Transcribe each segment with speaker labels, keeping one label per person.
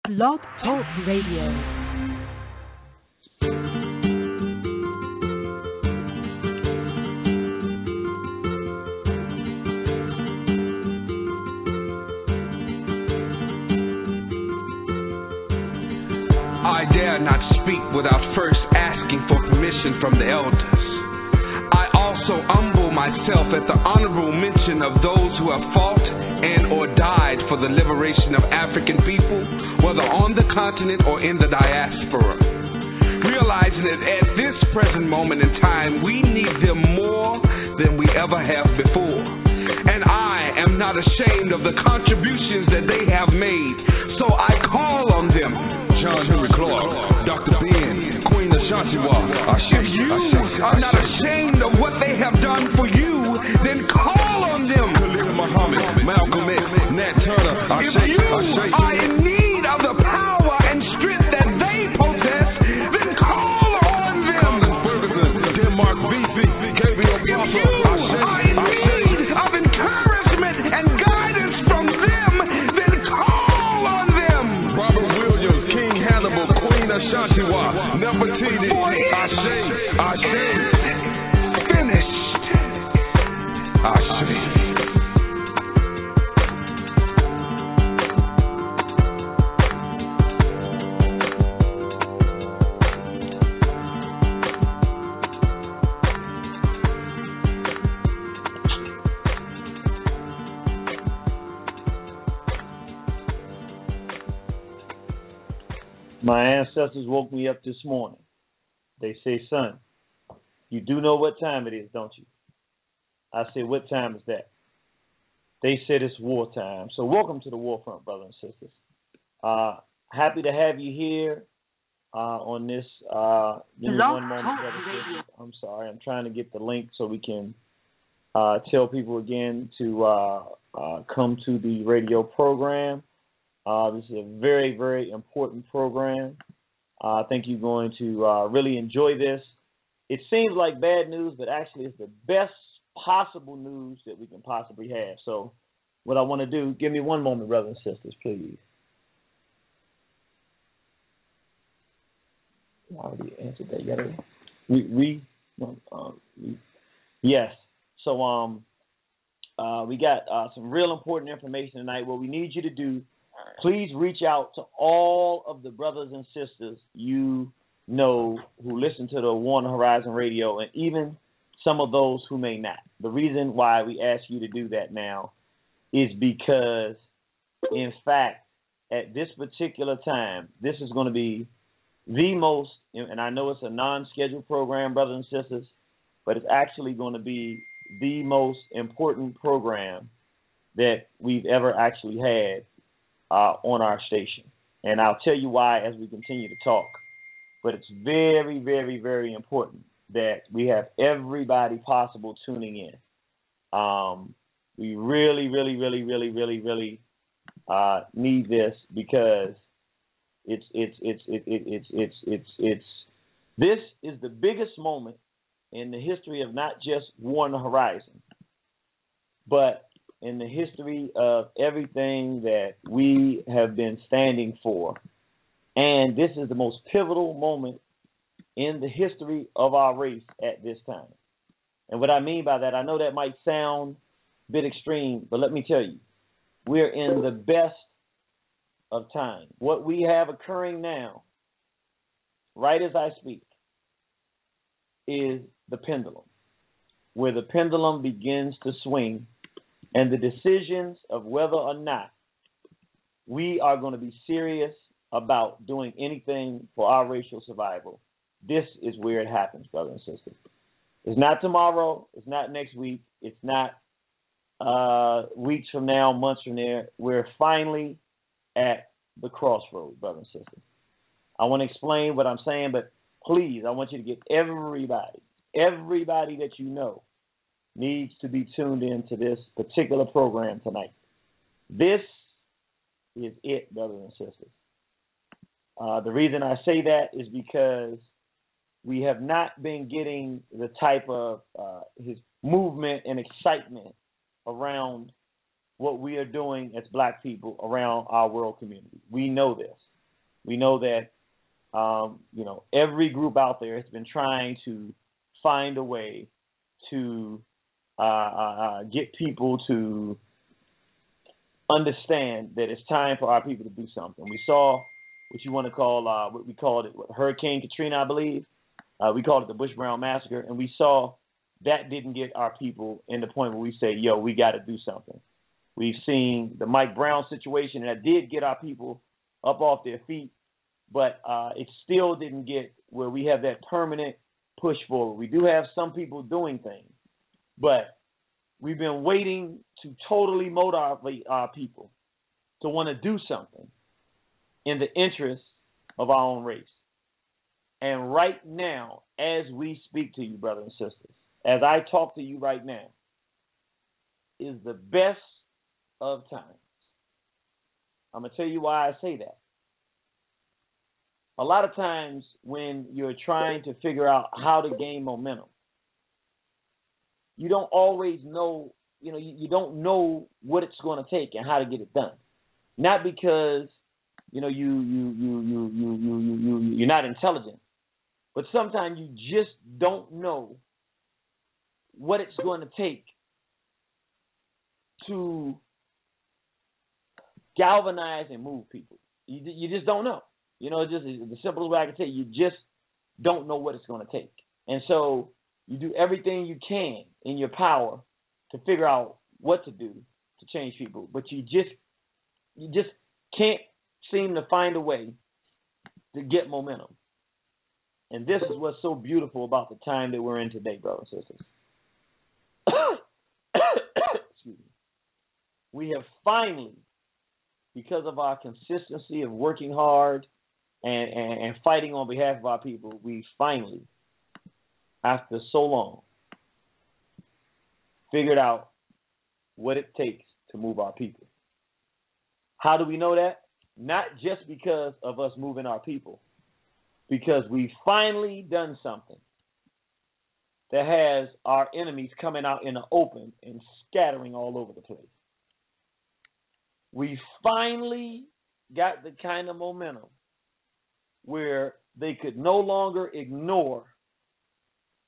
Speaker 1: Blog Talk Radio.
Speaker 2: I dare not speak without first asking for permission from the elders. I also humble myself at the honorable mention of those who have fought and or died for the liberation of African people, whether on the continent or in the diaspora. Realizing that at this present moment in time, we need them more than we ever have before. And I am not ashamed of the contributions that they have made, so I call on them. John Henry Clark, Dr. Ben, Queen Ashantiwa. If you are not ashamed of what they have done for you, then call on them. Khalid Muhammad, Malcolm X, Nat Turner. If you are in need of the power and strength that they possess, then call on them. Ferguson, Denmark, BC, Gabriel Bosser. If you are in need of encouragement and guidance from them, then call on them. Robert Williams, King Hannibal, Queen Ashantiwa, Nefertiti, Ashe, finished. Ashe.
Speaker 3: My ancestors woke me up this morning. They say, son, you do know what time it is, don't you? I said, what time is that? They said it's wartime. So welcome to the War Front, brothers and sisters. Happy to have you here on this. Give me one moment, brothers and sisters. I'm sorry. I'm trying to get the link so we can tell people again to come to the radio program. This is a very, very important program. I think you're going to really enjoy this. It seems like bad news, but actually it's the best possible news that we can possibly have. So what I want to do, give me one moment, brothers and sisters, please. I already answered that yet. Yes. So we got some real important information tonight. What we need you to do, please reach out to all of the brothers and sisters you know who listen to the War on the Horizon radio, and even some of those who may not. The reason why we ask you to do that now is because, in fact, at this particular time, this is going to be the most, and I know it's a non-scheduled program, brothers and sisters, but it's actually going to be the most important program that we've ever actually had on our station. And I'll tell you why as we continue to talk. But it's very, very, very important that we have everybody possible tuning in. We really, really, really, really, really, really need this because this is the biggest moment in the history of not just War on the Horizon, but in the history of everything that we have been standing for. And this is the most pivotal moment in the history of our race at this time. And what I mean by that, I know that might sound a bit extreme, but let me tell you, we're in the best of time. What we have occurring now, right as I speak, is the pendulum, where the pendulum begins to swing, and the decisions of whether or not we are going to be serious about doing anything for our racial survival, this is where it happens, brothers and sisters. It's not tomorrow. It's not next week. It's not weeks from now, months from there. We're finally at the crossroads, brothers and sisters. I want to explain what I'm saying, but please, I want you to get everybody that you know needs to be tuned in to this particular program tonight. This is it, brothers and sisters. The reason I say that is because we have not been getting the type of his movement and excitement around what we are doing as black people around our world community. We know this. We know that, every group out there has been trying to find a way to get people to understand that it's time for our people to do something. We saw what you want to call, what we called it, Hurricane Katrina, I believe. We called it the Bush Brown Massacre, and we saw that didn't get our people in the point where we say, yo, we got to do something. We've seen the Mike Brown situation, and that did get our people up off their feet, but it still didn't get where we have that permanent push forward. We do have some people doing things, but we've been waiting to totally motivate our people to want to do something in the interest of our own race. And right now, as we speak to you, brothers and sisters, as I talk to you right now, is the best of times. I'm going to tell you why I say that. A lot of times when you're trying to figure out how to gain momentum, you don't always know, you don't know what it's going to take and how to get it done. Not because, you're not intelligent, but sometimes you just don't know what it's going to take to galvanize and move people. You just don't know. Just the simplest way I can tell you, you just don't know what it's going to take. And so you do everything you can in your power to figure out what to do to change people, but you just can't seem to find a way to get momentum. And this is what's so beautiful about the time that we're in today, brothers and sisters. Excuse me. We have finally, because of our consistency of working hard and fighting on behalf of our people, we finally, after so long, figured out what it takes to move our people. How do we know that? Not just because of us moving our people, because we've finally done something that has our enemies coming out in the open and scattering all over the place. We finally got the kind of momentum where they could no longer ignore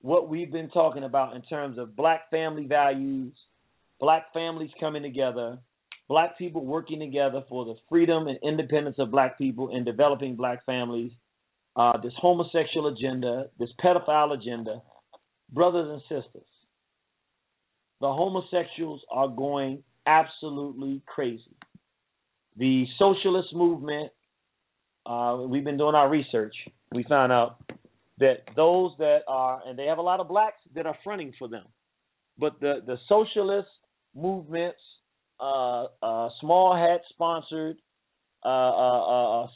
Speaker 3: what we've been talking about in terms of black family values, black families coming together, black people working together for the freedom and independence of black people and developing black families, this homosexual agenda, this pedophile agenda. Brothers and sisters, the homosexuals are going absolutely crazy. The socialist movement, we've been doing our research. We found out that those that are, and they have a lot of blacks that are fronting for them, but the socialist movements, small hat sponsored,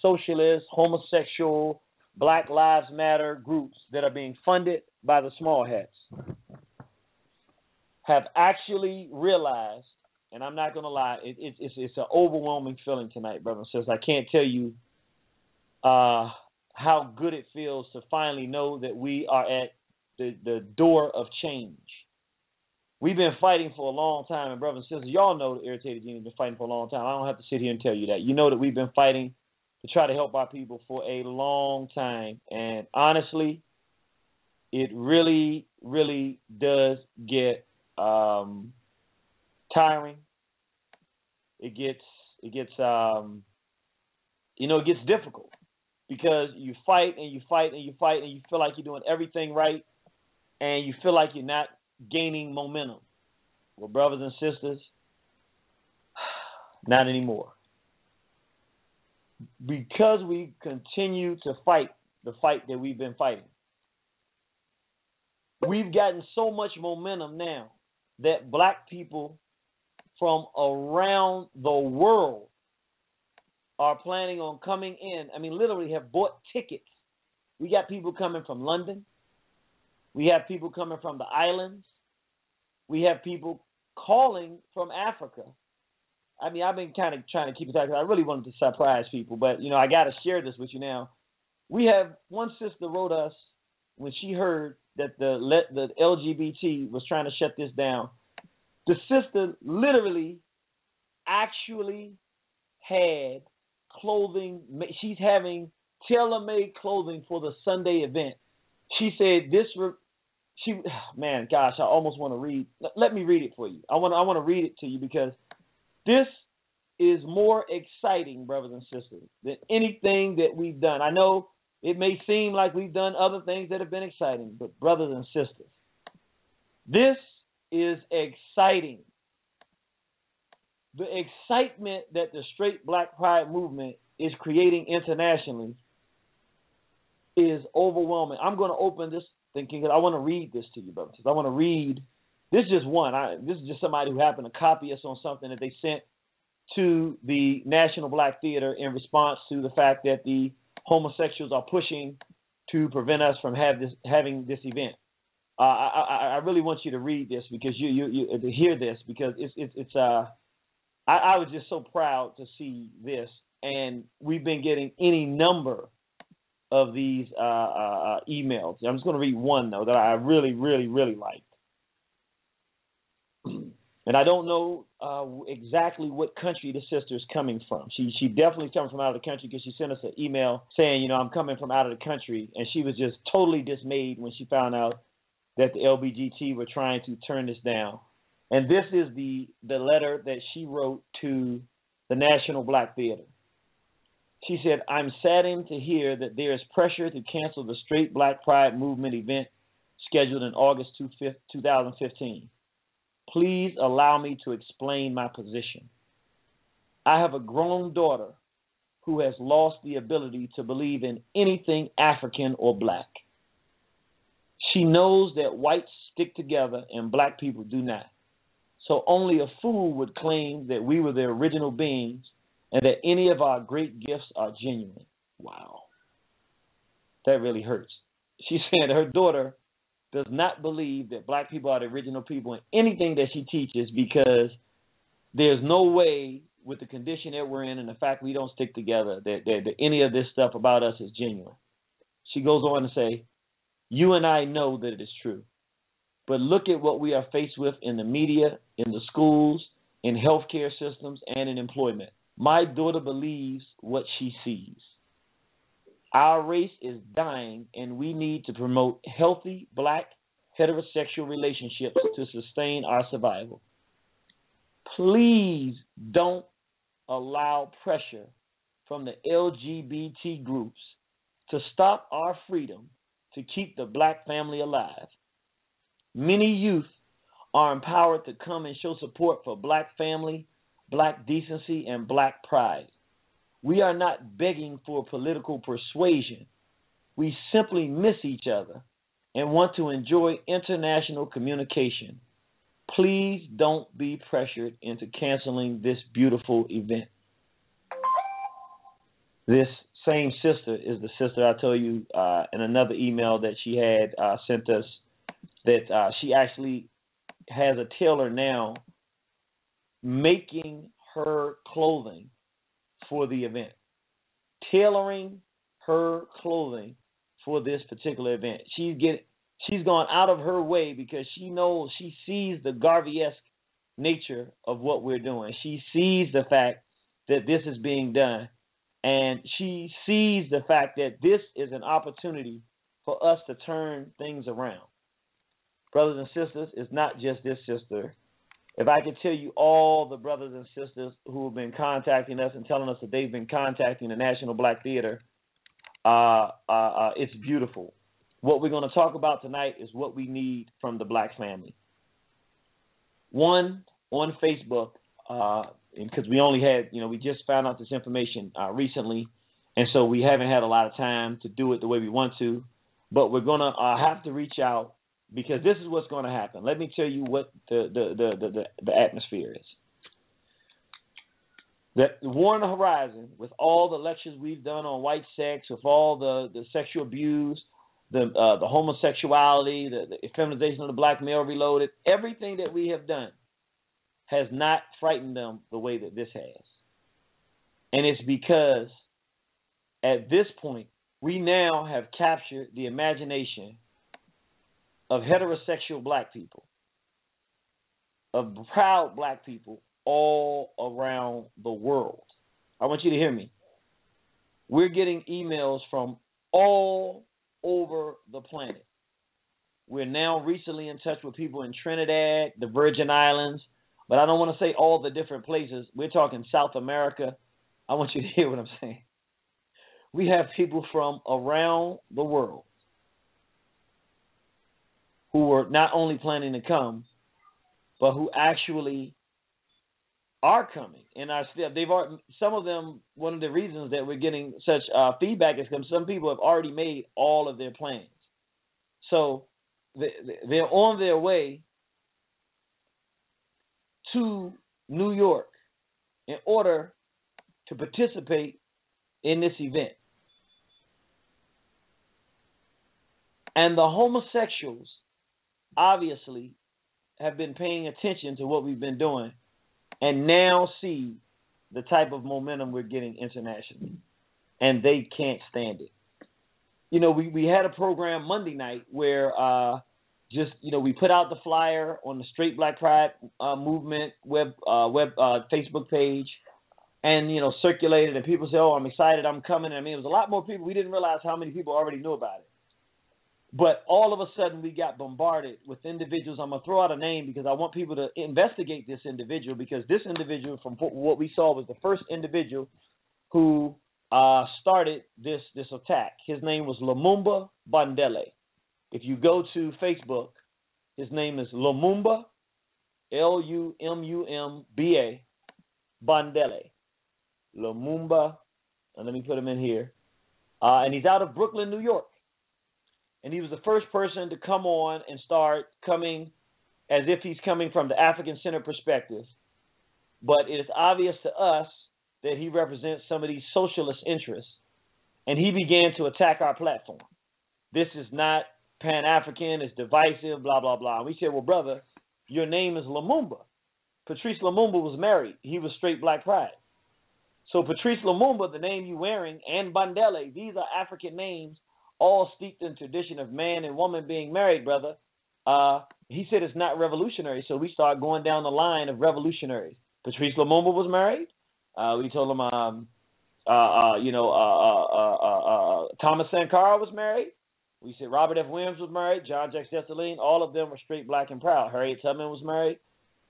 Speaker 3: socialist, homosexual, Black Lives Matter groups that are being funded by the small hats have actually realized, and I'm not going to lie, it's an overwhelming feeling tonight, brothers and sisters. I can't tell you how good it feels to finally know that we are at the door of change. We've been fighting for a long time, and brothers and sisters, y'all know that Irritated Genius has been fighting for a long time. I don't have to sit here and tell you that. You know that we've been fighting to try to help our people for a long time. And honestly, it really, really does get tiring. It gets difficult because you fight and you fight and you fight and you feel like you're doing everything right and you feel like you're not gaining momentum. Well, brothers and sisters, not anymore. Because we continue to fight the fight that we've been fighting, we've gotten so much momentum now that black people from around the world are planning on coming in. I mean, literally have bought tickets. We got people coming from London. We have people coming from the islands. We have people calling from Africa. I mean, I've been kind of trying to keep it tight because I really wanted to surprise people, but, I got to share this with you now. We have one sister wrote us when she heard that the LGBT was trying to shut this down. The sister literally actually had clothing. She's having tailor-made clothing for the Sunday event. She said man, gosh, I almost want to read. Let me read it for you. I want to read it to you because this is more exciting, brothers and sisters, than anything that we've done. I know it may seem like we've done other things that have been exciting, but brothers and sisters, this is exciting. The excitement that the Straight Black Pride movement is creating internationally is overwhelming. I'm going to open this thinking that I want to read this to you, brothers. I want to read. This is just one. This is just somebody who happened to copy us on something that they sent to the National Black Theater in response to the fact that the homosexuals are pushing to prevent us from having this event. I really want you to read this because you to hear this because it's I was just so proud to see this, and we've been getting any number of these emails. I'm just going to read one though that I really liked. And I don't know exactly what country the sister is coming from. She definitely is coming from out of the country because she sent us an email saying, I'm coming from out of the country. And she was just totally dismayed when she found out that the LBGT were trying to turn this down. And this is the letter that she wrote to the National Black Theater. She said, I'm saddened to hear that there is pressure to cancel the Straight Black Pride Movement event scheduled in August 2015. Please allow me to explain my position. I have a grown daughter who has lost the ability to believe in anything African or black. She knows that whites stick together and black people do not. So only a fool would claim that we were the original beings and that any of our great gifts are genuine. Wow. That really hurts. She said her daughter does not believe that black people are the original people in anything that she teaches because there's no way with the condition that we're in and the fact we don't stick together that any of this stuff about us is genuine. She goes on to say, you and I know that it is true, but look at what we are faced with in the media, in the schools, in healthcare systems, and in employment. My daughter believes what she sees. Our race is dying, and we need to promote healthy black heterosexual relationships to sustain our survival. Please don't allow pressure from the LGBT groups to stop our freedom to keep the black family alive. Many youth are empowered to come and show support for black family, black decency, and black pride. We are not begging for political persuasion. We simply miss each other and want to enjoy international communication. Please don't be pressured into canceling this beautiful event. This same sister is the sister I told you in another email that she had sent us that she actually has a tailor now making her clothing for the event, tailoring her clothing for this particular event. She's gone out of her way because she knows, she sees the Garvey-esque nature of what we're doing. She sees the fact that this is being done, and she sees the fact that this is an opportunity for us to turn things around. Brothers and sisters, it's not just this sister. If I could tell you all the brothers and sisters who have been contacting us and telling us that they've been contacting the National Black Theater, it's beautiful. What we're going to talk about tonight is what we need from the black family. One, on Facebook, because we only had, we just found out this information recently, and so we haven't had a lot of time to do it the way we want to, but we're going to have to reach out because this is what's going to happen. Let me tell you what the atmosphere is. The War on the Horizon, with all the lectures we've done on white sex, with all the sexual abuse, the homosexuality, the feminization of the black male reloaded, everything that we have done has not frightened them the way that this has. And it's because at this point, we now have captured the imagination of heterosexual black people, of proud black people all around the world. I want you to hear me. we're getting emails from all over the planet. We're now recently in touch with people in Trinidad, the Virgin Islands, but I don't want to say all the different places. We're talking South America. I want you to hear what I'm saying. We have people from around the world who were not only planning to come, but who actually are coming. And some of them, one of the reasons that we're getting such feedback is because some people have already made all of their plans. So they're on their way to New York in order to participate in this event. And the homosexuals obviously have been paying attention to what we've been doing and now see the type of momentum we're getting internationally. And they can't stand it. You know, we had a program Monday night where we put out the flyer on the Straight Black Pride movement Facebook page and, circulated, and people say, oh, I'm excited, I'm coming. I mean, it was a lot more people. We didn't realize how many people already knew about it. But all of a sudden, we got bombarded with individuals. I'm going to throw out a name because I want people to investigate this individual, because this individual, from what we saw, was the first individual who started this attack. His name was Lumumba Bandele. If you go to Facebook, his name is Lumumba, Lumumba Bandele. Lumumba, and let me put him in here. And he's out of Brooklyn, New York. And he was the first person to come on and start coming as if he's coming from the African-centered perspective. But it is obvious to us that he represents some of these socialist interests. And he began to attack our platform. This is not Pan-African, it's divisive, blah, blah, blah. And we said, well, brother, your name is Lumumba. Patrice Lumumba was married. He was Straight Black Pride. So Patrice Lumumba, the name you're wearing, and Bandele, these are African names, all steeped in tradition of man and woman being married, brother. He said it's not revolutionary, so we start going down the line of revolutionaries. Patrice Lumumba was married. We told him, Thomas Sankara was married. We said Robert F. Williams was married. John Jack Dessalines, all of them were straight, black, and proud. Harriet Tubman was married.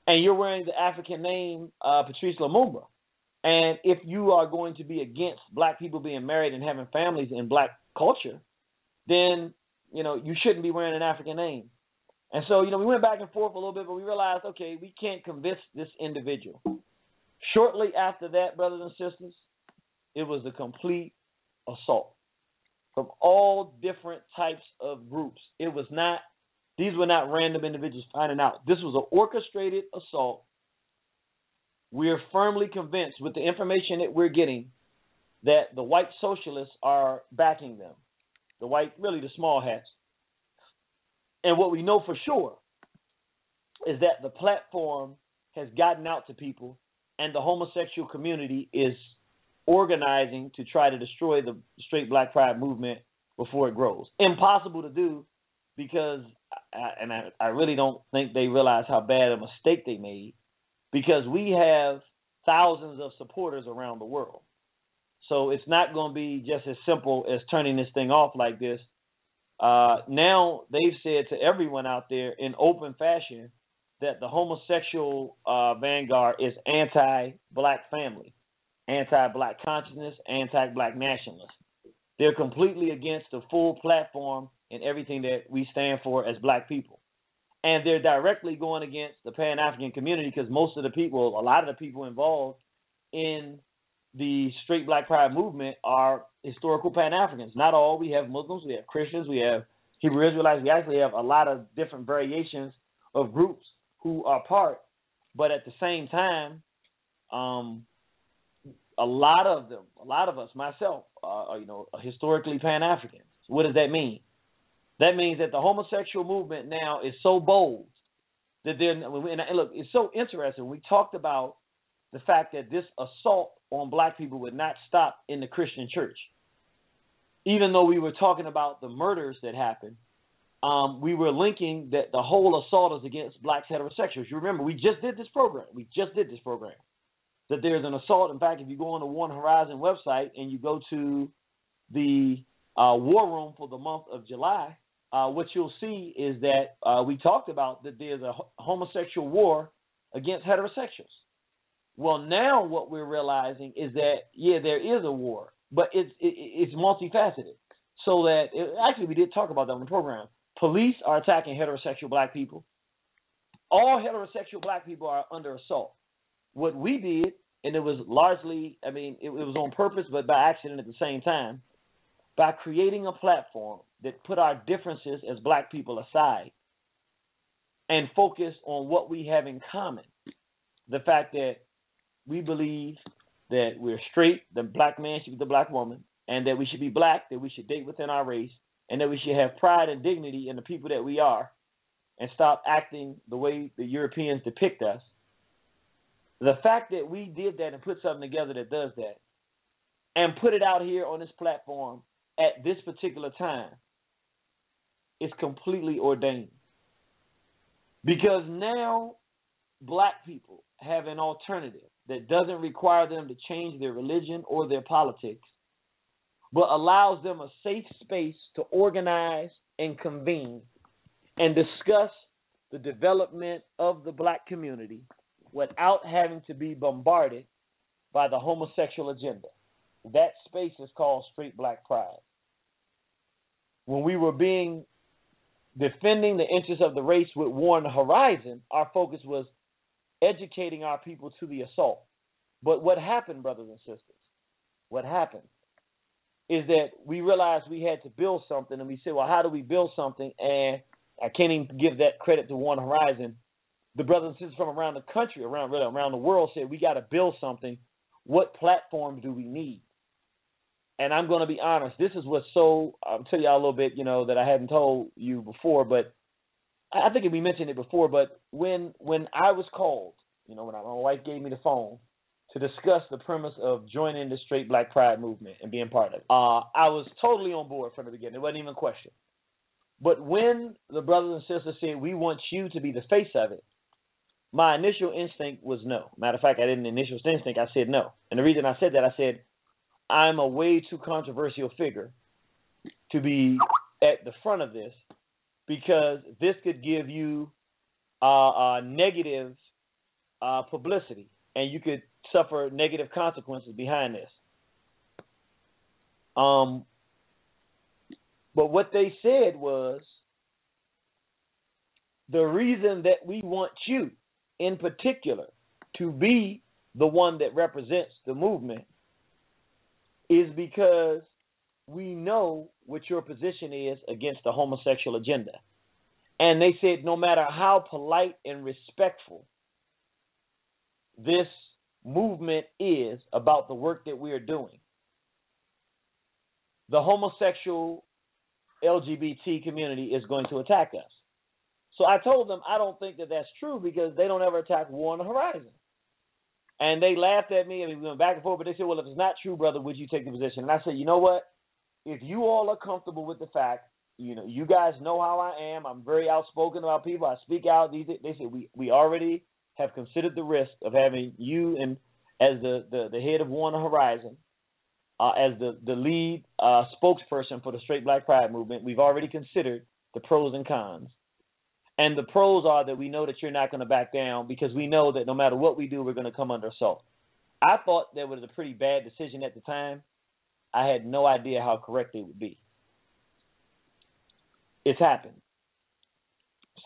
Speaker 3: And you're wearing the African name Patrice Lumumba. And if you are going to be against black people being married and having families in black culture, then, you shouldn't be wearing an African name. And so, we went back and forth a little bit, but we realized, okay, we can't convince this individual. Shortly after that, brothers and sisters, it was a complete assault from all different types of groups. These were not random individuals finding out. This was an orchestrated assault. We're firmly convinced with the information that we're getting that the white socialists are backing them. The small hats. And what we know for sure is that the platform has gotten out to people, and the homosexual community is organizing to try to destroy the Straight Black Pride movement before it grows. Impossible to do, because I really don't think they realize how bad a mistake they made, because we have thousands of supporters around the world. So it's not going to be just as simple as turning this thing off like this. Now they've said to everyone out there in open fashion that the homosexual vanguard is anti-black family, anti-black consciousness, anti-black nationalist. They're completely against the full platform and everything that we stand for as black people. And they're directly going against the Pan-African community, because a lot of the people involved in the Straight Black Pride movement are historical Pan-Africans. Not all. We have Muslims, we have Christians, we have Hebrew Israelites. We actually have a lot of different variations of groups who are part. But at the same time, a lot of us, myself, are historically Pan-Africans. What does that mean? That means that the homosexual movement now is so bold that look, it's so interesting. We talked about the fact that this assault on black people would not stop in the Christian church. Even though we were talking about the murders that happened, we were linking that the whole assault is against black heterosexuals. You remember, we just did this program. that there's an assault. In fact, if you go on the One Horizon website and you go to the war room for the month of July, what you'll see is that we talked about that there's a homosexual war against heterosexuals. Well, now what we're realizing is that, yeah, there is a war, but it's multifaceted. So that, actually, we did talk about that on the program. Police are attacking heterosexual black people. All heterosexual black people are under assault. What we did, and it was largely, I mean, it was on purpose, but by accident at the same time, by creating a platform that put our differences as black people aside and focused on what we have in common. The fact that we believe that we're straight, the black man should be the black woman, and that we should be black, that we should date within our race, and that we should have pride and dignity in the people that we are and stop acting the way the Europeans depict us. The fact that we did that and put something together that does that and put it out here on this platform at this particular time is completely ordained. Because now black people have an alternative that doesn't require them to change their religion or their politics, but allows them a safe space to organize and convene and discuss the development of the black community without having to be bombarded by the homosexual agenda. That space is called Straight Black Pride. When we were defending the interests of the race with One Horizon, our focus was educating our people to the assault. But what happened, brothers and sisters, what happened is that we realized we had to build something, and we said, well, how do we build something? And I can't even give that credit to One Horizon. The brothers and sisters from around the country, around the world said, we got to build something. What platform do we need? And I'm going to be honest, this is what's so, I'll tell you all a little bit, that I hadn't told you before, but I think we mentioned it before, but when I was called, when my wife gave me the phone to discuss the premise of joining the Straight Black Pride movement and being part of it, I was totally on board from the beginning. It wasn't even a question. But when the brothers and sisters said, we want you to be the face of it, my initial instinct was no. Matter of fact, I didn't initial instinct, I said no. And the reason I said that, I said, I'm a way too controversial figure to be at the front of this, because this could give you negative publicity, and you could suffer negative consequences behind this. But what they said was, the reason that we want you in particular to be the one that represents the movement is because we know what your position is against the homosexual agenda. And they said no matter how polite and respectful this movement is about the work that we are doing, the homosexual LGBT community is going to attack us. So I told them I don't think that that's true, because they don't ever attack One Horizon. And they laughed at me, and we went back and forth, but they said, well, if it's not true, brother, would you take the position? And I said, you know what? If you all are comfortable with the fact, you guys know how I am. I'm very outspoken about people. I speak out. They said, we already have considered the risk of having you and as the head of One Horizon, as the lead spokesperson for the Straight Black Pride movement. We've already considered the pros and cons. And the pros are that we know that you're not going to back down, because we know that no matter what we do, we're going to come under assault. I thought that was a pretty bad decision at the time. I had no idea how correct it would be. It's happened.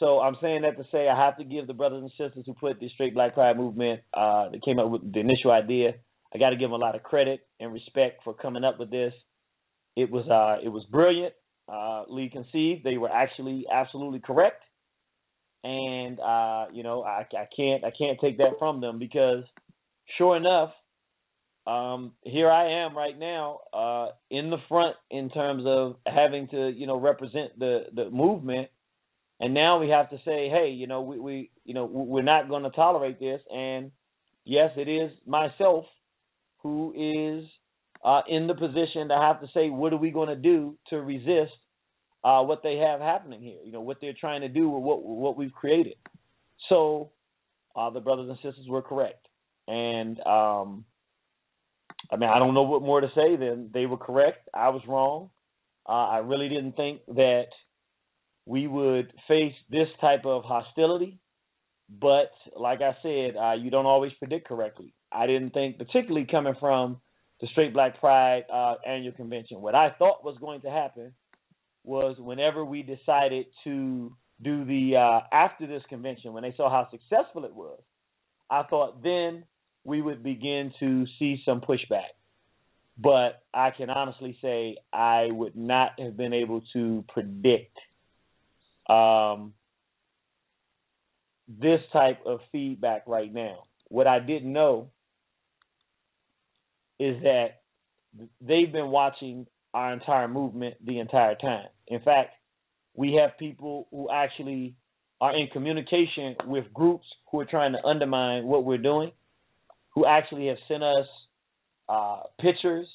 Speaker 3: So I'm saying that to say I have to give the brothers and sisters who put the Straight Black Pride movement, that came up with the initial idea, I got to give them a lot of credit and respect for coming up with this. It was brilliant, conceived. They were actually absolutely correct. And I can't take that from them, because sure enough, here I am right now in the front in terms of having to represent the movement, and now we have to say, hey, we're not going to tolerate this. And yes, it is myself who is in the position to have to say, what are we going to do to resist what they have happening here, what they're trying to do with what we've created. So the brothers and sisters were correct. And I mean, I don't know what more to say than they were correct. I was wrong. I really didn't think that we would face this type of hostility. But like I said, you don't always predict correctly. I didn't think, particularly coming from the Straight Black Pride annual convention, what I thought was going to happen was whenever we decided to do the after this convention, when they saw how successful it was, I thought then we would begin to see some pushback. But I can honestly say I would not have been able to predict this type of feedback right now. What I didn't know is that they've been watching our entire movement the entire time. In fact, we have people who actually are in communication with groups who are trying to undermine what we're doing, who actually have sent us pictures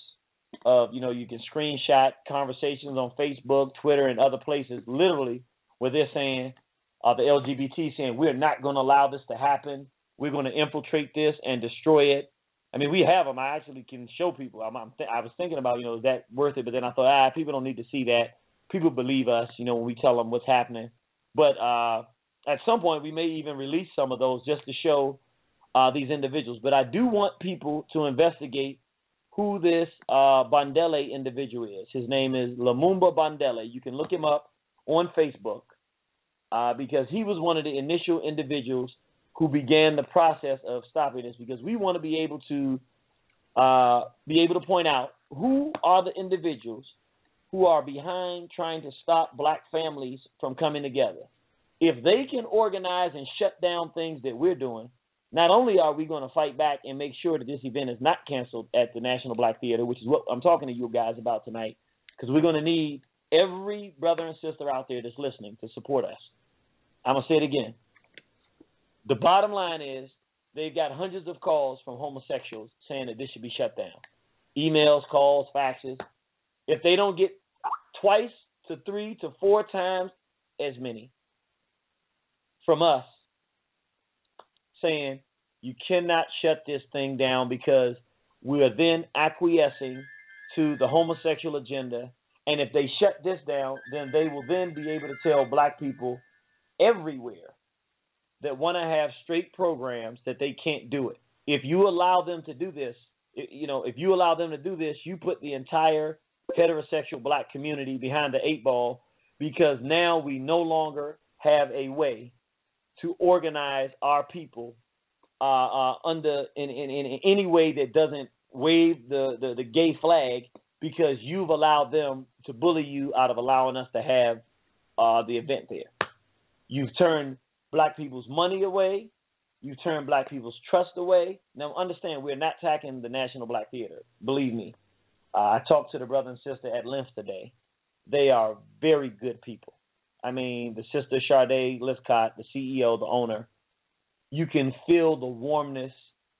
Speaker 3: of, you can screenshot conversations on Facebook, Twitter, and other places, literally, where they're saying, the LGBT saying, we're not going to allow this to happen. We're going to infiltrate this and destroy it. I mean, we have them. I actually can show people. I was thinking about, is that worth it? But then I thought, people don't need to see that. People believe us, when we tell them what's happening. But at some point, we may even release some of those just to show these individuals. But I do want people to investigate who this Bandele individual is. His name is Lumumba Bandele. You can look him up on Facebook because he was one of the initial individuals who began the process of stopping this, because we want to be able to point out who are the individuals who are behind trying to stop black families from coming together. If they can organize and shut down things that we're doing, not only are we going to fight back and make sure that this event is not canceled at the National Black Theater, which is what I'm talking to you guys about tonight, because we're going to need every brother and sister out there that's listening to support us. I'm going to say it again. The bottom line is they've got hundreds of calls from homosexuals saying that this should be shut down. Emails, calls, faxes. If they don't get twice to 3 to 4 times as many from us saying you cannot shut this thing down, because we are then acquiescing to the homosexual agenda. And if they shut this down, then they will then be able to tell black people everywhere that want to have straight programs that they can't do it. If you allow them to do this, you put the entire heterosexual black community behind the 8 ball, because now we no longer have a way to organize our people in any way that doesn't wave the gay flag, because you've allowed them to bully you out of allowing us to have the event there. You've turned black people's money away. You've turned black people's trust away. Now, understand, we're not attacking the National Black Theater. Believe me. I talked to the brother and sister at length today. They are very good people. I mean, the sister Sade Liscott, the CEO, the owner, you can feel the warmness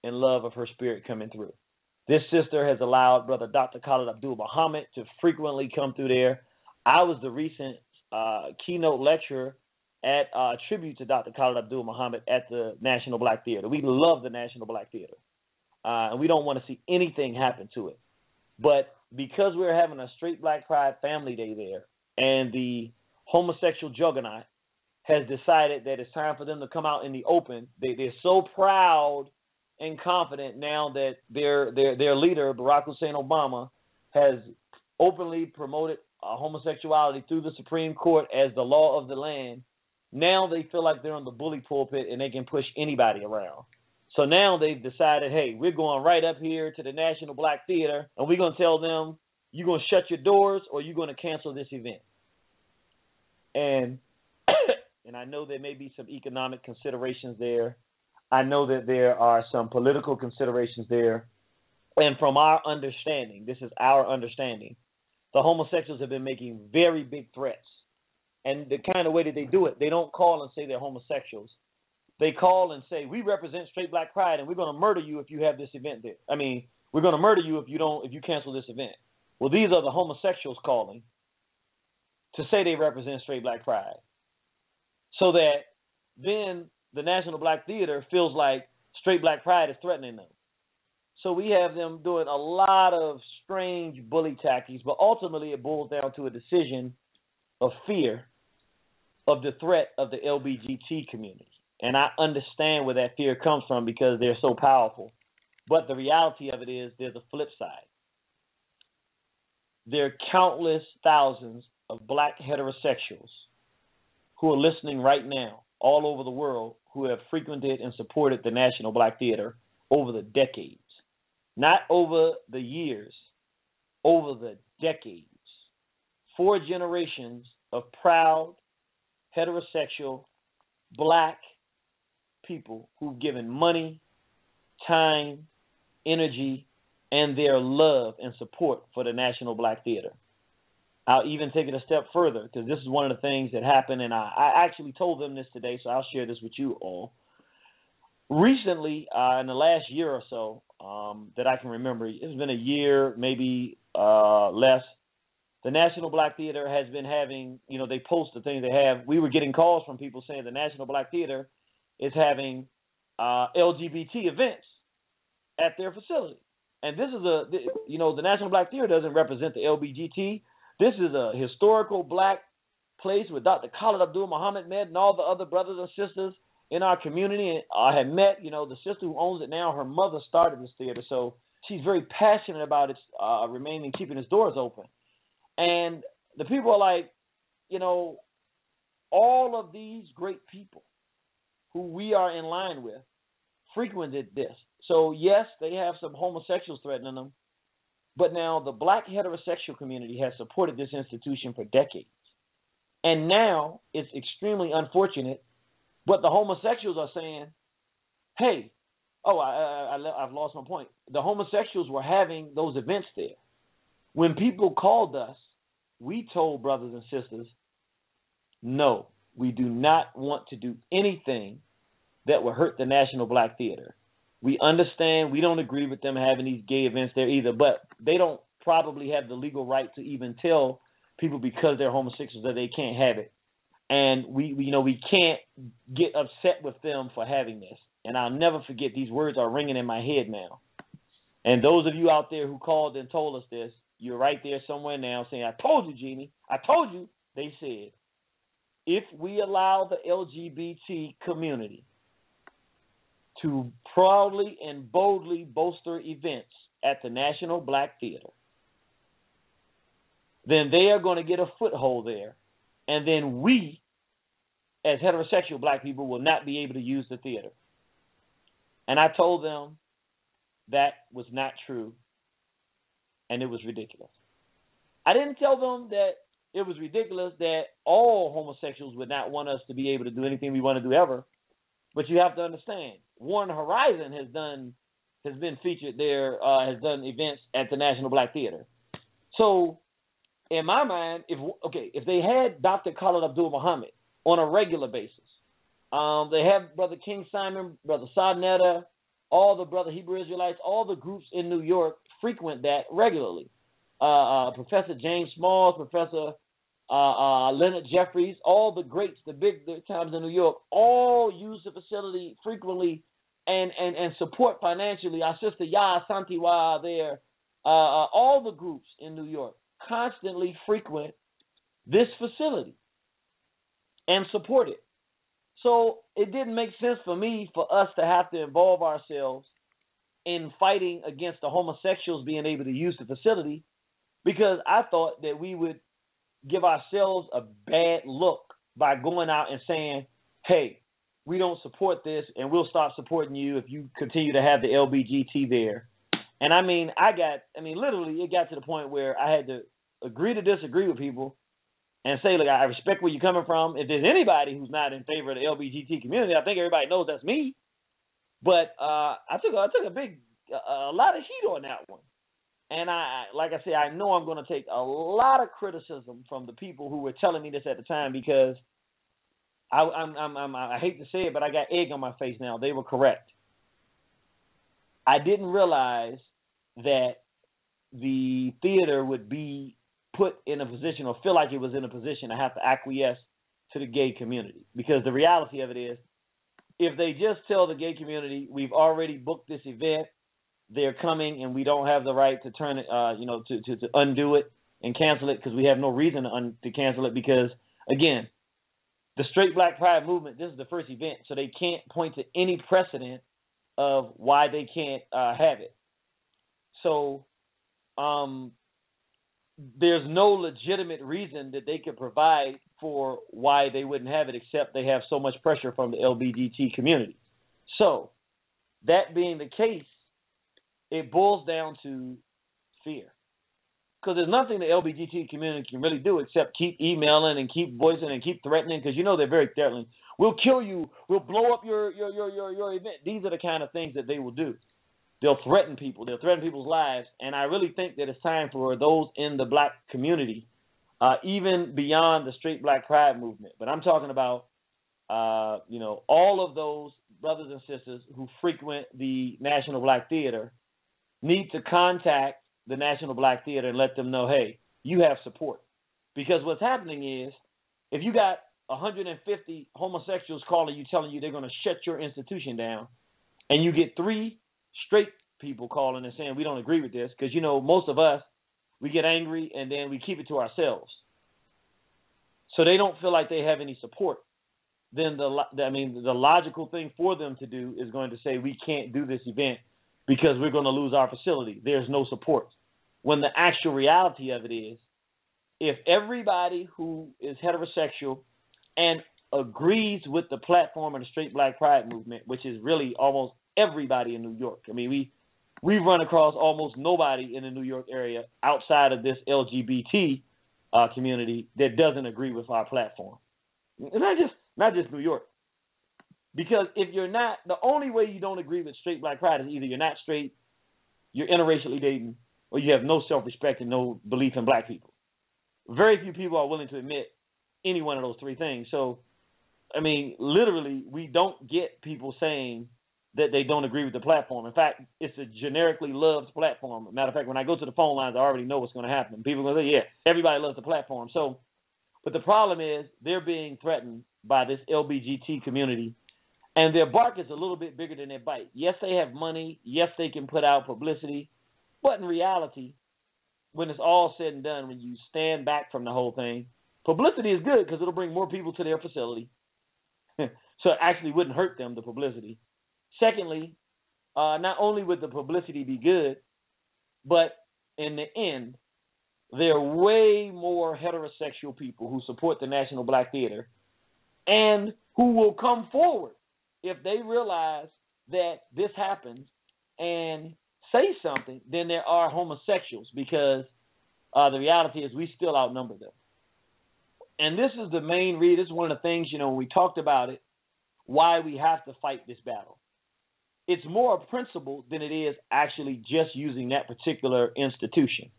Speaker 3: and love of her spirit coming through. This sister has allowed Brother Dr. Khalid Abdul Muhammad to frequently come through there. I was the recent keynote lecturer at a tribute to Dr. Khalid Abdul Muhammad at the National Black Theater. We love the National Black Theater, and we don't want to see anything happen to it. But because we're having a Straight Black Pride Family Day there, and the homosexual juggernaut has decided that it's time for them to come out in the open, they're so proud and confident now that their leader, Barack Hussein Obama, has openly promoted homosexuality through the Supreme Court as the law of the land. Now they feel like they're on the bully pulpit and they can push anybody around. So now they've decided, hey, we're going right up here to the National Black Theater, and we're going to tell them, you're going to shut your doors or you're going to cancel this event. And I know there may be some economic considerations there. I know that there are some political considerations there. And from our understanding, this is our understanding, the homosexuals have been making very big threats. And the kind of way that they do it, they don't call and say they're homosexuals. They call and say, we represent Straight Black Pride, and we're going to murder you if you have this event there. I mean, we're going to murder you if you cancel this event. Well, these are the homosexuals calling to say they represent Straight Black Pride. So that then the National Black Theater feels like Straight Black Pride is threatening them. So we have them doing a lot of strange bully tactics, but ultimately it boils down to a decision of fear of the threat of the LBGT community. And I understand where that fear comes from because they're so powerful. But the reality of it is there's a flip side. There are countless thousands of black heterosexuals who are listening right now all over the world who have frequented and supported the National Black Theater over the decades. Not over the years, over the decades. 4 generations of proud, heterosexual, black people who've given money, time, energy, and their love and support for the National Black Theater. I'll even take it a step further because this is one of the things that happened, and I actually told them this today, so I'll share this with you all. Recently, in the last year or so, that I can remember, it's been a year, maybe less, the National Black Theater has been having, they post the things they have. We were getting calls from people saying the National Black Theater is having LGBT events at their facility. And this is the National Black Theater doesn't represent the LBGT. This is a historical black place where Dr. Khalid Abdul Muhammad met and all the other brothers and sisters in our community. And I had met, the sister who owns it now, her mother started this theater. So she's very passionate about its keeping its doors open. And the people are like, all of these great people who we are in line with frequented this. So, yes, they have some homosexuals threatening them, but now the black heterosexual community has supported this institution for decades. And now it's extremely unfortunate, but the homosexuals are saying, hey, I've lost my point. The homosexuals were having those events there. When people called us, we told brothers and sisters, no, we do not want to do anything that will hurt the National Black Theater. We understand we don't agree with them having these gay events there either, but they don't probably have the legal right to even tell people because they're homosexuals that they can't have it. And we can't get upset with them for having this. And I'll never forget, these words are ringing in my head now. And those of you out there who called and told us this, you're right there somewhere now saying, I told you, Jeannie. I told you. They said, if we allow the LGBT community to proudly and boldly bolster events at the National Black Theater, then they are going to get a foothold there. And then we, as heterosexual black people, will not be able to use the theater. And I told them that was not true, and it was ridiculous. I didn't tell them that it was ridiculous that all homosexuals would not want us to be able to do anything we want to do ever. But you have to understand, Warren Horizon has been featured there, has done events at the National Black Theater. So, in my mind, if they had Dr. Khalid Abdul Muhammad on a regular basis, they have Brother King Simon, Brother Sadnetta, all the Brother Hebrew Israelites, all the groups in New York frequent that regularly. Professor James Smalls, Professor Leonard Jeffries, all the greats, the big times in New York, all use the facility frequently and support financially. Our sister Yah Santiwa there, all the groups in New York constantly frequent this facility and support it. So it didn't make sense for me for us to have to involve ourselves in fighting against the homosexuals being able to use the facility, because I thought that we would give ourselves a bad look by going out and saying, hey, we don't support this and we'll stop supporting you if you continue to have the LBGT there. And literally it got to the point where I had to agree to disagree with people and say, look, I respect where you're coming from. If there's anybody who's not in favor of the LBGT community, I think everybody knows that's me. But I took a lot of heat on that one. And like I said, I know I'm going to take a lot of criticism from the people who were telling me this at the time, because I hate to say it, but I got egg on my face now. They were correct. I didn't realize that the theater would be put in a position, or feel like it was in a position, to have to acquiesce to the gay community. Because the reality of it is, if they just tell the gay community, we've already booked this event, they're coming, and we don't have the right to turn it, to undo it and cancel it, because we have no reason to cancel it, because, again, the Straight Black Pride movement, this is the first event, so they can't point to any precedent of why they can't have it. So there's no legitimate reason that they could provide for why they wouldn't have it, except they have so much pressure from the LGBT community. So that being the case, it boils down to fear. Because there's nothing the LGBT community can really do except keep emailing and keep voicing and keep threatening, because they're very threatening. We'll kill you. We'll blow up your event. These are the kind of things that they will do. They'll threaten people. They'll threaten people's lives. And I really think that it's time for those in the black community, even beyond the Straight Black Pride movement. But I'm talking about, all of those brothers and sisters who frequent the National Black Theater need to contact the National Black Theater and let them know, hey, you have support. Because what's happening is, if you got 150 homosexuals calling you, telling you they're going to shut your institution down, and you get 3 straight people calling and saying we don't agree with this, because most of us, we get angry and then we keep it to ourselves, so they don't feel like they have any support, then the logical thing for them to do is going to say we can't do this event because we're going to lose our facility. There's no support. When the actual reality of it is, if everybody who is heterosexual and agrees with the platform of the Straight Black Pride movement, which is really almost everybody in New York. I mean, we run across almost nobody in the New York area outside of this LGBT community that doesn't agree with our platform. And not just New York. Because if you're not, the only way you don't agree with Straight Black Pride is either you're not straight, you're interracially dating, or you have no self-respect and no belief in black people. Very few people are willing to admit any one of those 3 things. So, I mean, literally, we don't get people saying that they don't agree with the platform. In fact, it's a generically loved platform. Matter of fact, when I go to the phone lines, I already know what's going to happen. People are going to say, yeah, everybody loves the platform. So, but the problem is they're being threatened by this LGBT community, and their bark is a little bit bigger than their bite. Yes, they have money. Yes, they can put out publicity. But in reality, when it's all said and done, when you stand back from the whole thing, publicity is good because it'll bring more people to their facility. So it actually wouldn't hurt them, the publicity. Secondly, not only would the publicity be good, but in the end, there are way more heterosexual people who support the National Black Theater and who will come forward if they realize that this happens and say something than there are homosexuals, because the reality is we still outnumber them. And this is the main reason. This is one of the things, when we talked about it, why we have to fight this battle. It's more a principle than it is actually just using that particular institution.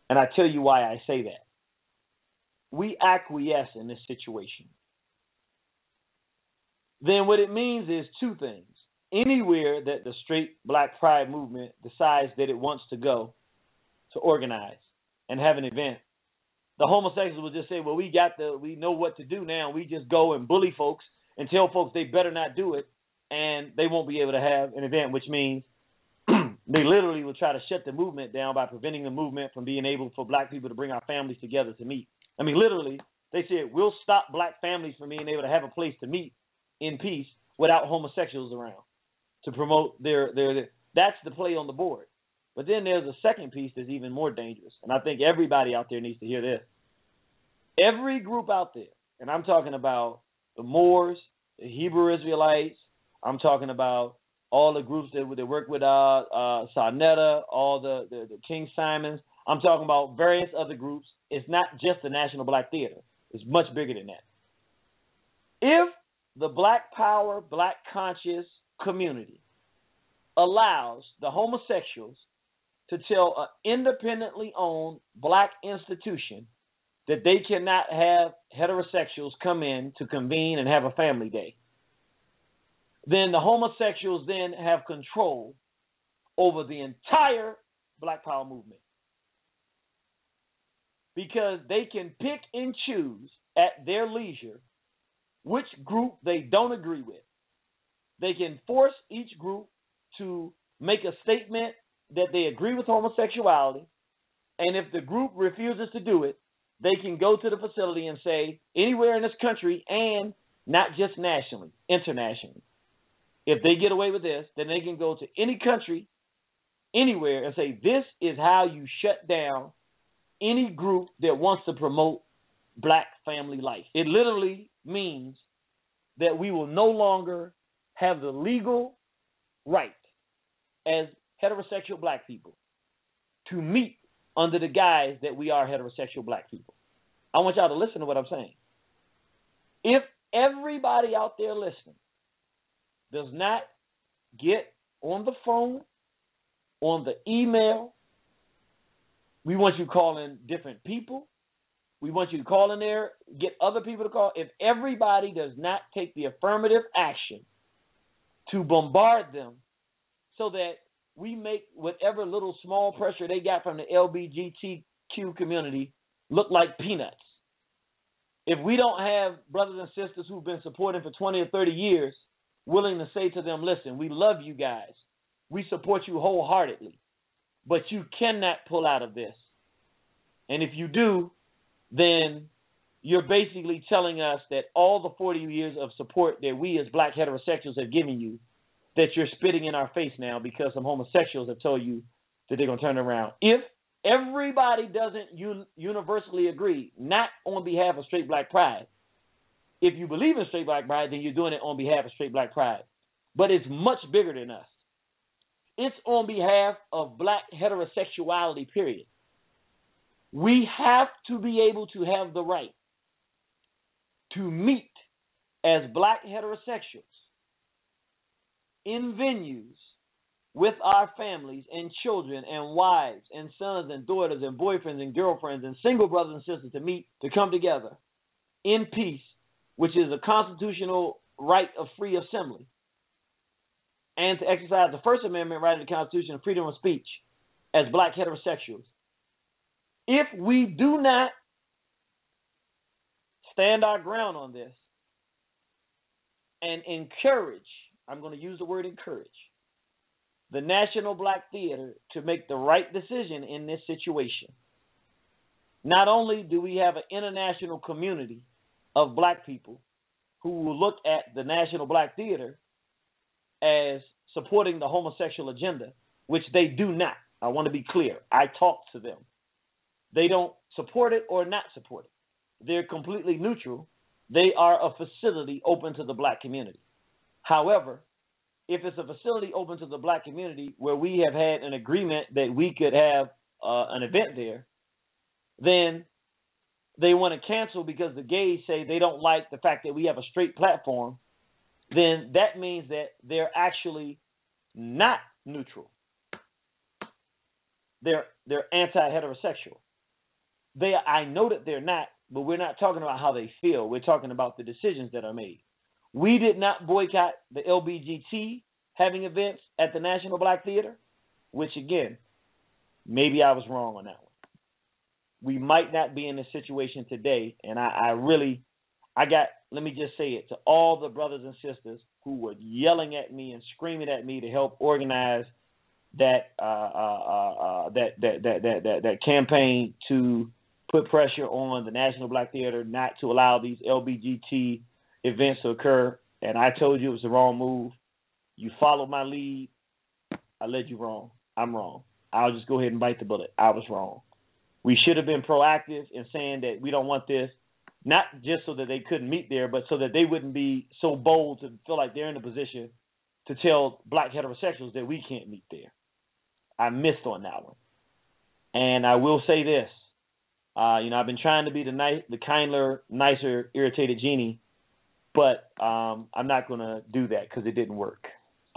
Speaker 3: And I tell you why I say that. We acquiesce in this situation. Then what it means is 2 things. Anywhere that the Straight Black Pride movement decides that it wants to go to organize and have an event, the homosexuals will just say, well, we know what to do now. We just go and bully folks and tell folks they better not do it, and they won't be able to have an event, which means they literally will try to shut the movement down by preventing the movement from being able for black people to bring our families together to meet. I mean, literally, they said, we'll stop black families from being able to have a place to meet in peace without homosexuals around to promote their that's the play on the board. But then there's a second piece that's even more dangerous, and I think everybody out there needs to hear this. Every group out there, and I'm talking about the Moors, the Hebrew Israelites, I'm talking about all the groups that work with Sarnetta, all the King Simons, I'm talking about various other groups. It's not just the National Black Theater. It's much bigger than that. If the Black Power, Black Conscious community allows the homosexuals to tell an independently owned black institution that they cannot have heterosexuals come in to convene and have a family day, then the homosexuals then have control over the entire Black Power movement, because they can pick and choose at their leisure which group they don't agree with. they can force each group to make a statement that they agree with homosexuality, and if the group refuses to do it, they can go to the facility and say, anywhere in this country, and not just nationally, internationally. If they get away with this, then they can go to any country, anywhere, and say, this is how you shut down any group that wants to promote black family life. It literally means that we will no longer have the legal right as heterosexual black people to meet under the guise that we are heterosexual black people. I want y'all to listen to what I'm saying. If everybody out there listening does not get on the phone, on the email, we want you calling different people. We want you to call in there, get other people to call. If everybody does not take the affirmative action to bombard them so that we make whatever little small pressure they got from the LGBTQ community look like peanuts. If we don't have brothers and sisters who've been supporting for 20 or 30 years willing to say to them, listen, we love you guys. We support you wholeheartedly, but you cannot pull out of this. And if you do, then you're basically telling us that all the 40 years of support that we as black heterosexuals have given you, that you're spitting in our face now because some homosexuals have told you that they're going to turn around. If everybody doesn't universally agree, not on behalf of Straight Black Pride. If you believe in Straight Black Pride, then you're doing it on behalf of Straight Black Pride. But it's much bigger than us. It's on behalf of black heterosexuality, period. We have to be able to have the right to meet as black heterosexuals in venues with our families and children and wives and sons and daughters and boyfriends and girlfriends and single brothers and sisters to meet, to come together in peace, which is a constitutional right of free assembly, and to exercise the First Amendment right of the Constitution of freedom of speech as black heterosexuals. If we do not stand our ground on this and encourage, I'm going to use the word encourage, the National Black Theater to make the right decision in this situation, not only do we have an international community of black people who will look at the National Black Theater as supporting the homosexual agenda, which they do not. I want to be clear. I talked to them. They don't support it or not support it. They're completely neutral. They are a facility open to the black community. However, if it's a facility open to the black community where we have had an agreement that we could have an event there, then they want to cancel because the gays say they don't like the fact that we have a straight platform, then that means that they're actually not neutral. They're anti-heterosexual. I know that they're not, but we're not talking about how they feel. We're talking about the decisions that are made. We did not boycott the LBGT having events at the National Black Theater, which, again, maybe I was wrong on that one. We might not be in this situation today, and let me just say it to all the brothers and sisters who were yelling at me and screaming at me to help organize that campaign to put pressure on the National Black Theater not to allow these LBGT events to occur, and I told you it was the wrong move. You followed my lead. I led you wrong. I'm wrong. I'll just go ahead and bite the bullet. I was wrong. We should have been proactive in saying that we don't want this, not just so that they couldn't meet there, but so that they wouldn't be so bold to feel like they're in a position to tell black heterosexuals that we can't meet there. I missed on that one. And I will say this. I've been trying to be the kinder, nicer, irritated genie, but I'm not going to do that because it didn't work.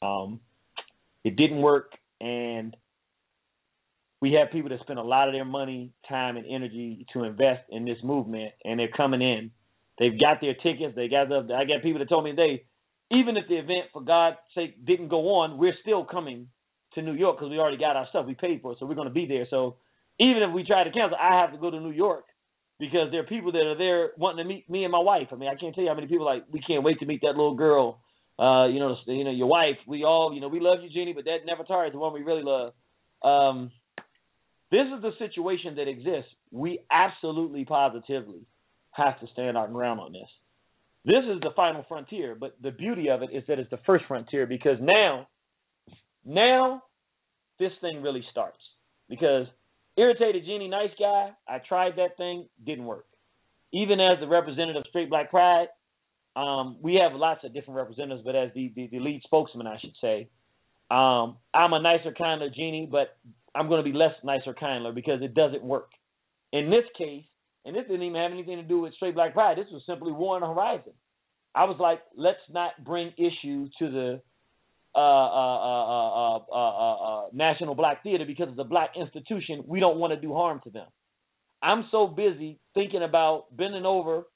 Speaker 3: It didn't work, and we have people that spend a lot of their money, time, and energy to invest in this movement, and they're coming in. They've got their tickets. I got people that told me even if the event, for God's sake, didn't go on, we're still coming to New York because we already got our stuff. We paid for it, so we're going to be there. So even if we try to cancel, I have to go to New York because there are people that are there wanting to meet me and my wife. I mean, I can't tell you how many people we can't wait to meet that little girl your wife. We all, we love you, Jeannie, but that never is the one we really love. This is the situation that exists. We absolutely, positively have to stand our ground on this. This is the final frontier, but the beauty of it is that it's the first frontier, because now this thing really starts. Because Irritated Jeannie, nice guy, I tried that thing, didn't work. Even as the representative of Straight Black Pride, we have lots of different representatives, but as the lead spokesman, I should say, I'm a nicer, kinder Jeannie, but I'm going to be less nicer, kinder, because it doesn't work. In this case, and this didn't even have anything to do with Straight Black Pride, this was simply War on the Horizon. I was like, let's not bring issue to the National Black Theater, because it's a black institution. We don't want to do harm to them. I'm so busy thinking about bending over,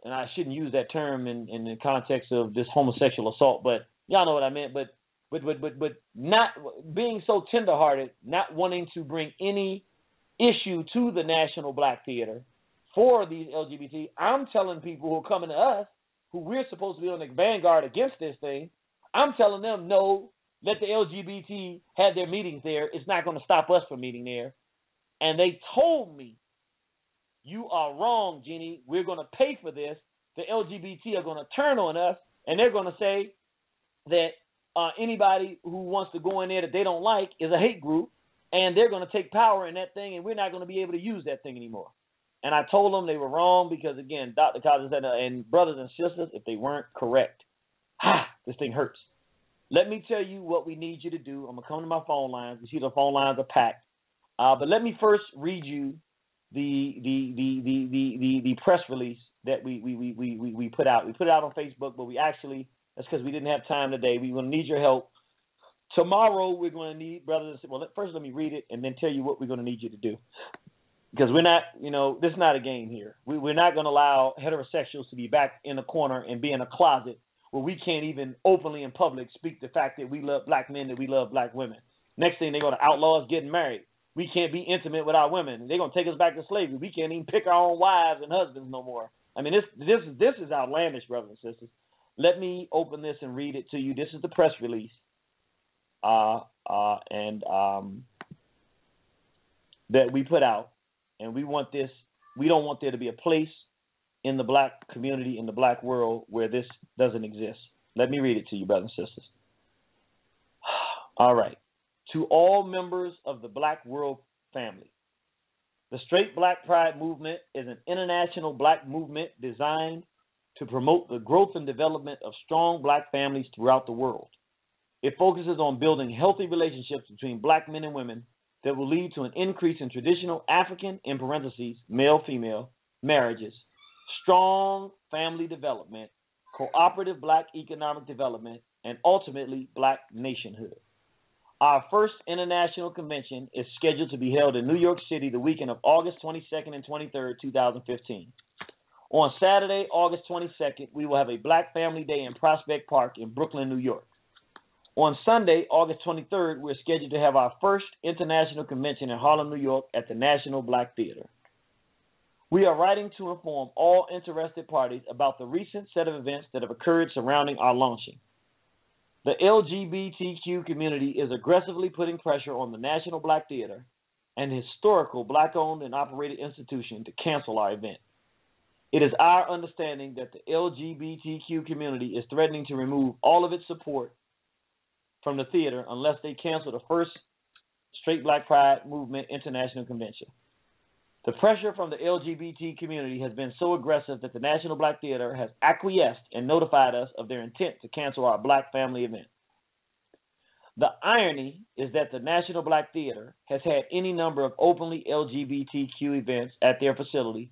Speaker 3: and I shouldn't use that term in the context of this homosexual assault, but y'all know what I meant. But not being so tenderhearted, not wanting to bring any issue to the National Black Theater for these LGBT. I'm telling people who are coming to us, who we're supposed to be on the vanguard against this thing, I'm telling them, no, let the LGBT have their meetings there. It's not going to stop us from meeting there. And they told me, you are wrong, Jeannie. We're going to pay for this. The LGBT are going to turn on us, and they're going to say that anybody who wants to go in there that they don't like is a hate group, and they're going to take power in that thing, and we're not going to be able to use that thing anymore. And I told them they were wrong, because, again, Dr. Cousins and brothers and sisters, if they weren't correct, this thing hurts. Let me tell you what we need you to do. I'm going to come to my phone lines. You see the phone lines are packed. But let me first read you the press release that we put out. We put it out on Facebook, but that's because we didn't have time today. We're going to need your help. Tomorrow we're going to need brothers. Well, first let me read it and then tell you what we're going to need you to do. Because we're not, this is not a game here. We're not going to allow heterosexuals to be back in a corner and be in a closet where we can't even openly in public speak the fact that we love black men, that we love black women. Next thing, they're going to outlaw us getting married. We can't be intimate with our women. They're going to take us back to slavery. We can't even pick our own wives and husbands no more. I mean, this is outlandish, brothers and sisters. Let me open this and read it to you. This is the press release. That we put out. And we don't want there to be a place in the black community, in the black world, where this doesn't exist. Let me read it to you, brothers and sisters. All right. To all members of the Black World family, the Straight Black Pride movement is an international black movement designed to promote the growth and development of strong black families throughout the world. It focuses on building healthy relationships between black men and women that will lead to an increase in traditional African, in parentheses, male-female, marriages, strong family development, cooperative black economic development, and ultimately black nationhood. Our first international convention is scheduled to be held in New York City the weekend of August 22nd and 23rd, 2015. On Saturday, August 22nd, we will have a Black Family Day in Prospect Park in Brooklyn, New York. On Sunday, August 23rd, we're scheduled to have our first international convention in Harlem, New York at the National Black Theater. We are writing to inform all interested parties about the recent set of events that have occurred surrounding our launching. The LGBTQ community is aggressively putting pressure on the National Black Theater, an historical black-owned and operated institution, to cancel our event. It is our understanding that the LGBTQ community is threatening to remove all of its support from the theater unless they cancel the first Straight Black Pride Movement International Convention. The pressure from the LGBT community has been so aggressive that the National Black Theater has acquiesced and notified us of their intent to cancel our Black Family event. The irony is that the National Black Theater has had any number of openly LGBTQ events at their facility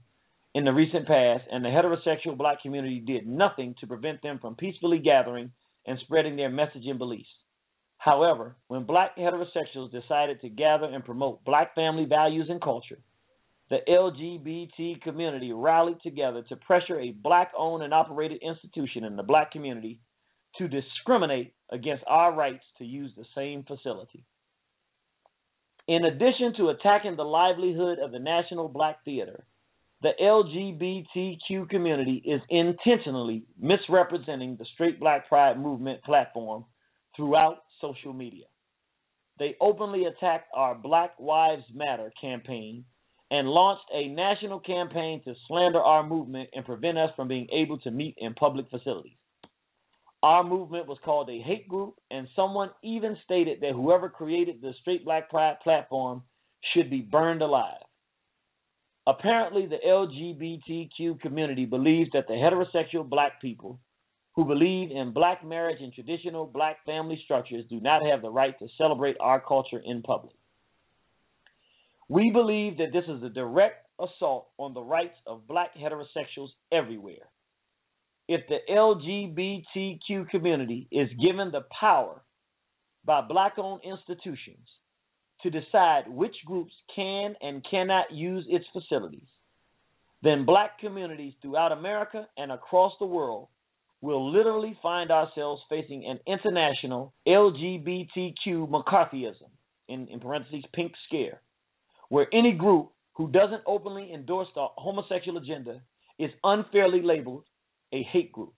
Speaker 3: in the recent past, and the heterosexual black community did nothing to prevent them from peacefully gathering and spreading their message and beliefs. However, when black heterosexuals decided to gather and promote black family values and culture, the LGBT community rallied together to pressure a black-owned and operated institution in the black community to discriminate against our rights to use the same facility. In addition to attacking the livelihood of the National Black Theater, the LGBTQ community is intentionally misrepresenting the Straight Black Pride movement platform throughout social media. They openly attacked our Black Lives Matter campaign and launched a national campaign to slander our movement and prevent us from being able to meet in public facilities. Our movement was called a hate group, and someone even stated that whoever created the Straight Black Pride platform should be burned alive. Apparently, the LGBTQ community believes that the heterosexual black people who believe in black marriage and traditional black family structures do not have the right to celebrate our culture in public. We believe that this is a direct assault on the rights of black heterosexuals everywhere. If the LGBTQ community is given the power by black-owned institutions to decide which groups can and cannot use its facilities, then black communities throughout America and across the world will literally find ourselves facing an international LGBTQ McCarthyism, in parentheses, pink scare, where any group who doesn't openly endorse the homosexual agenda is unfairly labeled a hate group.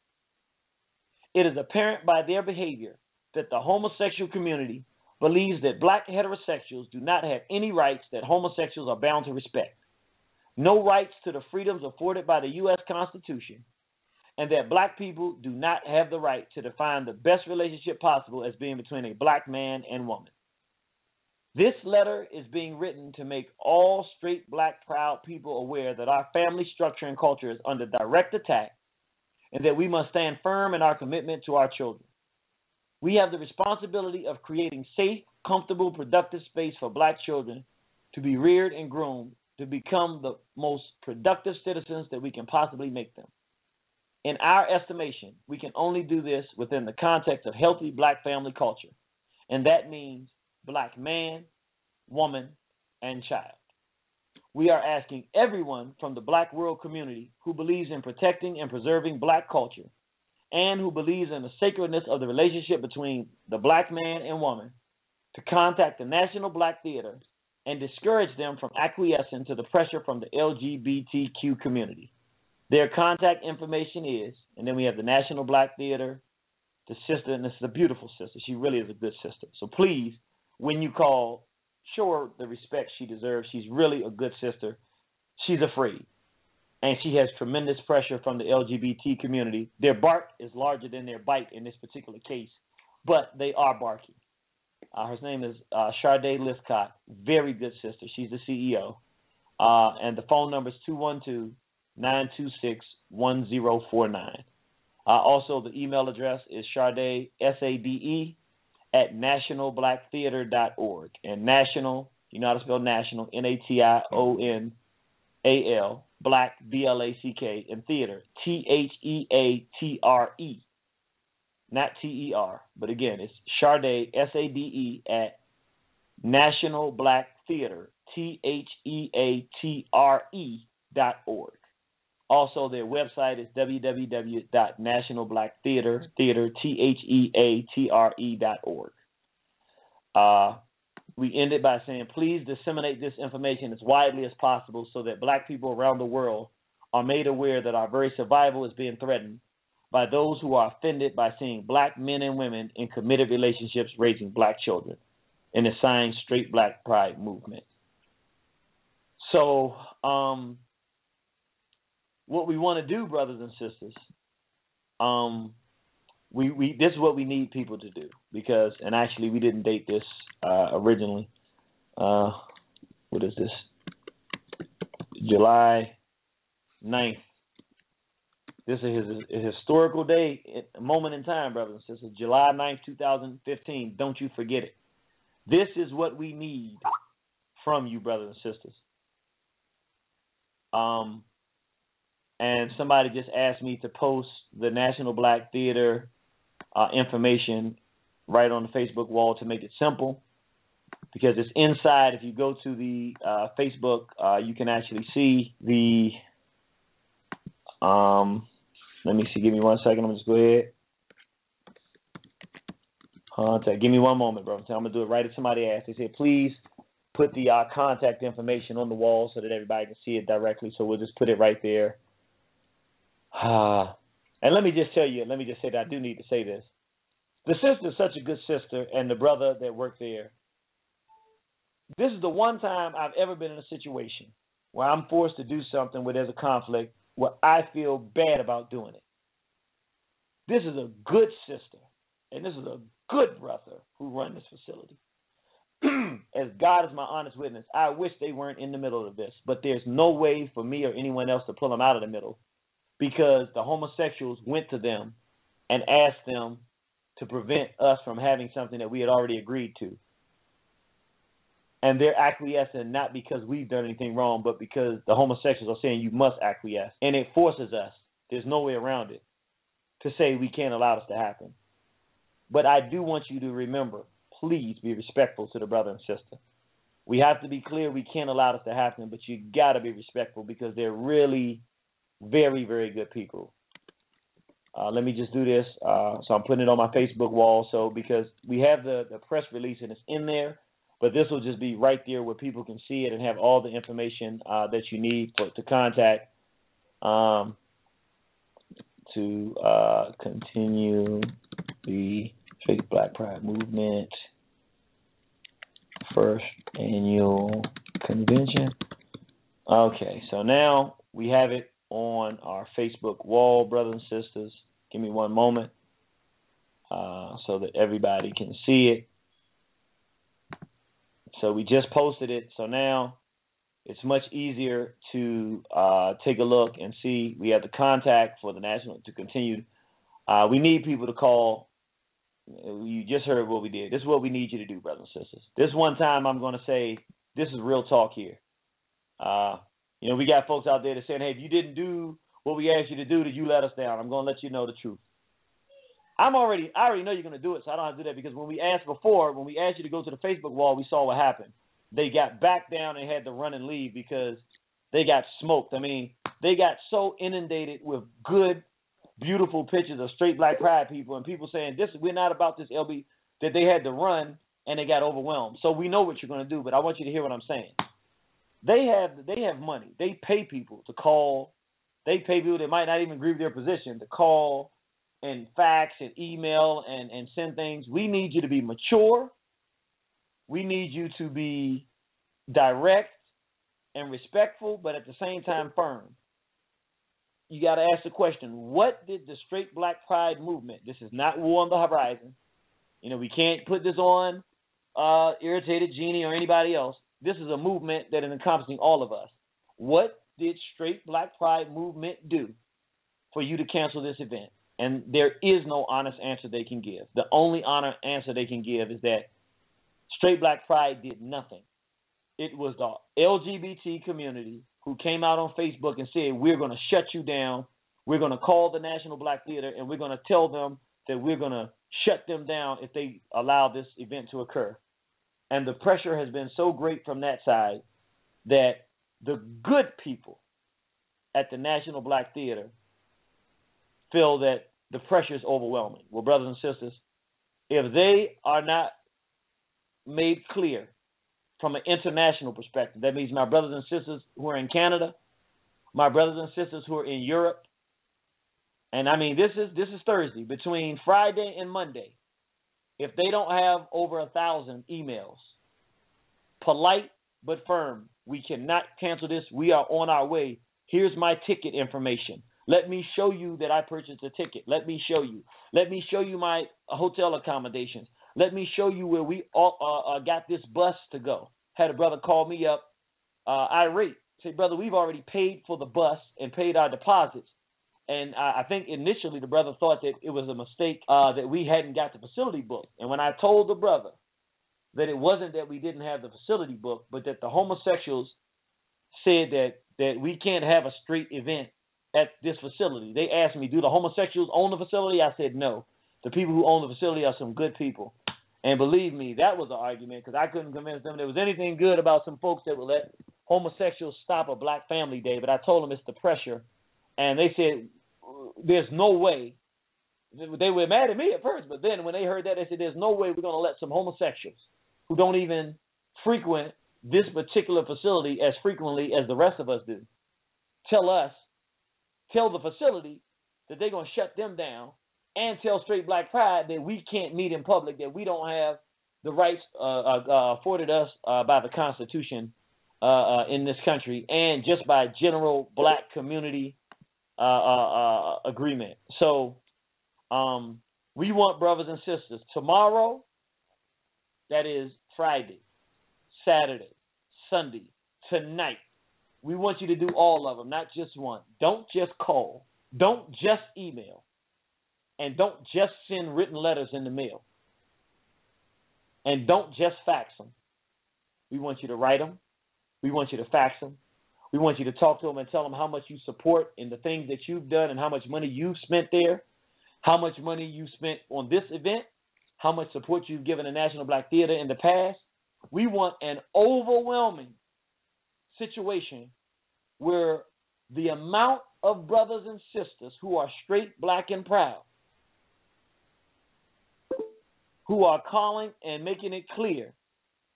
Speaker 3: It is apparent by their behavior that the homosexual community believes that black heterosexuals do not have any rights that homosexuals are bound to respect, no rights to the freedoms afforded by the U.S. Constitution, and that black people do not have the right to define the best relationship possible as being between a black man and woman. This letter is being written to make all straight black proud people aware that our family structure and culture is under direct attack and that we must stand firm in our commitment to our children. We have the responsibility of creating safe, comfortable, productive space for black children to be reared and groomed to become the most productive citizens that we can possibly make them. In our estimation, we can only do this within the context of healthy black family culture, and that means black man, woman, and child. We are asking everyone from the black world community who believes in protecting and preserving black culture and who believes in the sacredness of the relationship between the black man and woman to contact the National Black Theater and discourage them from acquiescing to the pressure from the LGBTQ community. Their contact information is, and then we have the National Black Theater, the sister, and this is a beautiful sister. She really is a good sister. So please, when you call, show her the respect she deserves. She's really a good sister. She's afraid. And she has tremendous pressure from the LGBT community. Their bark is larger than their bite in this particular case, but they are barking. Her name is Sade Liscott, very good sister. She's the CEO. And the phone number is 212-926-1049. Also, the email address is Sade, S-A-D-E, at nationalblacktheater.org. And national, you know how to spell national, N-A-T-I-O-N-A-L, black, B-L-A-C-K, and theater, T-H-E-A-T-R-E, not T-E-R. But again, it's Sade, S-A-D-E, at National Black Theater, T-H-E-A-T-R-E.org. Also, their website is www.nationalblacktheater, T-H-E-A-T-R-E.org. We ended by saying, please disseminate this information as widely as possible so that black people around the world are made aware that our very survival is being threatened by those who are offended by seeing black men and women in committed relationships raising black children in the signed Straight Black Pride movement. So, what we want to do, brothers and sisters, this is what we need people to do because, and actually we didn't date this originally. What is this? July 9th. This is a historical day, a moment in time, brothers and sisters. July 9th, 2015. Don't you forget it. This is what we need from you, brothers and sisters. And somebody just asked me to post the National Black Theater information right on the Facebook wall to make it simple because it's inside. If you go to the Facebook, you can actually see the, let me see, give me 1 second. I'm going to just go ahead. Contact. Give me one moment, bro. I'm going to do it right as somebody asked. They said, please put the contact information on the wall so that everybody can see it directly. So we'll just put it right there. And let me just say that I do need to say this. The sister is such a good sister, and the brother that worked there. This is the one time I've ever been in a situation where I'm forced to do something where there's a conflict where I feel bad about doing it. This is a good sister, and this is a good brother who run this facility. As God is my honest witness, I wish they weren't in the middle of this, but there's no way for me or anyone else to pull them out of the middle because the homosexuals went to them and asked them to prevent us from having something that we had already agreed to. And they're acquiescing not because we've done anything wrong, but because the homosexuals are saying you must acquiesce. And it forces us, there's no way around it, to say we can't allow this to happen. But I do want you to remember, please be respectful to the brother and sister. We have to be clear we can't allow this to happen, but you got to be respectful because they're really very, very good people. Let me just do this. So I'm putting it on my Facebook wall. So because we have the press release and it's in there, but this will just be right there where people can see it and have all the information that you need to contact to continue the Fake Black Pride Movement first annual convention. Okay, so now we have it on our Facebook wall, brothers and sisters. Give me one moment so that everybody can see it. So we just posted it. So now it's much easier to take a look and see. We have the contact for the national to continue. We need people to call. You just heard what we did. This is what we need you to do, brothers and sisters. This one time I'm going to say this is real talk here. We got folks out there that saying, hey, if you didn't do what we asked you to do, did you let us down? I'm going to let you know the truth. I already know you're going to do it, so I don't have to do that because when we asked you to go to the Facebook wall, we saw what happened. They got back down and had to run and leave because they got smoked. I mean, they got so inundated with good, beautiful pictures of straight black pride people and people saying, we're not about this LB, that they had to run and they got overwhelmed. So we know what you're going to do, but I want you to hear what I'm saying. They have money. They pay people to call. They pay people that might not even agree with their position to call and fax and email and send things. We need you to be mature. We need you to be direct and respectful, but at the same time firm. You got to ask the question, what did the Straight Black Pride movement, this is not War on the Horizon. We can't put this on Irritated Genie or anybody else. This is a movement that is encompassing all of us. What did Straight Black Pride movement do for you to cancel this event? And there is no honest answer they can give. The only honest answer they can give is that Straight Black Pride did nothing. It was the LGBT community who came out on Facebook and said, we're going to shut you down. We're going to call the National Black Theater and we're going to tell them that we're going to shut them down if they allow this event to occur. And the pressure has been so great from that side that the good people at the National Black Theater feel that the pressure is overwhelming. Well, brothers and sisters, if they are not made clear from an international perspective, that means my brothers and sisters who are in Canada, my brothers and sisters who are in Europe, and I mean this is Thursday, between Friday and Monday, if they don't have over 1,000 emails, polite but firm, we cannot cancel this. We are on our way. Here's my ticket information. Let me show you that I purchased a ticket. Let me show you. Let me show you my hotel accommodations. Let me show you where we got this bus to go. Had a brother call me up, irate. Say, brother, we've already paid for the bus and paid our deposits. And I think initially the brother thought that it was a mistake that we hadn't got the facility booked. And when I told the brother that it wasn't that we didn't have the facility booked, but that the homosexuals said that we can't have a straight event at this facility. They asked me, do the homosexuals own the facility? I said no. The people who own the facility are some good people. And believe me, that was an argument because I couldn't convince them there was anything good about some folks that would let homosexuals stop a Black Family Day. But I told them it's the pressure. And they said, there's no way. They were mad at me at first, but then when they heard that, they said, there's no way we're going to let some homosexuals who don't even frequent this particular facility as frequently as the rest of us do. Tell the facility that they're going to shut them down, and tell Straight Black Pride that we can't meet in public, that we don't have the rights afforded us by the Constitution in this country, and just by general black community agreement. So we want brothers and sisters tomorrow, that is Friday, Saturday, Sunday, tonight. We want you to do all of them, not just one. Don't just call. Don't just email. And don't just send written letters in the mail. And don't just fax them. We want you to write them. We want you to fax them. We want you to talk to them and tell them how much you support in the things that you've done and how much money you've spent there, how much money you spent on this event, how much support you've given the National Black Theater in the past. We want an overwhelming situation where the amount of brothers and sisters who are straight, black, and proud, who are calling and making it clear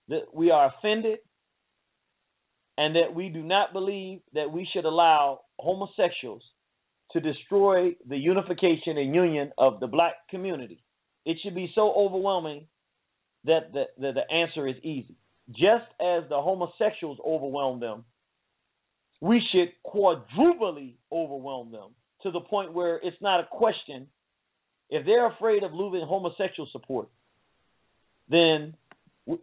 Speaker 3: that we are offended and that we do not believe that we should allow homosexuals to destroy the unification and union of the black community. It should be so overwhelming that the answer is easy. Just as the homosexuals overwhelm them, we should quadruply overwhelm them to the point where it's not a question. If they're afraid of losing homosexual support, then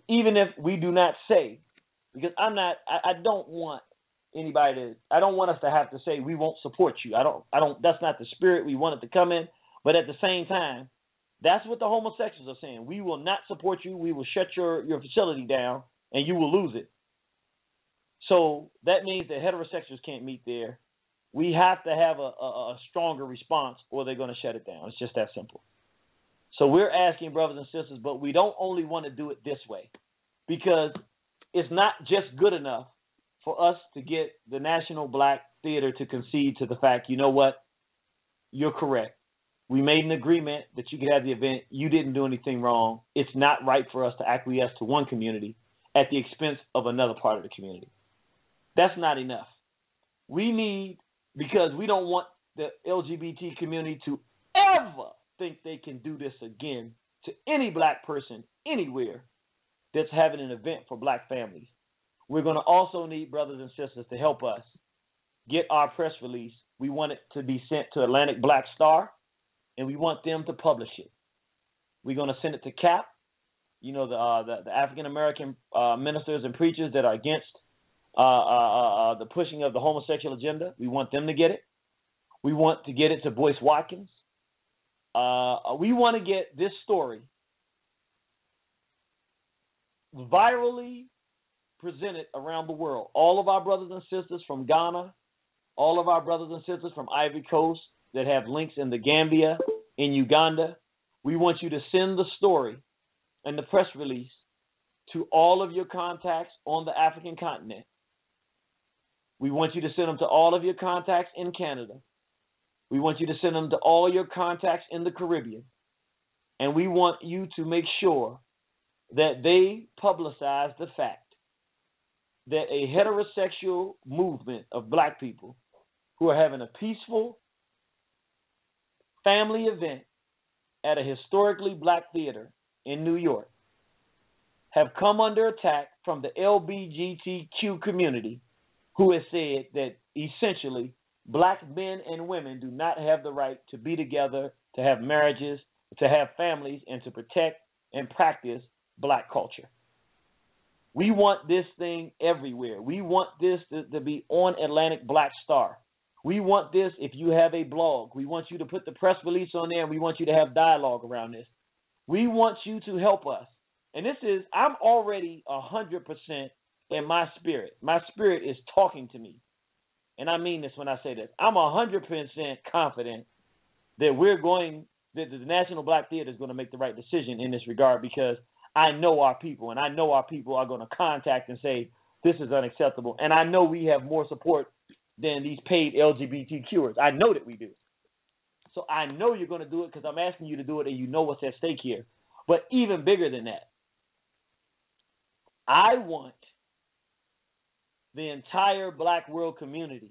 Speaker 3: even if we do not say, because I don't want anybody to, I don't want us to have to say we won't support you. I don't, that's not the spirit we want it to come in. But at the same time, that's what the homosexuals are saying. We will not support you. We will shut your facility down and you will lose it. So that means that heterosexuals can't meet there. We have to have a stronger response or they're going to shut it down. It's just that simple. So we're asking brothers and sisters, but we don't only want to do it this way, because it's not just good enough for us to get the National Black Theater to concede to the fact, you know what, you're correct. We made an agreement that you could have the event. You didn't do anything wrong. It's not right for us to acquiesce to one community at the expense of another part of the community. That's not enough. We need, because we don't want the LGBT community to ever think they can do this again to any black person anywhere that's having an event for black families. We're going to also need brothers and sisters to help us get our press release. We want it to be sent to Atlantic Black Star, and we want them to publish it. We're going to send it to CAP, you know, the African American ministers and preachers that are against the pushing of the homosexual agenda. We want them to get it. We want to get it to Boyce Watkins. We want to get this story virally presented around the world. All of our brothers and sisters from Ghana, all of our brothers and sisters from Ivory Coast that have links in the Gambia, in Uganda, we want you to send the story and the press release to all of your contacts on the African continent. We want you to send them to all of your contacts in Canada. We want you to send them to all your contacts in the Caribbean. And we want you to make sure that they publicize the fact that a heterosexual movement of black people who are having a peaceful family event at a historically black theater in New York have come under attack from the LGBTQ community, who has said that essentially black men and women do not have the right to be together, to have marriages, to have families, and to protect and practice black culture. We want this thing everywhere. We want this to be on Atlantic Black Star. We want this, if you have a blog, we want you to put the press release on there, and we want you to have dialogue around this. We want you to help us. And this is, I'm already 100% in my spirit. My spirit is talking to me. And I mean this when I say this. I'm 100% confident that that the National Black Theater is going to make the right decision in this regard, because I know our people, and I know our people are going to contact and say, this is unacceptable. And I know we have more support than these paid LGBTQers. I know that we do. So I know you're going to do it, because I'm asking you to do it, and you know what's at stake here. But even bigger than that, I want the entire black world community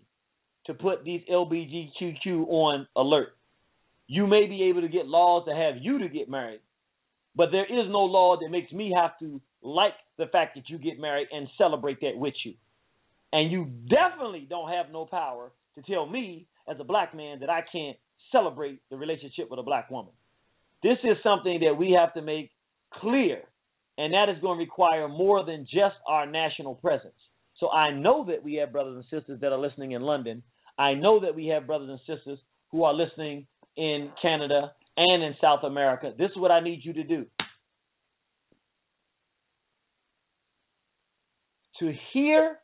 Speaker 3: to put these LGBTQ on alert. You may be able to get laws to have you to get married, but there is no law that makes me have to like the fact that you get married and celebrate that with you. And you definitely don't have no power to tell me as a black man that I can't celebrate the relationship with a black woman. This is something that we have to make clear, and that is going to require more than just our national presence. So I know that we have brothers and sisters that are listening in London. I know that we have brothers and sisters who are listening in Canada and in South America. This is what I need you to do. To hear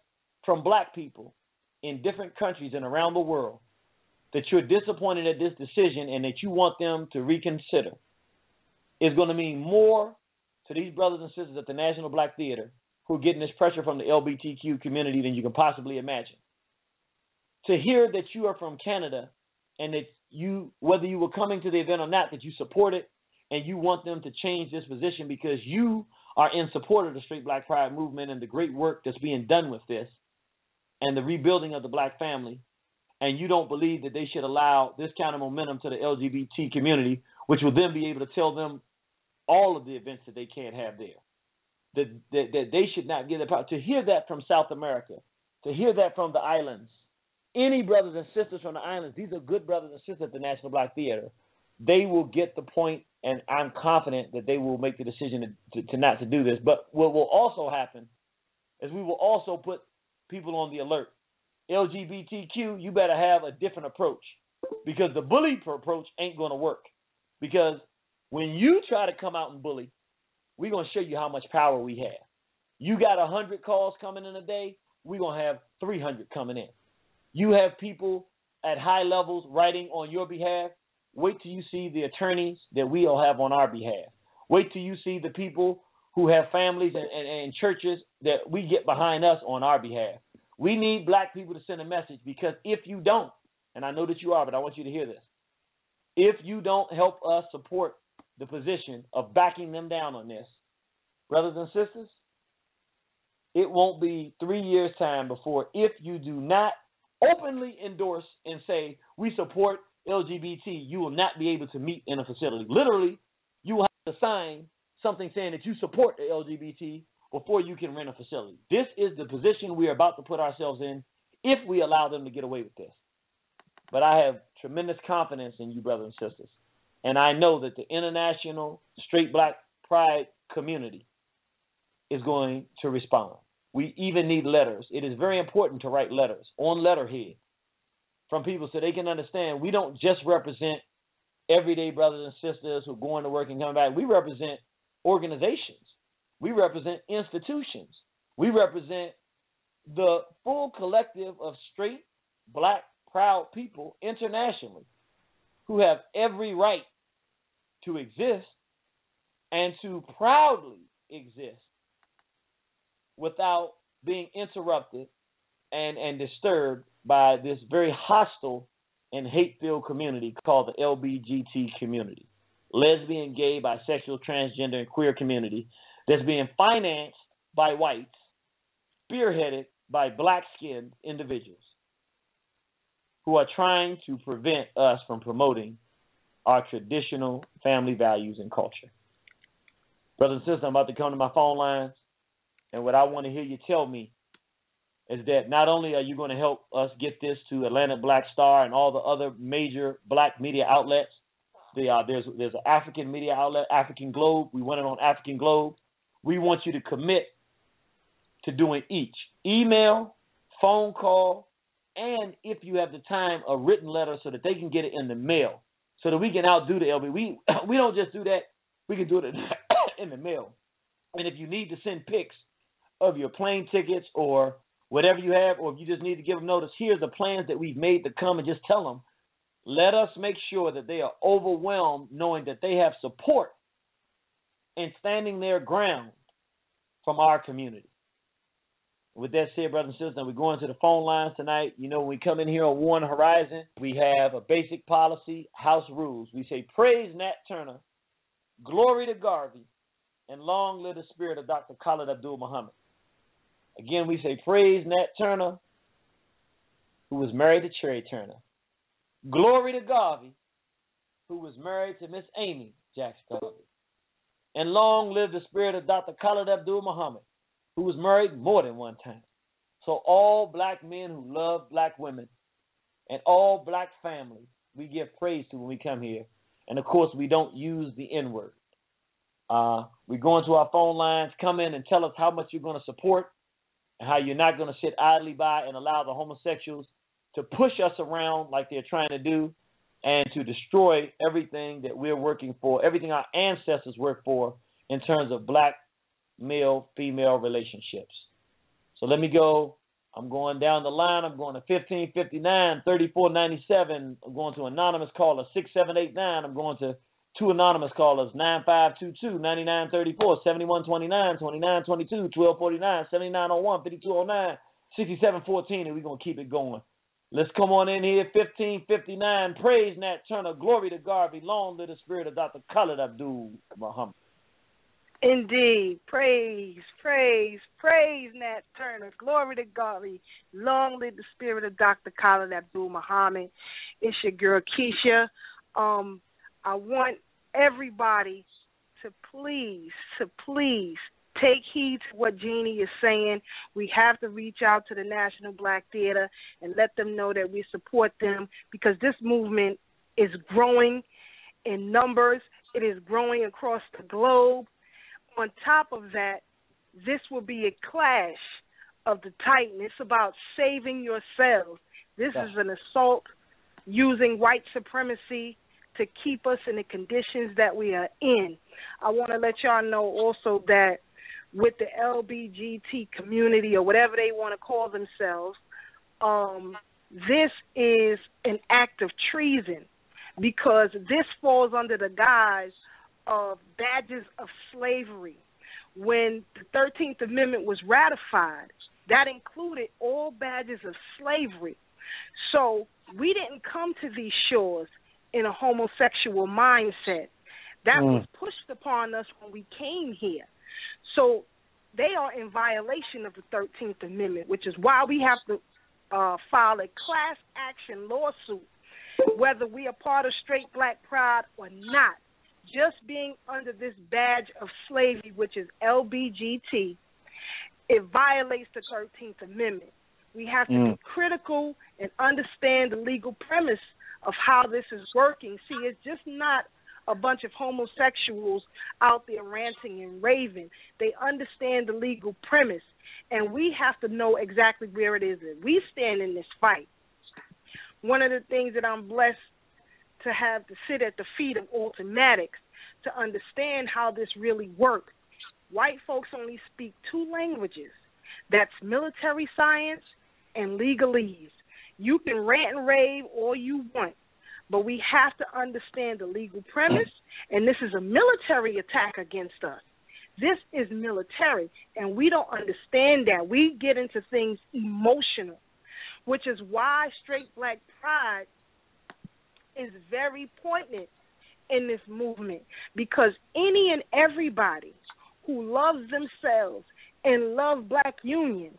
Speaker 3: from black people in different countries and around the world that you're disappointed at this decision and that you want them to reconsider is going to mean more to these brothers and sisters at the National Black Theater who are getting this pressure from the LGBTQ community than you can possibly imagine. To hear that you are from Canada and that you, whether you were coming to the event or not, that you support it and you want them to change this position because you are in support of the Straight Black Pride movement and the great work that's being done with this and the rebuilding of the black family, and you don't believe that they should allow this kind of momentum to the LGBT community, which will then be able to tell them all of the events that they can't have there, that they should not give the power. To hear that from South America, to hear that from the islands, any brothers and sisters from the islands, these are good brothers and sisters at the National Black Theater. They will get the point, and I'm confident that they will make the decision to not to do this. But what will also happen is we will also put people on the alert. LGBTQ, you better have a different approach because the bully approach ain't going to work. Because when you try to come out and bully, we're going to show you how much power we have. You got 100 calls coming in a day, we're going to have 300 coming in. You have people at high levels writing on your behalf. Wait till you see the attorneys that we'll have on our behalf. Wait till you see the people who have families and churches that we get behind us on our behalf. We need black people to send a message, because if you don't, and I know that you are, but I want you to hear this. If you don't help us support the position of backing them down on this, brothers and sisters, it won't be 3 years' time before, if you do not openly endorse and say, we support LGBT, you will not be able to meet in a facility. Literally, you will have to sign something saying that you support the LGBT before you can rent a facility. This is the position we are about to put ourselves in if we allow them to get away with this. But I have tremendous confidence in you, brothers and sisters. And I know that the international straight black pride community is going to respond. We even need letters. It is very important to write letters on letterhead from people so they can understand we don't just represent everyday brothers and sisters who are going to work and coming back. We represent organizations. We represent institutions. We represent the full collective of straight, black, proud people internationally who have every right to exist and to proudly exist without being interrupted and disturbed by this very hostile and hate-filled community called the LBGT community. Lesbian, gay, bisexual, transgender, and queer community that's being financed by whites, spearheaded by black-skinned individuals who are trying to prevent us from promoting our traditional family values and culture. Brothers and sisters, I'm about to come to my phone lines, and what I want to hear you tell me is that not only are you going to help us get this to Atlantic Black Star and all the other major black media outlets, there's an African media outlet, African Globe. We want it on African Globe. We want you to commit to doing each. Email, phone call, and if you have the time, a written letter so that they can get it in the mail so that we can outdo the LB. We don't just do that. We can do it in the mail. And if you need to send pics of your plane tickets or whatever you have, or if you just need to give them notice, here's the plans that we've made to come, and just tell them. Let us make sure that they are overwhelmed knowing that they have support and standing their ground from our community. With that said, brothers and sisters, we're going to the phone lines tonight. You know, when we come in here on One Horizon, we have a basic policy, house rules. We say, praise Nat Turner, glory to Garvey, and long live the spirit of Dr. Khalid Abdul Muhammad. Again, we say praise Nat Turner, who was married to Cherry Turner. Glory to Garvey, who was married to Miss Amy Jackson Garvey. And long live the spirit of Dr. Khalid Abdul Muhammad, who was married more than one time. So all black men who love black women and all black families, we give praise to when we come here. And, of course, we don't use the N-word. We go into our phone lines, come in and tell us how much you're going to support and how you're not going to sit idly by and allow the homosexuals to push us around like they're trying to do and to destroy everything that we're working for, everything our ancestors worked for in terms of black male-female relationships. So let me go. I'm going down the line. I'm going to 1559, 3497. I'm going to anonymous caller 6789. I'm going to two anonymous callers 9522, 9934, 7129, 2922, 1249, 7901, 5209, 6714, and we're going to keep it going. Let's come on in here. 1559. Praise Nat Turner. Glory to Garvey. Long live the spirit of Dr. Khalid Abdul Muhammad.
Speaker 4: Indeed. Praise, praise, praise Nat Turner. Glory to Garvey. Long live the spirit of Dr. Khalid Abdul Muhammad. It's your girl Keisha. I want everybody to please take heed to what Jeannie is saying. We have to reach out to the National Black Theater and let them know that we support them because this movement is growing in numbers. It is growing across the globe. On top of that, this will be a clash of the Titan. It's about saving yourselves. This is an assault using white supremacy to keep us in the conditions that we are in. I want to let y'all know also that with the LBGT community or whatever they want to call themselves, this is an act of treason because this falls under the guise of badges of slavery. When the 13th Amendment was ratified, that included all badges of slavery. So we didn't come to these shores in a homosexual mindset. That was pushed upon us when we came here. So they are in violation of the 13th Amendment, which is why we have to file a class action lawsuit, whether we are part of Straight Black Pride or not. Just being under this badge of slavery, which is LBGT, it violates the 13th Amendment. We have to be critical and understand the legal premise of how this is working. See, it's just not a bunch of homosexuals out there ranting and raving. They understand the legal premise, and we have to know exactly where it is that we stand in this fight. One of the things that I'm blessed to have to sit at the feet of Alton Maddox to understand how this really works. White folks only speak two languages. That's military science and legalese. You can rant and rave all you want, but we have to understand the legal premise, and this is a military attack against us. This is military, and we don't understand that. We get into things emotional, which is why Straight Black Pride is very poignant in this movement, because any and everybody who loves themselves and love black union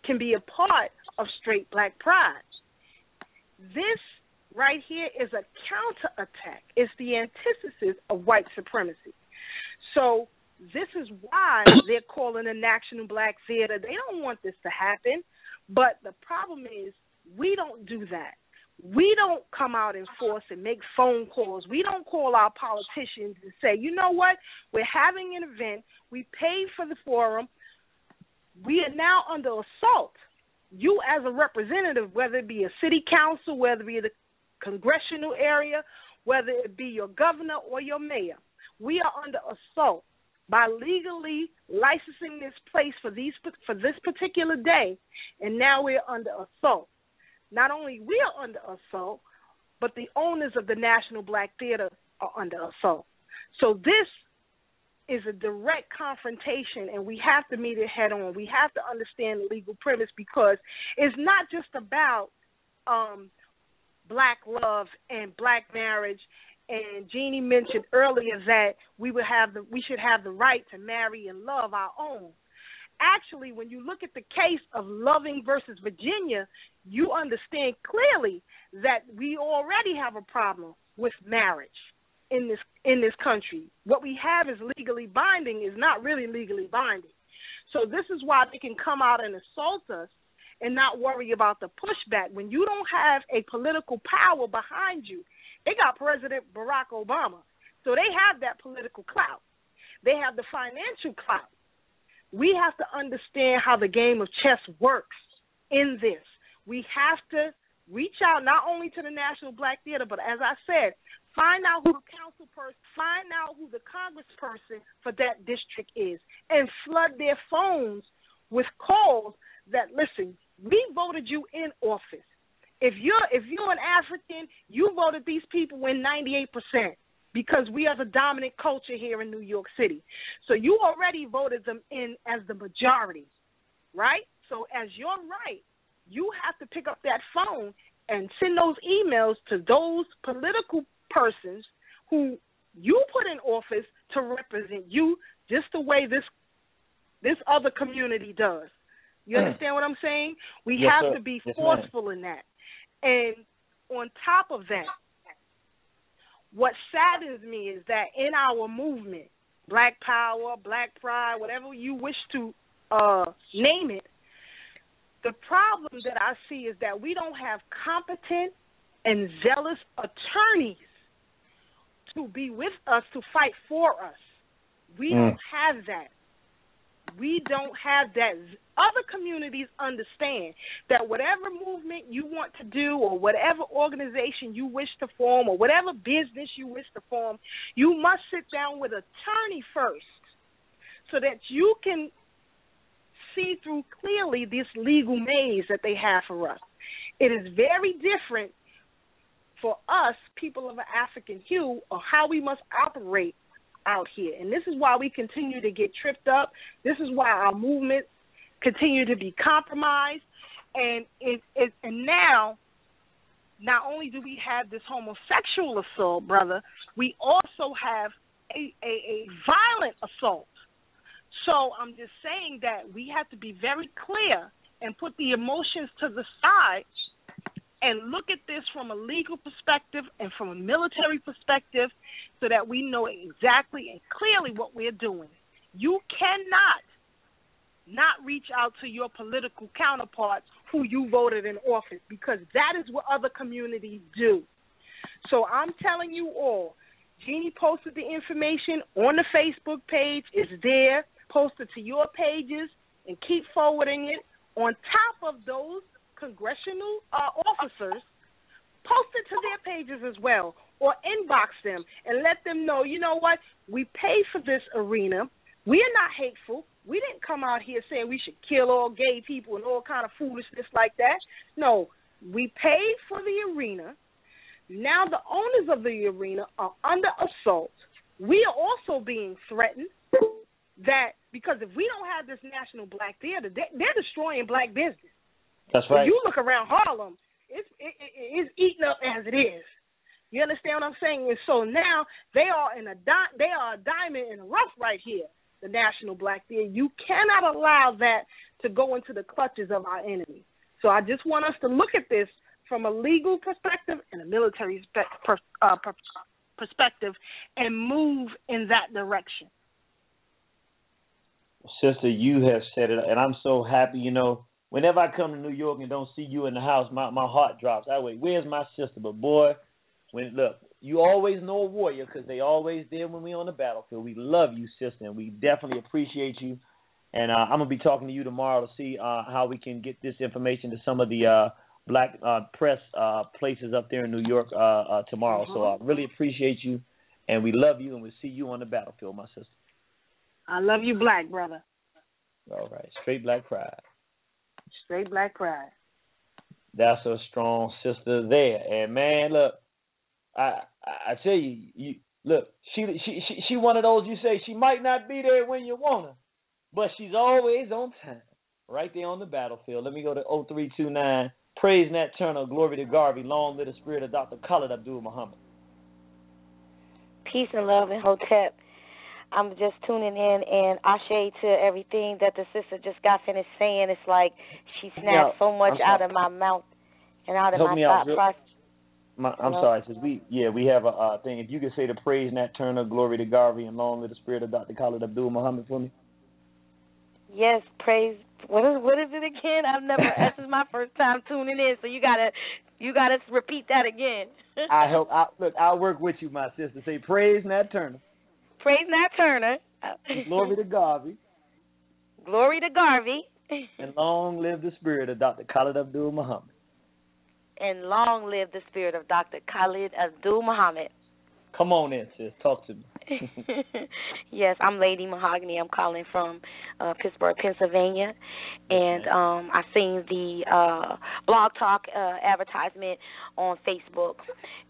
Speaker 4: can be a part of Straight Black Pride. This right here is a counterattack. It's the antithesis of white supremacy. So this is why they're calling a National Black Theater. They don't want this to happen, but the problem is we don't do that. We don't come out in force and make phone calls. We don't call our politicians and say, you know what, we're having an event. We paid for the forum. We are now under assault. You as a representative, whether it be a city council, whether it be the congressional area, whether it be your governor or your mayor, we are under assault by legally licensing this place for this particular day, and now we're under assault. Not only we are under assault, but the owners of the National Black Theater are under assault. So this is a direct confrontation, and we have to meet it head on. We have to understand the legal premise, because it's not just about black love and black marriage. And Jeannie mentioned earlier that we should have the right to marry and love our own. actually, when you look at the case of Loving versus Virginia, you understand clearly that we already have a problem with marriage in this country. What we have is legally binding is not really legally binding. So this is why they can come out and assault us and not worry about the pushback. When you don't have a political power behind you, they got President Barack Obama. So they have that political clout. They have the financial clout. We have to understand how the game of chess works in this. We have to reach out not only to the National Black Theater, but as I said, find out who the council person, find out who the congressperson for that district is, and flood their phones with calls that, listen, we voted you in office. If you're an African, you voted these people in 98%. Because we are the dominant culture here in New York City. So you already voted them in as the majority, right? So as your right, you have to pick up that phone and send those emails to those political persons who you put in office to represent you just the way this other community does. You understand what I'm saying? We have to be forceful in that. And on top of that, what saddens me is that in our movement, Black Power, Black Pride, whatever you wish to name it, the problem that I see is that we don't have competent and zealous attorneys to be with us to fight for us. We don't have that. We don't have that. Other communities understand that whatever movement you want to do or whatever organization you wish to form or whatever business you wish to form, you must sit down with an attorney first so that you can see through clearly this legal maze that they have for us. It is very different for us, people of an African hue, or how we must operate out here. And this is why we continue to get tripped up. This is why our movements continue to be compromised. And now, not only do we have this homosexual assault, brother, we also have a violent assault. So I'm just saying that we have to be very clear and put the emotions to the side and look at this from a legal perspective and from a military perspective so that we know exactly and clearly what we're doing. You cannot not reach out to your political counterparts who you voted in office, because that is what other communities do. So I'm telling you all, Jeannie posted the information on the Facebook page. It's there. Post it to your pages and keep forwarding it. On top of those congressional officers, post it to their pages as well, or inbox them and let them know, you know what, we pay for this arena. We are not hateful. We didn't come out here saying we should kill all gay people and all kind of foolishness like that. No, we paid for the arena. Now the owners of the arena are under assault. We are also being threatened that because if we don't have this National Black Theater, they're destroying black business.
Speaker 3: That's right.
Speaker 4: When you look around Harlem, it's eaten up as it is. You understand what I'm saying? And so now they are a diamond in the rough right here, the National Black Theater. You cannot allow that to go into the clutches of our enemy. So I just want us to look at this from a legal perspective and a military perspective and move in that direction.
Speaker 3: Sister, you have said it, and I'm so happy. You know, whenever I come to New York and don't see you in the house, my heart drops. I wait, where's my sister? But boy, look, you always know a warrior because they always there when we on the battlefield. We love you, sister, and we definitely appreciate you. And I'm going to be talking to you tomorrow to see how we can get this information to some of the black press places up there in New York tomorrow. So I really appreciate you, and we love you, and we'll see you on the battlefield, my sister.
Speaker 4: I love you, black brother.
Speaker 3: All right, straight black pride.
Speaker 4: Straight black pride.
Speaker 3: That's a strong sister there. And man, look, I tell you, look, she one of those you say she might not be there when you want her, but she's always on time, right there on the battlefield. Let me go to 0329. Praise Nat Turner, glory to Garvey, long live the spirit of Dr. Khalid Abdul Muhammad.
Speaker 5: Peace and love and Hotep. I'm just tuning in, and ashe to everything that the sister just got finished saying. It's like she snapped so much out of my mouth and out of my thought process.
Speaker 3: I'm sorry, sis. We have a thing. If you could say the praise Nat Turner, glory to Garvey, and long live the spirit of Dr. Khalid Abdul Muhammad for me.
Speaker 5: Yes, praise. What is it again? I've never. This is my first time tuning in, so you gotta repeat that again.
Speaker 3: I'll work with you, my sister. Say praise Nat Turner.
Speaker 5: Praise Nat Turner.
Speaker 3: Glory to Garvey.
Speaker 5: Glory to Garvey.
Speaker 3: And long live the spirit of Dr. Khalid Abdul Muhammad.
Speaker 5: And long live the spirit of Dr. Khalid Abdul Muhammad.
Speaker 3: Come on in, sis. Talk to me.
Speaker 5: Yes, I'm Lady Mahogany. I'm calling from Pittsburgh, Pennsylvania. And I seen the Blog Talk advertisement on Facebook,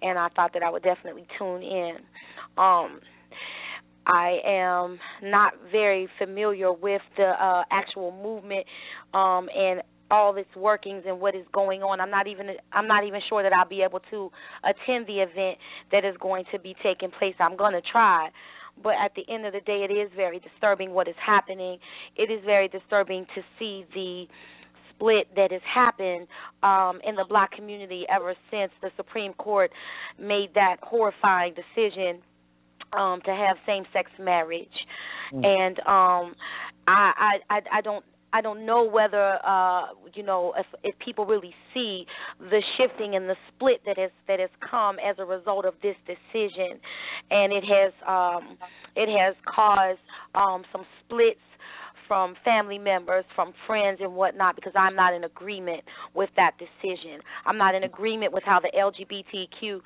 Speaker 5: and I thought that I would definitely tune in. I am not very familiar with the actual movement and all its workings and what is going on. I'm not even sure that I'll be able to attend the event that is going to be taking place. I'm going to try, but at the end of the day, it is very disturbing what is happening. It is very disturbing to see the split that has happened in the black community ever since the Supreme Court made that horrifying decision to have same-sex marriage. And I don't know whether if people really see the shifting and the split that has come as a result of this decision, and it has caused some splits from family members, from friends and whatnot, because I'm not in agreement with that decision. I'm not in agreement with how the LGBTQ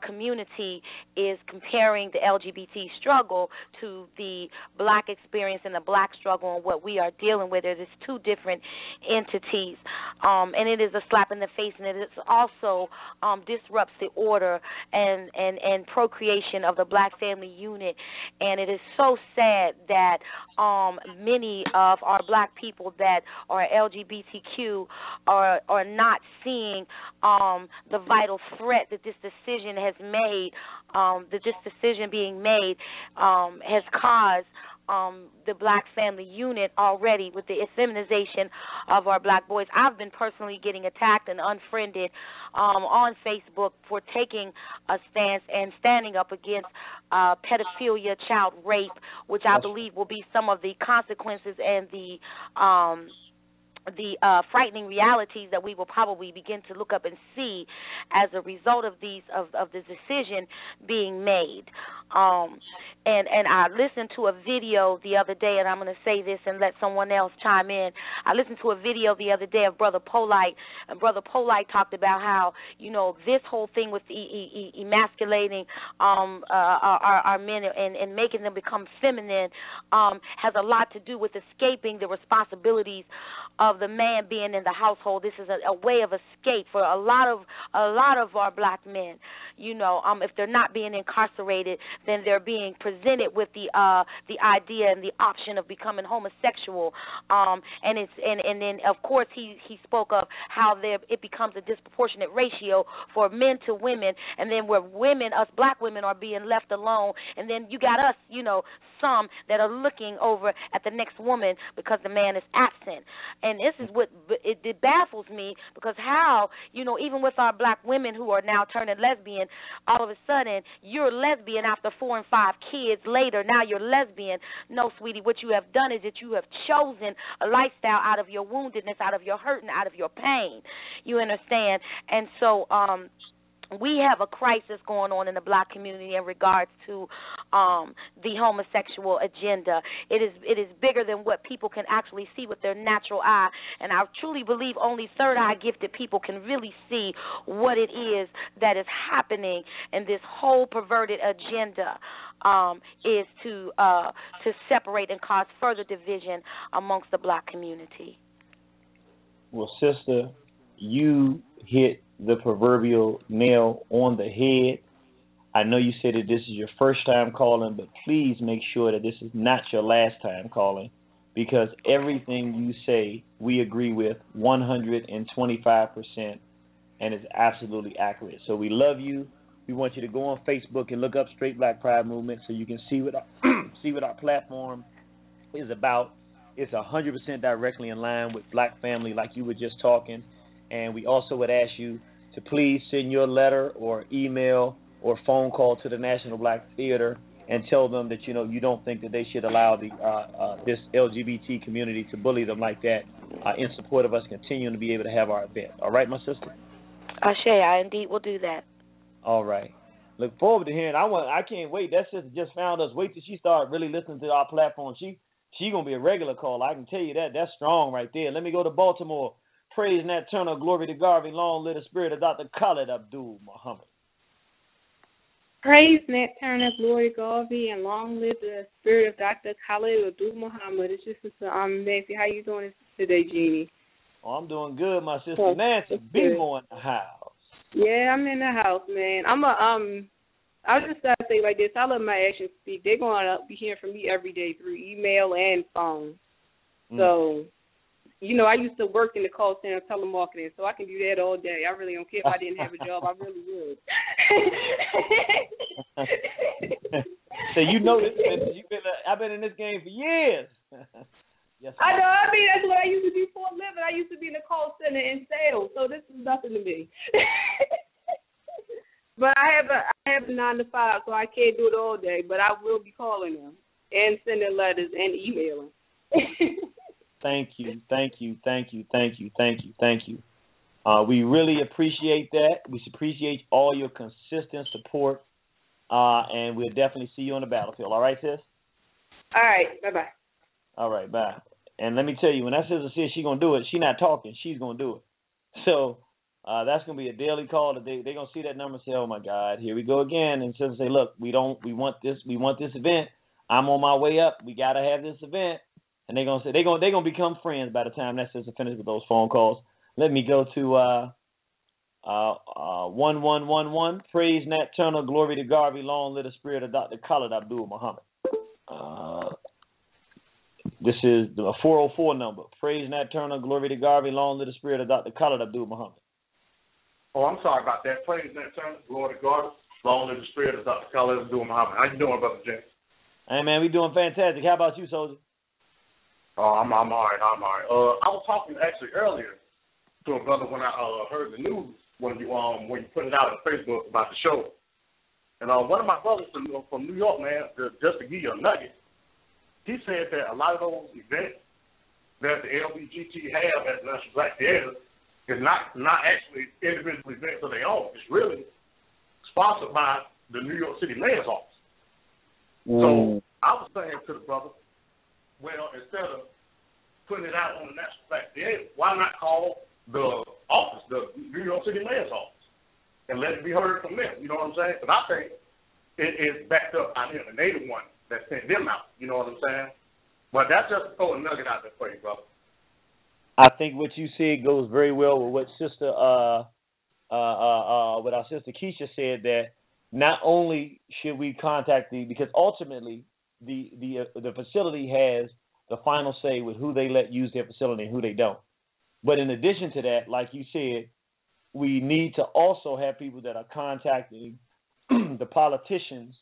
Speaker 5: community is comparing the LGBT struggle to the black experience and the black struggle and what we are dealing with. It is two different entities, and it is a slap in the face, and it is also disrupts the order and procreation of the black family unit. And it is so sad that many of our black people that are LGBTQ are not seeing the vital threat that this decision has made, that this decision being made has caused the black family unit already with the effeminization of our black boys. I've been personally getting attacked and unfriended on Facebook for taking a stance and standing up against pedophilia, child rape, which I believe will be some of the consequences and the frightening realities that we will probably begin to look up and see as a result of the decision being made. And I listened to a video the other day, and I'm going to say this and let someone else chime in. I listened to a video the other day of Brother Polite, and Brother Polite talked about how, this whole thing with emasculating our men and making them become feminine has a lot to do with escaping the responsibilities of the man being in the household. This is a way of escape for a lot of our black men. If they're not being incarcerated, then they're being presented with the idea and the option of becoming homosexual. And then of course he spoke of how it becomes a disproportionate ratio for men to women, and then where women, us black women, are being left alone, and then you got us, some that are looking over at the next woman because the man is absent. And this is what it baffles me, because how, even with our black women who are now turning lesbian, all of a sudden you're lesbian after 4 and 5 kids later. Now you're lesbian. No, sweetie, what you have done is that you have chosen a lifestyle out of your woundedness, out of your hurt, and out of your pain. You understand? And so we have a crisis going on in the black community in regards to the homosexual agenda. It is bigger than what people can actually see with their natural eye, and I truly believe only third eye gifted people can really see what it is that is happening in this whole perverted agenda. Is to separate and cause further division amongst the black community.
Speaker 3: Well, sister, you hit the proverbial nail on the head. I know you said that this is your first time calling, but please make sure that this is not your last time calling, because everything you say we agree with 125%, and it's absolutely accurate. So we love you. We want you to go on Facebook and look up Straight Black Pride Movement so you can see what see what our platform is about. It's 100% directly in line with Black family, like you were just talking. And we also would ask you to please send your letter or email or phone call to the National Black Theater and tell them that, you don't think that they should allow this LGBT community to bully them like that, in support of us continuing to be able to have our event. All right, my sister?
Speaker 5: Ashe, I indeed will do that.
Speaker 3: All right. Look forward to hearing. I can't wait. That sister just found us. Wait till she starts really listening to our platform. She gonna be a regular caller. I can tell you that. That's strong right there. Let me go to Baltimore. Praise Nat Turner, glory to Garvey, long live the spirit of Dr. Khalid Abdul Muhammad.
Speaker 6: Praise Nat Turner, glory to Garvey, and long live the spirit of Dr. Khalid Abdul Muhammad. It's just Nancy. How you doing today, Jeannie?
Speaker 3: Oh, I'm doing good, my sister Nancy. Be more in the house.
Speaker 6: Yeah, I'm in the house, man. I'll just say like this. I let my actions speak. They're going to be hearing from me every day through email and phone. So, I used to work in the call center telemarketing, so I can do that all day. I really don't care if I didn't have a job. I really would.
Speaker 3: So I've been in this game for years. Yes,
Speaker 6: I know. I mean, that's what I used to do for a living. I used to be in the call center in sales, so this is nothing to me. But I have a 9 to 5, so I can't do it all day. But I will be calling them and sending letters and emailing.
Speaker 3: Thank you. We really appreciate that. We appreciate all your consistent support, and we'll definitely see you on the battlefield. All right, sis?
Speaker 6: All right. Bye-bye.
Speaker 3: All right, bye. And let me tell you, when that sister says she's going to do it, she's not talking. She's going to do it. So that's going to be a daily call. They're going to see that number and say, oh, my God, here we go again. And sister say, look, we want this event. I'm on my way up. We got to have this event. And they're going to say, they're going to become friends by the time that sister finishes with those phone calls. Let me go to 1111. Praise Nat Turner, glory to Garvey, long live the spirit of Dr. Khalid Abdul Muhammad. This is the 404 number. Praise Nat Turner, glory to Garvey, long live the spirit of Dr. Khalid Abdul Muhammad.
Speaker 7: Oh, I'm sorry about that. Praise Nat Turner, glory to Garvey, long live the spirit of Dr. Khalid Abdul Muhammad. How you doing, Brother James?
Speaker 3: Hey, man, we doing fantastic. How about you, Soldier?
Speaker 7: Oh, I'm all right. I was talking actually earlier to a brother when I heard the news when you put it out on Facebook about the show. And one of my brothers from New York, man, just to give you a nugget, he said that a lot of those events that the LBGT have at the National Black Theater is not actually individual events of their own. It's really sponsored by the New York City Mayor's office. So I was saying to the brother, well, instead of putting it out on the National Black Theater, why not call the office, the New York City Mayor's office, and let it be heard from them? You know what I'm saying? Because I think it is backed up by them, and they the one that sent them out. You know what I'm saying? But that's just throw a nugget out there for you, brother.
Speaker 3: I think what you said goes very well with what sister, what our sister Keisha said, that not only should we contact because ultimately the facility has the final say with who they let use their facility and who they don't. But in addition to that, like you said, we need to also have people that are contacting the politicians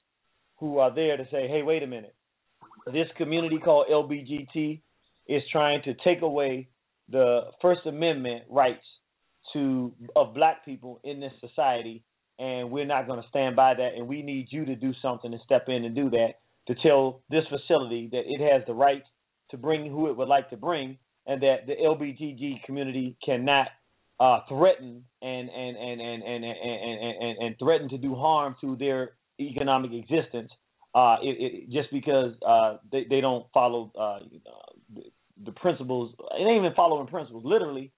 Speaker 3: who are there to say, hey, wait a minute. This community called LBGT is trying to take away the First Amendment rights of black people in this society, and we're not going to stand by that, and we need you to do something and step in and do that, to tell this facility that it has the right to bring who it would like to bring, and that the LBGT community cannot threaten and threaten to do harm to their economic existence just because they don't follow the principles. They ain't even following principles. Literally,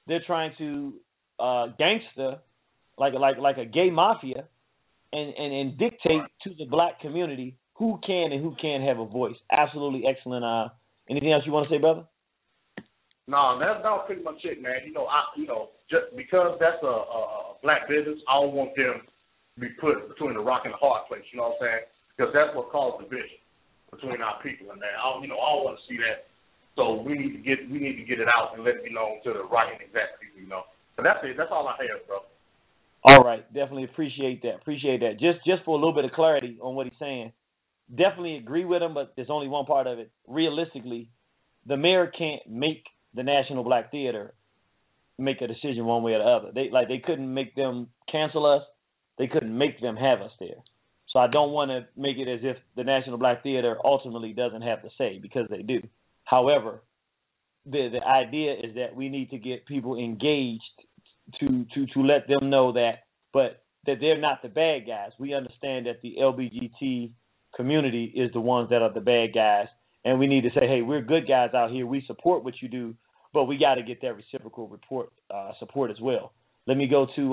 Speaker 3: they're trying to gangster like a gay mafia and dictate to the black community who can and who can't have a voice. Absolutely excellent. Anything else you want to say, brother?
Speaker 7: No, that was pretty much it, man. Just because that's a black business, I don't want them to be put between the rock and the hard place. You know what I'm saying? Because that's what caused division between our people and that. I don't want to see that. So we need to get it out and let it be known to the right and exact people. But that's it. That's all I have, bro.
Speaker 3: All right, definitely appreciate that. Just for a little bit of clarity on what he's saying. definitely agree with him, but there's only one part of it. Realistically, the mayor can't make the National Black Theater make a decision one way or the other. They couldn't make them cancel us. They couldn't make them have us there. So I don't want to make it as if the National Black Theater ultimately doesn't have to say, because they do. However, the idea is that we need to get people engaged to let them know that they're not the bad guys. We understand that the LGBT community is the ones that are the bad guys, and we need to say, hey, we're good guys out here. We support what you do, but we got to get that reciprocal support as well. Let me go to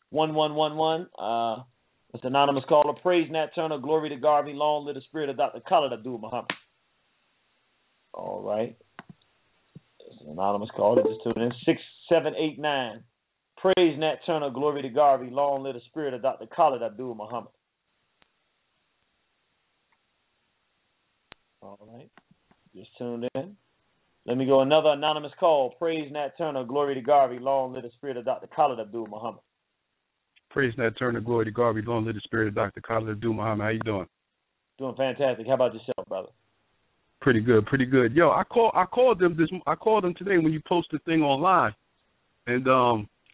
Speaker 3: 1111. It's an anonymous caller. Praise Nat Turner, glory to Garvey, long live the spirit of Dr. Khalid Abdul Muhammad. All right. It's an anonymous caller. Just tune in. 6789. Praise Nat Turner, glory to Garvey, long live the spirit of Dr. Khalid Abdul Muhammad. All right. Just tuned in. Let me go another anonymous call. Praise Nat Turner, glory to Garvey, long live the spirit of Dr. Khalid Abdul Muhammad.
Speaker 8: Praise Nat Turner, glory to Garvey, long live the spirit of Dr. Khalid Abdul Muhammad. How you doing?
Speaker 3: Doing fantastic. How about yourself, brother?
Speaker 8: Pretty good, pretty good. Yo, I called them today when you posted the thing online, and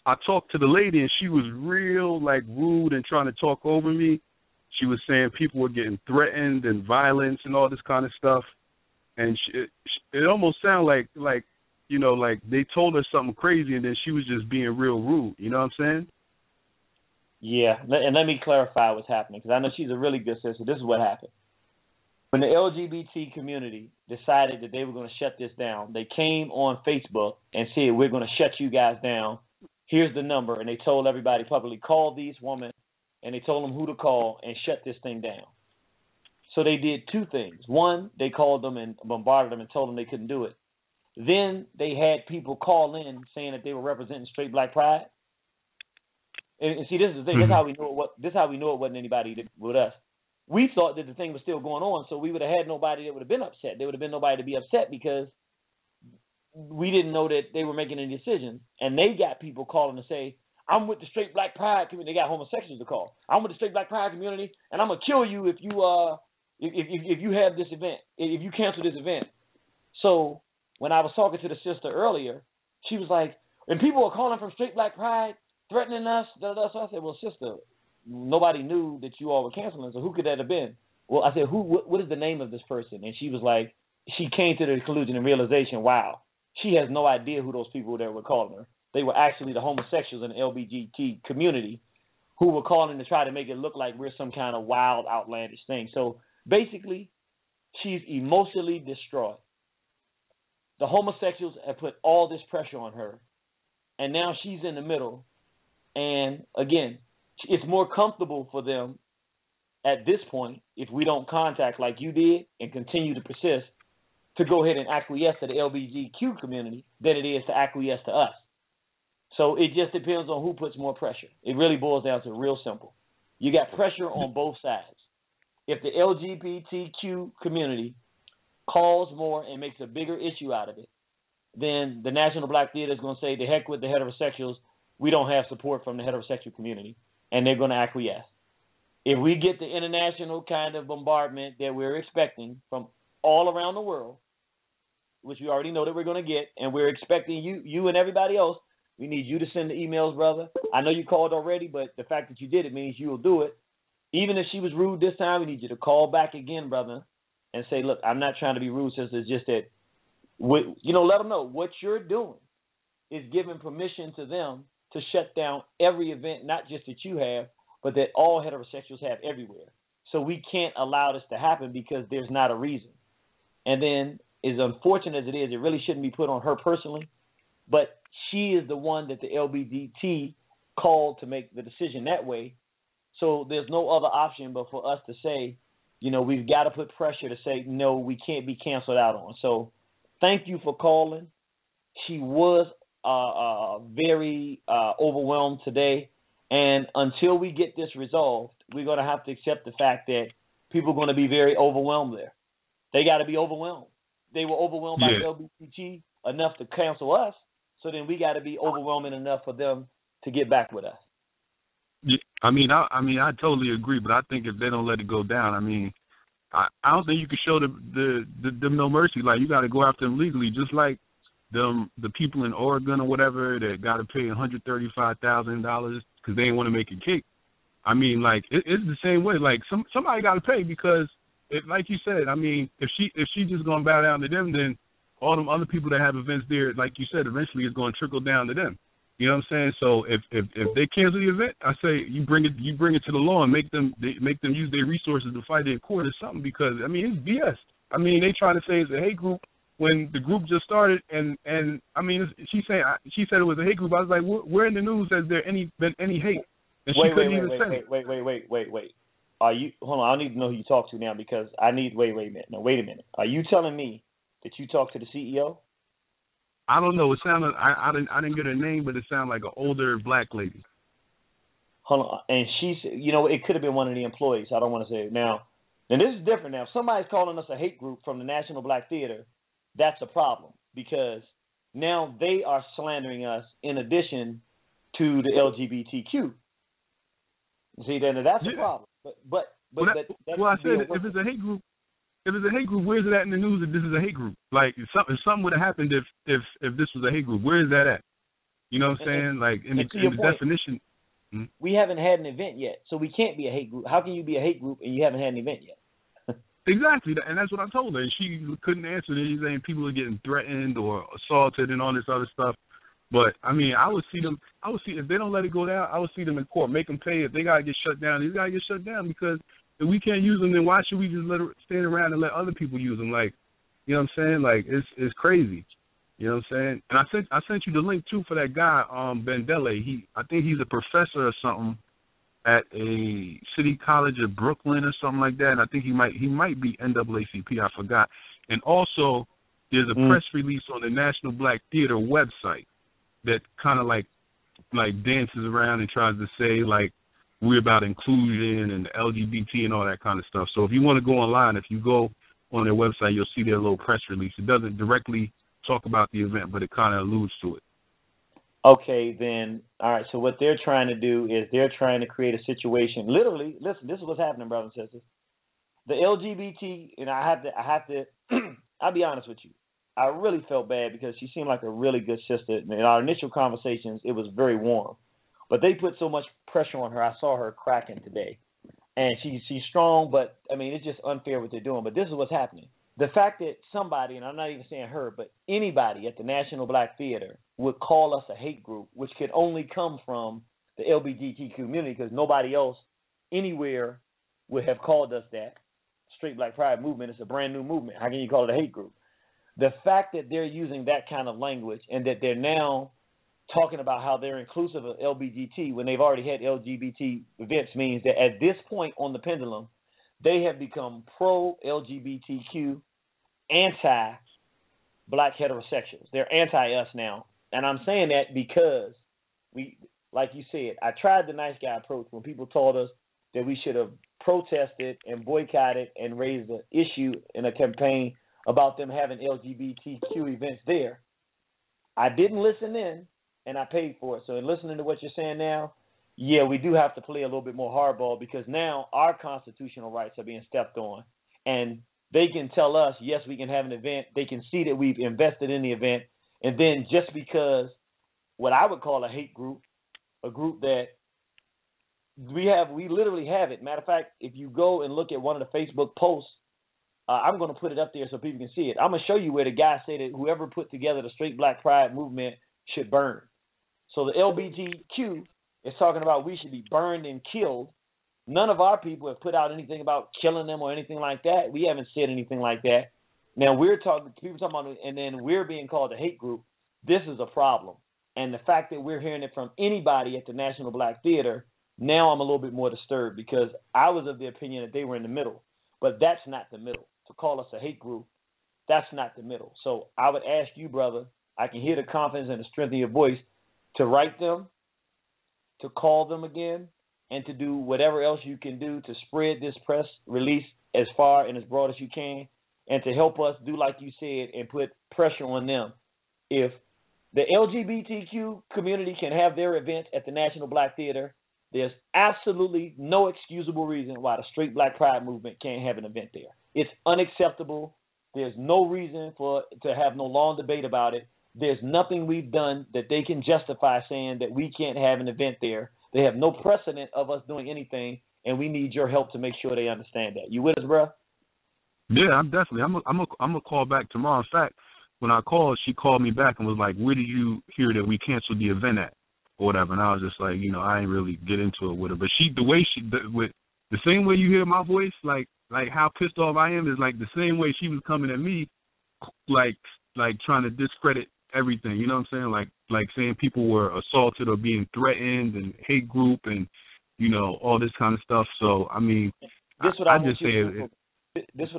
Speaker 8: I talked to the lady, and she was real rude and trying to talk over me. She was saying people were getting threatened and violence and all this kind of stuff, and it almost sounded like they told her something crazy, and then she was just being real rude. You know what I'm saying?
Speaker 3: Yeah, and let me clarify what's happening, because I know she's a really good sister. This is what happened. When the LGBT community decided that they were going to shut this down, they came on Facebook and said, we're going to shut you guys down. Here's the number. And they told everybody publicly, call these women, and they told them who to call and shut this thing down. So they did two things. One, they called them and bombarded them and told them they couldn't do it. Then they had people call in saying that they were representing Straight Black Pride. And see, this is the thing. Mm-hmm. This is how we know it wasn't anybody with us. We thought that the thing was still going on, so we would have had nobody that would have been upset. There would have been nobody to be upset because we didn't know that they were making any decisions. And they got people calling to say, I'm with the Straight Black Pride community. They got homosexuals to call. I'm with the Straight Black Pride community, and I'm going to kill you if you have this event, if you cancel this event. So when I was talking to the sister earlier, she was like, and people are calling from Straight Black Pride, threatening us. So I said, well, sister, nobody knew that you all were canceling, so who could that have been? Well, I said, what is the name of this person? And she was like, she came to the conclusion and realization, wow, she has no idea who those people that were calling her. They were actually the homosexuals in the LGBT community who were calling to try to make it look like we're some kind of wild, outlandish thing. So basically, she's emotionally distraught. The homosexuals have put all this pressure on her, and now she's in the middle. And again, it's more comfortable for them at this point, if we don't contact like you did and continue to persist, to go ahead and acquiesce to the LGBTQ community than it is to acquiesce to us. So it just depends on who puts more pressure. It really boils down to real simple. You got pressure on both sides. If the LGBTQ community calls more and makes a bigger issue out of it, then the National Black Theater is going to say, the heck with the heterosexuals, we don't have support from the heterosexual community, and they're going to acquiesce. If we get the international kind of bombardment that we're expecting from all around the world, which we already know that we're going to get, and we're expecting you and everybody else, we need you to send the emails, brother. I know you called already, but the fact that you did it means you will do it. Even if she was rude this time, we need you to call back again, brother, and say, look, I'm not trying to be rude, sister. It's just that, let them know what you're doing is giving permission to them to shut down every event, not just that you have, but that all heterosexuals have everywhere. So we can't allow this to happen because there's not a reason. And then, as unfortunate as it is, it really shouldn't be put on her personally, but she is the one that the LGBT called to make the decision that way. So there's no other option but for us to say, we've got to put pressure to say, no, we can't be canceled out on. So thank you for calling. She was very overwhelmed today. And until we get this resolved, we're going to have to accept the fact that people are going to be very overwhelmed there. They got to be overwhelmed. They were overwhelmed by LGBT enough to cancel us. So then we got to be overwhelming enough for them to get back with us.
Speaker 8: I totally agree, but I think if they don't let it go down, I don't think you can show them no mercy. Like, you got to go after them legally, just like the people in Oregon or whatever that got to pay $135,000 because they didn't want to make a cake. I mean, like, it's the same way. Like, somebody got to pay because, like you said, I mean, if she just gonna bow down to them, then all them other people that have events there, like you said, eventually it's going to trickle down to them. You know what I'm saying? So if they cancel the event, I say you bring it to the law and make them use their resources to fight it in court or something, because I mean, it's BS. I mean, they try to say it's a hate group when the group just started, and I mean, she said it was a hate group. I was like, where in the news has there been any hate? And she couldn't even say it.
Speaker 3: Wait. Are you? Hold on. I need to know who you talk to now, because I need. Wait a minute. No, wait a minute. Are you telling me that you talked to the CEO?
Speaker 8: I don't know. It sounded. I didn't get her name, but it sounded like an older black lady.
Speaker 3: Hold on. And she said, it could have been one of the employees. I don't want to say it now. And this is different now. If somebody's calling us a hate group from the National Black Theater, that's a problem, because now they are slandering us in addition to the LGBTQ. See, then that's a problem. But
Speaker 8: I said, if it's a hate group, where's it at in the news that this is a hate group? Like, if something would have happened if this was a hate group, where is that at? You know what I'm saying? Like, in the definition. Hmm?
Speaker 3: We haven't had an event yet, so we can't be a hate group. How can you be a hate group and you haven't had an event yet?
Speaker 8: Exactly, and that's what I told her. And she couldn't answer anything. People are getting threatened or assaulted and all this other stuff. But, I mean, I would see if they don't let it go down, I would see them in court, make them pay. If they got to get shut down, these got to get shut down, because if we can't use them, then why should we just stand around and let other people use them? Like, you know what I'm saying? Like, it's crazy. You know what I'm saying? And I sent you the link, too, for that guy, Bandele. I think he's a professor or something at a city college of Brooklyn or something like that. And I think he might be NAACP. I forgot. And also, there's a press release on the National Black Theater website that kind of like dances around and tries to say, like, we're about inclusion and LGBT and all that kind of stuff. So if you want to go online, if you go on their website, you'll see their little press release. It doesn't directly talk about the event, but it kind of alludes to it.
Speaker 3: Okay, then, all right, so what they're trying to do is they're trying to create a situation. Literally, listen, this is what's happening, brothers and sisters. The LGBT, and I have to, I'll be honest with you. I really felt bad because she seemed like a really good sister. In our initial conversations, it was very warm. But they put so much pressure on her. I saw her cracking today. And she's strong, but, I mean, it's just unfair what they're doing. But this is what's happening. The fact that somebody, and I'm not even saying her, but anybody at the National Black Theater would call us a hate group, which could only come from the LGBT community, because nobody else anywhere would have called us that. Straight Black Pride movement is a brand new movement. How can you call it a hate group? The fact that they're using that kind of language and that they're now talking about how they're inclusive of LGBT when they've already had LGBT events means that at this point on the pendulum, they have become pro-LGBTQ, anti-black heterosexuals. They're anti-us now. And I'm saying that because we, like you said, I tried the nice guy approach when people told us that we should have protested and boycotted and raised an issue in a campaign about them having LGBTQ events there. I didn't listen in, and I paid for it. So in listening to what you're saying now, yeah, we do have to play a little bit more hardball, because now our constitutional rights are being stepped on. And they can tell us, yes, we can have an event. They can see that we've invested in the event. And then just because what I would call a hate group, a group that we literally have it. Matter of fact, if you go and look at one of the Facebook posts, I'm going to put it up there so people can see it. I'm going to show you where the guy said that whoever put together the Straight Black Pride movement should burn. So the LGBTQ is talking about we should be burned and killed. None of our people have put out anything about killing them or anything like that. We haven't said anything like that. Now people talking about, and then we're being called a hate group. This is a problem. And the fact that we're hearing it from anybody at the National Black Theater, now I'm a little bit more disturbed, because I was of the opinion that they were in the middle. But that's not the middle. To call us a hate group, that's not the middle. So I would ask you, brother, I can hear the confidence and the strength of your voice, to write them, to call them again, and to do whatever else you can do to spread this press release as far and as broad as you can, and to help us do like you said and put pressure on them. If the LGBTQ community can have their events at the National Black Theater, There's absolutely no excusable reason why the Straight Black Pride movement can't have an event there. It's unacceptable. There's no reason to have no long debate about it. There's nothing we've done that they can justify saying that we can't have an event there. They have no precedent of us doing anything, and we need your help to make sure they understand that. You with us, bro?
Speaker 8: Yeah, I'm definitely. I'm gonna call back tomorrow. In fact, when I called, she called me back and was like, "Where did you hear that we canceled the event at?" or whatever. And I was just like, I ain't really get into it with her. But with the same way you hear my voice, like how pissed off I am is like the same way she was coming at me, like trying to discredit everything. You know what I'm saying? Like saying people were assaulted or being threatened and hate group and all this kind of stuff. So I mean,
Speaker 3: this is what I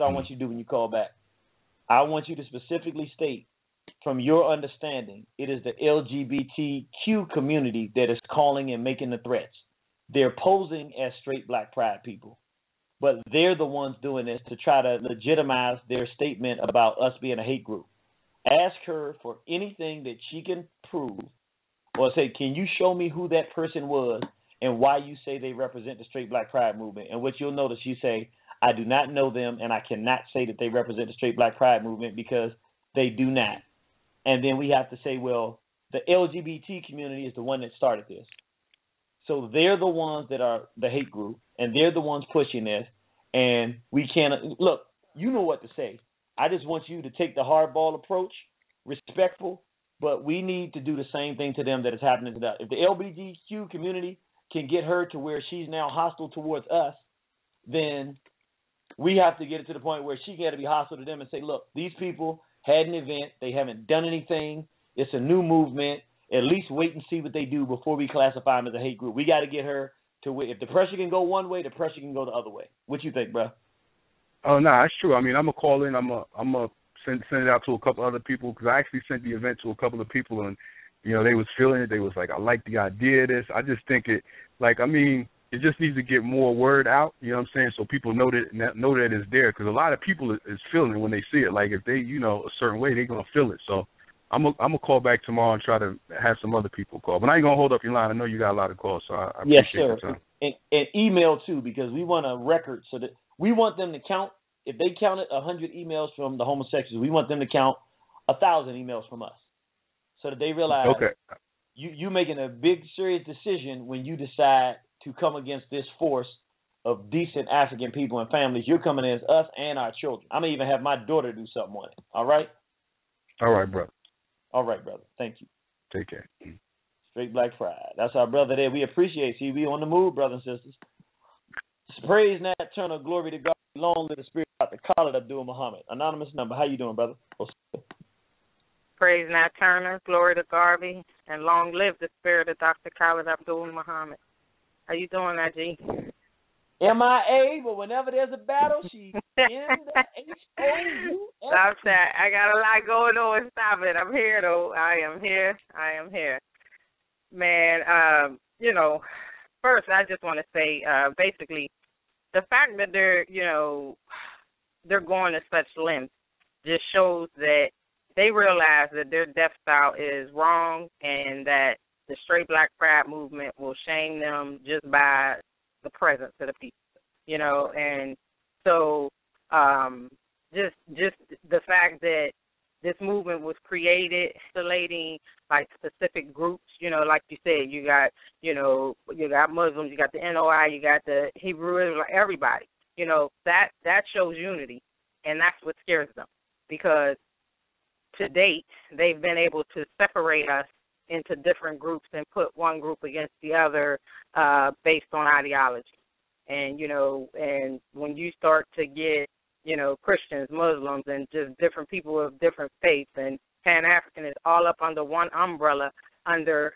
Speaker 3: want you to do when you call back. I want you to specifically state, from your understanding, it is the LGBTQ community that is calling and making the threats. They're posing as straight Black Pride people, but they're the ones doing this to try to legitimize their statement about us being a hate group. Ask her for anything that she can prove, or say, can you show me who that person was and why you say they represent the straight Black Pride movement? And what you'll notice, you say, I do not know them, and I cannot say that they represent the straight Black Pride movement because they do not. And then we have to say, well, the LGBT community is the one that started this. So they're the ones that are the hate group, and they're the ones pushing this. And we can't, look, you know what to say. I just want you to take the hardball approach, respectful, but we need to do the same thing to them that is happening to us. If the LGBTQ community can get her to where she's now hostile towards us, then we have to get it to the point where she got to be hostile to them and say, look, these people had an event. They haven't done anything. It's a new movement. At least wait and see what they do before we classify them as a hate group. We got to get her to where if the pressure can go one way, the pressure can go the other way. What you think, bro?
Speaker 8: Oh, no, that's true. I mean, I'm going to call in. I'm gonna send it out to a couple other people because I actually sent the event to a couple of people, and, they was feeling it. They was like, I like the idea of this. I just think it just needs to get more word out, you know what I'm saying, so people know that it's there, because a lot of people is feeling it when they see it. Like, if they, a certain way, they're going to feel it. So I'm gonna call back tomorrow and try to have some other people call. But I ain't going to hold up your line. I know you got a lot of calls, so I appreciate your time.
Speaker 3: And email, too, because we want a record so that we want them to count. If they counted 100 emails from the homosexuals, we want them to count 1,000 emails from us so that they realize you making a big, serious decision when you decide to come against this force of decent African people and families. You're coming against us and our children. I'm going to even have my daughter do something on it. All right?
Speaker 8: All right, brother.
Speaker 3: All right, brother. Thank you.
Speaker 8: Take care.
Speaker 3: Straight Black Pride. That's our brother there. We appreciate you. We on the move, brothers and sisters. Praise Nat Turner. Glory to God. Long live the spirit of Dr. Khalid Abdul Muhammad. Anonymous number. How you doing, brother?
Speaker 9: Praise Nat Turner. Glory to Garvey. And long live the spirit of Dr. Khalid Abdul Muhammad. How you doing, IG?
Speaker 3: MIA, but whenever there's a battle, she's in the HOU.
Speaker 9: Stop that. I got a lot going on. Stop it. I'm here, though. I am here. Man, first I just want to say, basically, the fact that they're going to such lengths just shows that they realize that their death style is wrong and that the straight Black Pride movement will shame them just by the presence of the people, and so just the fact that this movement was created, isolating like specific groups, like you said, you got Muslims, you got the NOI, you got the Hebrew, everybody, that shows unity, and that's what scares them, because to date they've been able to separate us into different groups and put one group against the other based on ideology. And, and when you start to get, Christians, Muslims, and just different people of different faiths, and Pan-African is all up under one umbrella, under,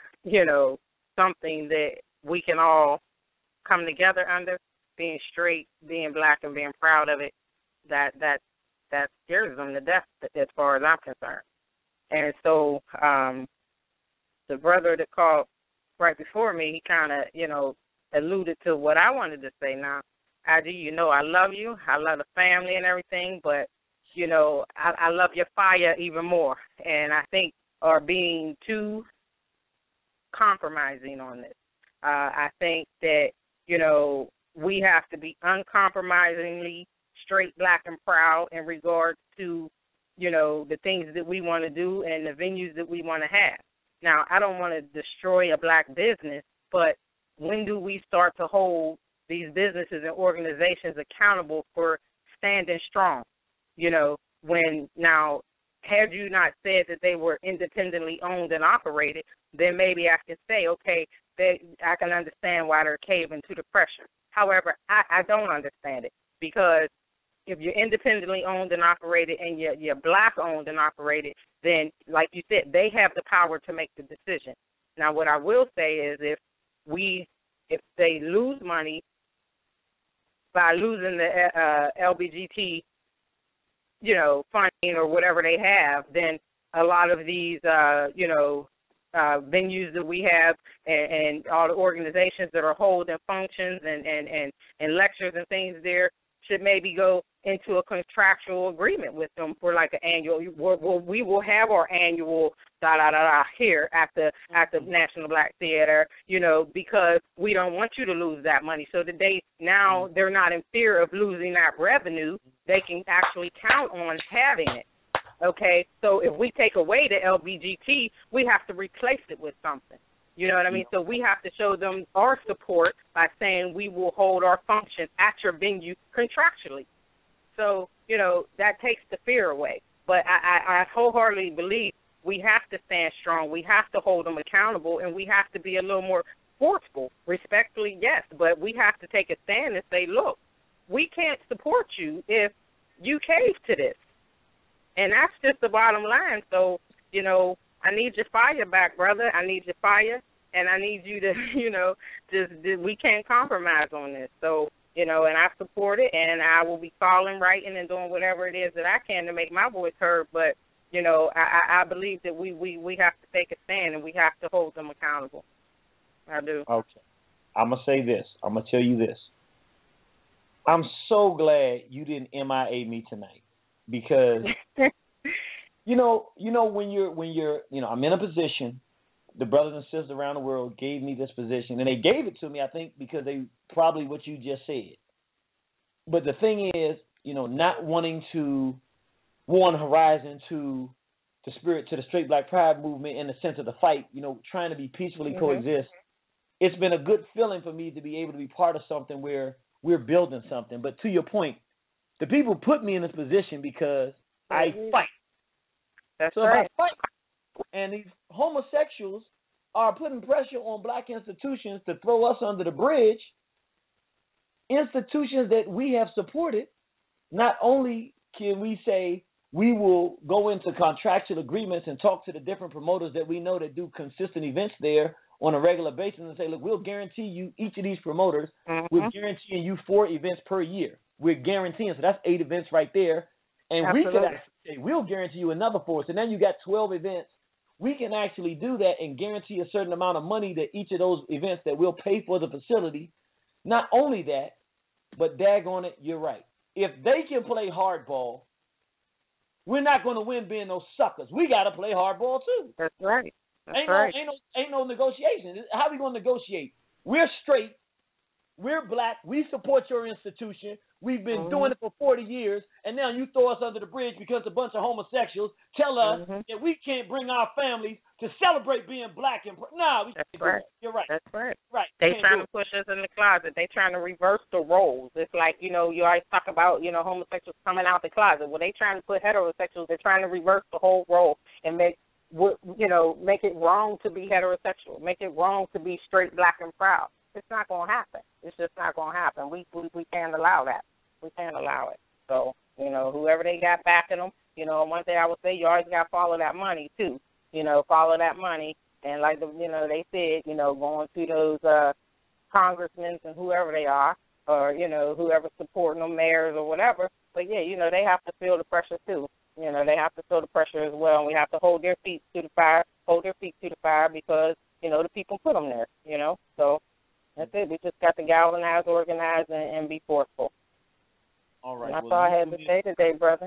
Speaker 9: something that we can all come together under, being straight, being Black, and being proud of it, that scares them to death as far as I'm concerned. And so the brother that called right before me, he kind of, alluded to what I wanted to say. Now, IG, I love you. I love the family and everything, but, I love your fire even more. And I think are being too compromising on this. I think that, you know, we have to be uncompromisingly straight, black, and proud in regards to, you know, the things that we want to do and the venues that we want to have. Now, I don't want to destroy a black business, but when do we start to hold these businesses and organizations accountable for standing strong? You know, when now, had you not said that they were independently owned and operated, then maybe I can say, okay, I can understand why they're caving to the pressure. However, I don't understand it, because if you're independently owned and operated and you're black owned and operated, then, like you said, they have the power to make the decision. Now, what I will say is if they lose money by losing the LBGT, you know, funding or whatever they have, then a lot of these, you know, venues that we have and all the organizations that are holding functions and lectures and things there should maybe go into a contractual agreement with them for like an annual. We will have our annual here at the National Black Theater, you know, because we don't want you to lose that money. So that they're not in fear of losing that revenue. They can actually count on having it. Okay, so if we take away the LBGT, we have to replace it with something. You know what I mean? So we have to show them our support by saying we will hold our function at your venue contractually. So, you know, that takes the fear away. But I wholeheartedly believe we have to stand strong. We have to hold them accountable, and we have to be a little more forceful. Respectfully, yes, but we have to take a stand and say, look, we can't support you if you cave to this. And that's just the bottom line. So, you know, I need your fire back, brother. I need your fire, and I need you to, you know, we can't compromise on this. So, you know, and I support it, and I will be calling, writing, and doing whatever it is that I can to make my voice heard. But, you know, I believe that we have to take a stand, and we have to hold them accountable. I do. Okay.
Speaker 3: I'm going to say this. I'm going to tell you this. I'm so glad you didn't MIA me tonight, because you know when you're I'm in a position. The brothers and sisters around the world gave me this position, and they gave it to me, I think, because they probably what you just said. But the thing is, you know, not wanting to warn horizon to the spirit, to the straight black pride movement in the sense of the fight, you know, trying to be peacefully coexist. It's been a good feeling for me to be able to be part of something where we're building something. But to your point, the people put me in this position because I fight.
Speaker 9: That's
Speaker 3: so
Speaker 9: right.
Speaker 3: If I fight, and these homosexuals are putting pressure on black institutions to throw us under the bridge, institutions that we have supported, not only can we say we will go into contractual agreements and talk to the different promoters that we know that do consistent events there on a regular basis and say, look, we'll guarantee you, each of these promoters, we're guaranteeing you 4 events per year. We're guaranteeing, so that's 8 events right there. And
Speaker 9: Absolutely.
Speaker 3: We can actually say, we'll guarantee you another 4. So then you got 12 events. We can actually do that and guarantee a certain amount of money to each of those events that we'll pay for the facility. Not only that, but daggone it, you're right. If they can play hardball, we're not going to win being those suckers. We got to play hardball too.
Speaker 9: That's right. That's
Speaker 3: ain't no negotiation. How are we going to negotiate? We're straight. We're black. We support your institution. We've been doing it for 40 years, and now you throw us under the bridge because a bunch of homosexuals tell us that we can't bring our families to celebrate being black.
Speaker 9: That's right.
Speaker 3: You're right.
Speaker 9: That's right.
Speaker 3: Right.
Speaker 9: They trying to push us in the closet. They trying to reverse the roles. It's like, you know, you always talk about, you know, homosexuals coming out the closet. Well, they trying to put heterosexuals. They're trying to reverse the whole role and make it wrong to be heterosexual. Make it wrong to be straight, black, and proud. It's not going to happen. It's just not going to happen. We can't allow that. We can't allow it. So, you know, whoever they got backing them, you know, one thing I would say, you always got to follow that money, too. You know, follow that money. And like, they said, you know, going to those congressmen and whoever they are, or, you know, whoever's supporting them, mayors or whatever. But, yeah, you know, they have to feel the pressure, too. You know, they have to feel the pressure as well. And we have to hold their feet to the fire, because, you know, the people put them there, you know. So that's it. We just got to galvanize, organize, and be forceful.
Speaker 3: All right.
Speaker 9: That's all I had to say today, brother.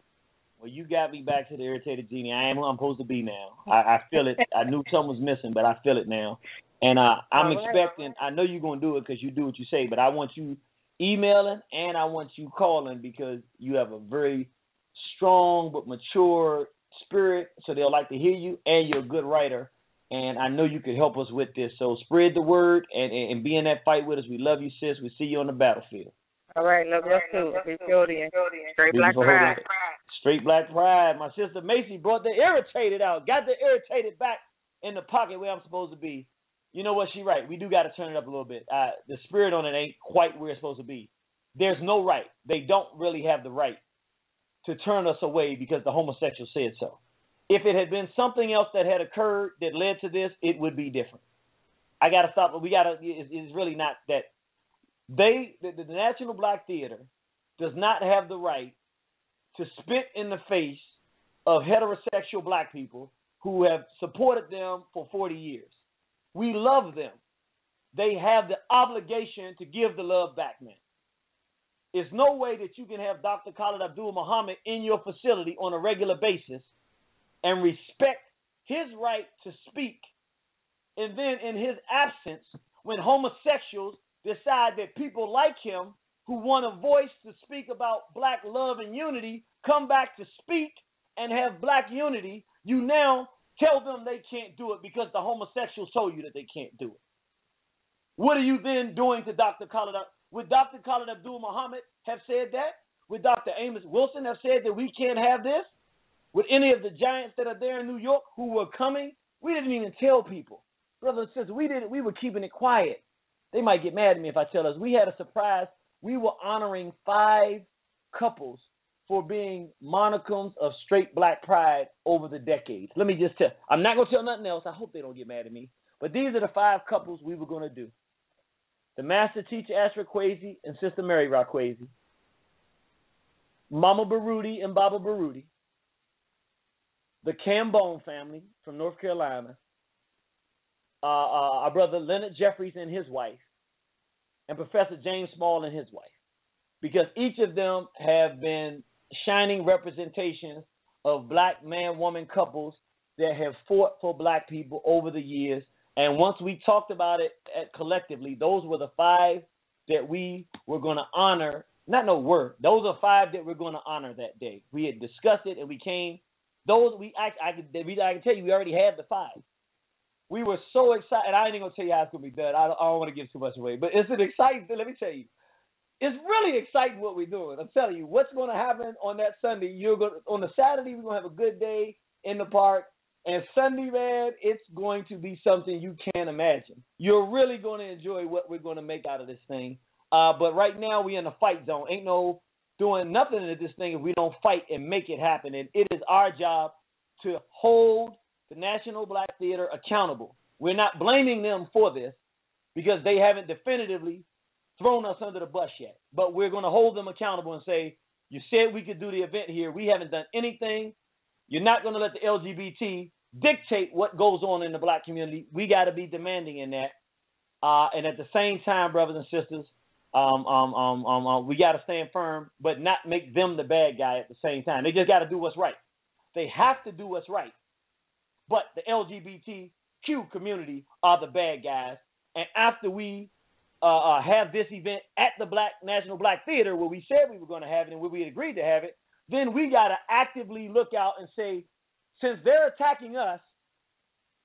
Speaker 3: Well, you got me back to the irritated genie. I am who I'm supposed to be now. I feel it. I knew something was missing, but I feel it now. And I'm
Speaker 9: All right.
Speaker 3: expecting, I know you're going to do it because you do what you say, but I want you emailing and I want you calling because you have a very strong but mature spirit, so they'll like to hear you, and you're a good writer. And I know you could help us with this. So spread the word and be in that fight with us. We love you, sis. We see you on the battlefield.
Speaker 9: All right, love you too. Be Jody. Straight Black Pride.
Speaker 3: Straight Black Pride. My sister Macy brought the irritated out. Got the irritated back in the pocket where I'm supposed to be. You know what? She right. We do got to turn it up a little bit. The spirit on it ain't quite where it's supposed to be. There's no right. They don't really have the right to turn us away because the homosexual said so. If it had been something else that had occurred that led to this, it would be different. I got to stop. It's really not that. The National Black Theater does not have the right to spit in the face of heterosexual black people who have supported them for 40 years. We love them. They have the obligation to give the love back, man. There's no way that you can have Dr. Khalid Abdul-Muhammad in your facility on a regular basis and respect his right to speak, and then in his absence, when homosexuals decide that people like him who want a voice to speak about black love and unity come back to speak and have black unity, you now tell them they can't do it because the homosexuals told you that they can't do it. What are you then doing to Dr. Khalid? Would Dr. Khalid Abdul-Muhammad have said that? Would Dr. Amos Wilson have said that we can't have this? Would any of the giants that are there in New York who were coming? We didn't even tell people. Brothers and sisters, we were keeping it quiet. They might get mad at me if I tell us. We had a surprise. We were honoring 5 couples for being monicums of straight black pride over the decades. Let me just tell. I'm not going to tell nothing else. I hope they don't get mad at me. But these are the 5 couples we were going to do. The master teacher, Ashra Kwesi, and Sister Mary Rakwesi. Mama Baruti and Baba Baruti. The Cambone family from North Carolina. Our brother Leonard Jeffries and his wife. And Professor James Small and his wife. Because each of them have been shining representations of black man-woman couples that have fought for black people over the years. And once we talked about it collectively, those were the 5 that we were going to honor. Those are 5 that we're going to honor that day. We had discussed it and we came. I can tell you, we already had the 5. We were so excited. I ain't even going to tell you how it's going to be done. I don't want to give too much away. But it's an exciting thing. Let me tell you. It's really exciting what we're doing. I'm telling you, what's going to happen on that Sunday, on the Saturday, we're going to have a good day in the park. And Sunday, man, it's going to be something you can't imagine. You're really going to enjoy what we're going to make out of this thing. But right now, we're in the fight zone. Ain't no doing nothing to this thing if we don't fight and make it happen. And it is our job to hold the National Black Theater accountable. We're not blaming them for this because they haven't definitively thrown us under the bus yet. But we're going to hold them accountable and say, you said we could do the event here. We haven't done anything. You're not going to let the LGBT dictate what goes on in the black community. We got to be demanding in that. And at the same time, brothers and sisters, we got to stand firm, but not make them the bad guy at the same time. They just got to do what's right. They have to do what's right. But the LGBTQ community are the bad guys. And after we have this event at the National Black Theater where we said we were going to have it and where we had agreed to have it, then we got to actively look out and say, since they're attacking us,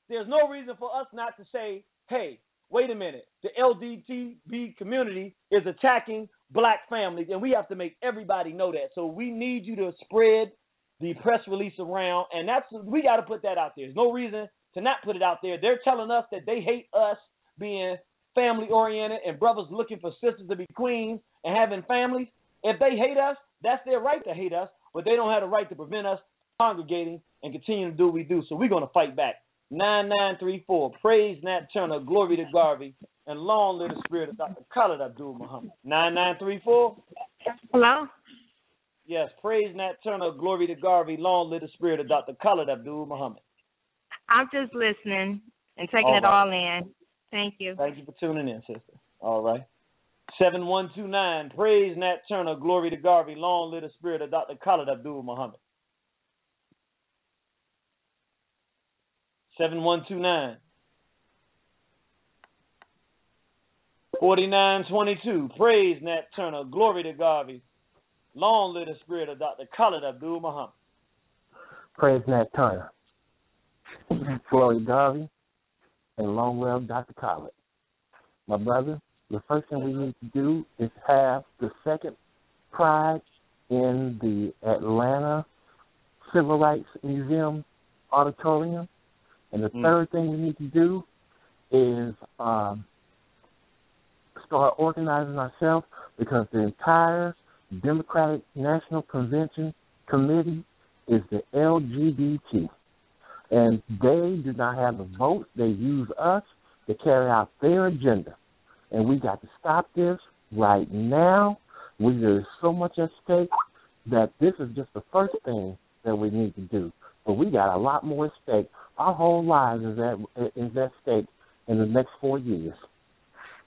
Speaker 3: there's no reason for us not to say, hey, wait a minute, the LGBT community is attacking black families, and we have to make everybody know that. So we need you to spread the press release around, and we got to put that out there. There's no reason to not put it out there. They're telling us that they hate us being family-oriented and brothers looking for sisters to be queens and having families. If they hate us, that's their right to hate us, but they don't have the right to prevent us congregating and continuing to do what we do. So we're going to fight back. 9934, praise Nat Turner, glory to Garvey, and long live the spirit of Dr. Khalid Abdul-Muhammad. 9934.
Speaker 9: Hello?
Speaker 3: Yes, praise Nat Turner, glory to Garvey, long live the spirit of Dr. Khalid Abdul-Muhammad.
Speaker 9: I'm just listening and taking it all in. Thank you.
Speaker 3: Thank you for tuning in, sister. All right. 7129, praise Nat Turner, glory to Garvey, long live the spirit of Dr. Khalid Abdul-Muhammad. 7129. 4922. Praise Nat Turner. Glory to Garvey. Long live the spirit of Dr. Khalid Abdul Muhammad.
Speaker 10: Praise Nat Turner. Glory to Garvey. And long live Dr. Khalid. My brother, the first thing we need to do is have the second Pride in the Atlanta Civil Rights Museum auditorium. And the third thing we need to do is start organizing ourselves, because the entire Democratic National Convention Committee is the LGBT. And they do not have the votes. They use us to carry out their agenda. And we got to stop this right now. There's so much at stake that this is just the first thing that we need to do. But we got a lot more at stake. Our whole lives is at stake in the next 4 years.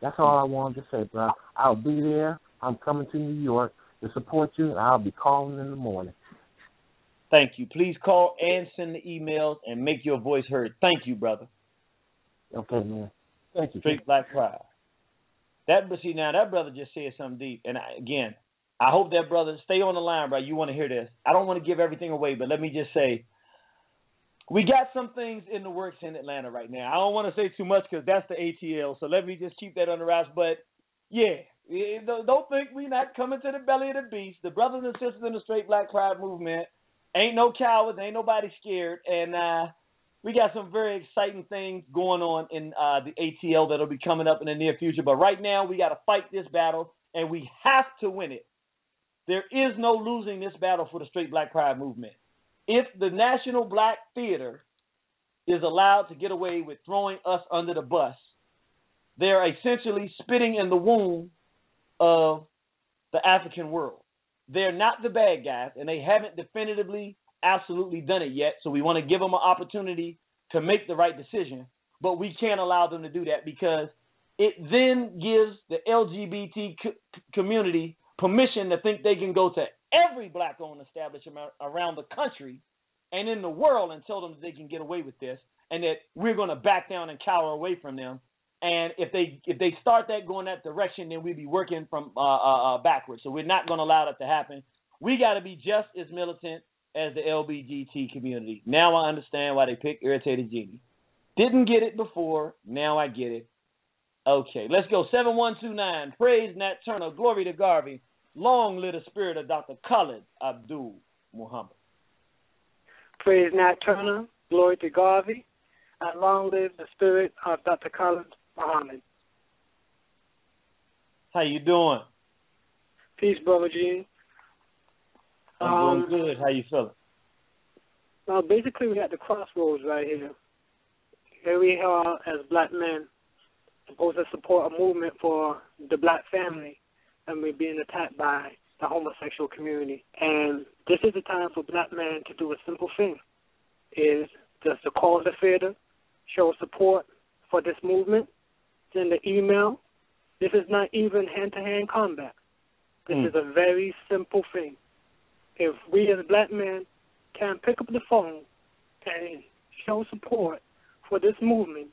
Speaker 10: That's all I wanted to say, bro. I'll be there. I'm coming to New York to support you, and I'll be calling in the morning.
Speaker 3: Thank you. Please call and send the emails and make your voice heard. Thank you, brother.
Speaker 10: Okay, man. Thank you.
Speaker 3: Straight Black Pride. That brother just said something deep. And again, I hope that brother, stay on the line, bro. You want to hear this. I don't want to give everything away, but let me just say, we got some things in the works in Atlanta right now. I don't want to say too much because that's the ATL, so let me just keep that under wraps. But, yeah, don't think we not coming to the belly of the beast. The brothers and sisters in the Straight Black Pride movement ain't no cowards, ain't nobody scared, and we got some very exciting things going on in the ATL that'll be coming up in the near future. But right now, we got to fight this battle, and we have to win it. There is no losing this battle for the Straight Black Pride movement. If the National Black Theater is allowed to get away with throwing us under the bus, they're essentially spitting in the womb of the African world. They're not the bad guys, and they haven't definitively, absolutely done it yet, so we want to give them an opportunity to make the right decision, but we can't allow them to do that because it then gives the LGBT community permission to think they can go to every black-owned establishment around the country and in the world and tell them that they can get away with this and that we're going to back down and cower away from them. And if they start that going that direction, then we'd be working from backwards. So we're not going to allow that to happen. We got to be just as militant as the LGBT community. Now I understand why they picked Irritated Genie. Didn't get it before. Now I get it. Okay, let's go. 7129. Praise Nat Turner. Glory to Garvey. Long live the spirit of Dr. Khalid Abdul Muhammad.
Speaker 11: Praise Nat Turner. Glory to Garvey. And long live the spirit of Dr. Khalid Muhammad.
Speaker 3: How you doing?
Speaker 11: Peace, Brother Gene.
Speaker 3: I'm doing good. How you feeling?
Speaker 11: Well, basically, we're at the crossroads right here. Here we are as black men, supposed to support a movement for the black family, and we're being attacked by the homosexual community. And this is the time for black men to do a simple thing, is just to call the theater, show support for this movement, send an email. This is not even hand-to-hand combat. This is a very simple thing. If we as black men can pick up the phone and show support for this movement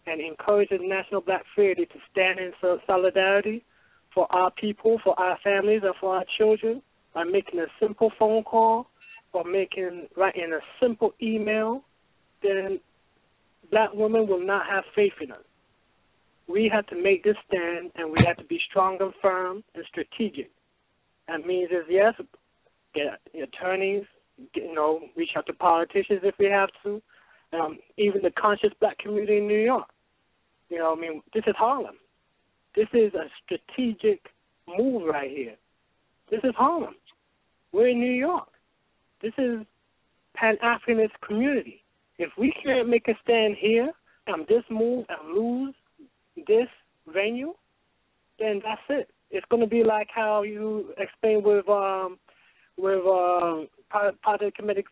Speaker 11: and encourage the National Black Theater to stand in solidarity for our people, for our families, and for our children by making a simple phone call or writing a simple email, then black women will not have faith in us. We have to make this stand, and we have to be strong and firm and strategic. That means yes, get attorneys, reach out to politicians if we have to, even the conscious black community in New York. This is Harlem. This is a strategic move right here. This is Harlem. We're in New York. This is Pan-Africanist community. If we can't make a stand here and this move and lose this venue, then that's it. It's going to be like how you explained with Project Comedic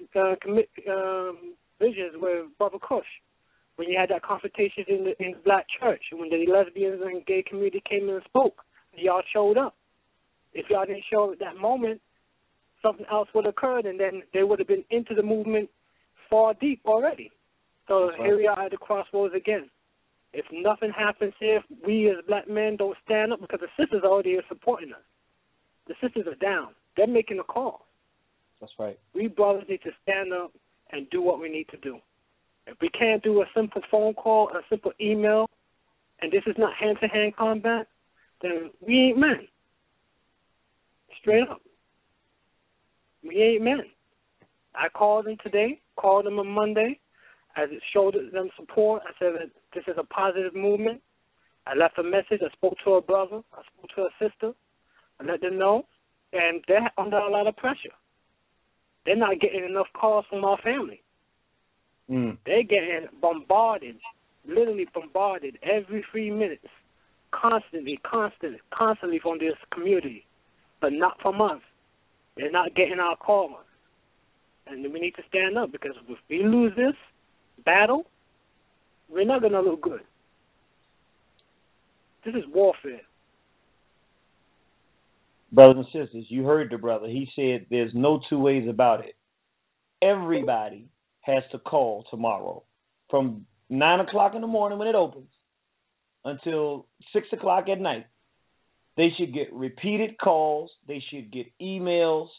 Speaker 11: Visions with Brother Kush, when you had that confrontation in the black church, when the lesbians and gay community came in and spoke, y'all showed up. If y'all didn't show up at that moment, something else would have occurred, and then they would have been into the movement far deep already. So here we are at the crossroads again. If nothing happens here, if we as black men don't stand up, because the sisters are already here supporting us. The sisters are down. They're making a call.
Speaker 3: That's right.
Speaker 11: We brothers need to stand up and do what we need to do. If we can't do a simple phone call, a simple email, and this is not hand-to-hand combat, then we ain't men. Straight up. We ain't men. I called them today, called them on Monday. I showed them support. I said that this is a positive movement. I left a message. I spoke to a brother. I spoke to a sister. I let them know. And they're under a lot of pressure. They're not getting enough calls from our family. They're getting bombarded, literally bombarded every 3 minutes, constantly from this community, but not from us. They're not getting our calls. And we need to stand up, because if we lose this battle, we're not going to look good. This is warfare.
Speaker 3: Brothers and sisters, you heard the brother. He said there's no two ways about it. Everybody has to call tomorrow from 9 o'clock in the morning when it opens until 6 o'clock at night. They should get repeated calls. They should get emails.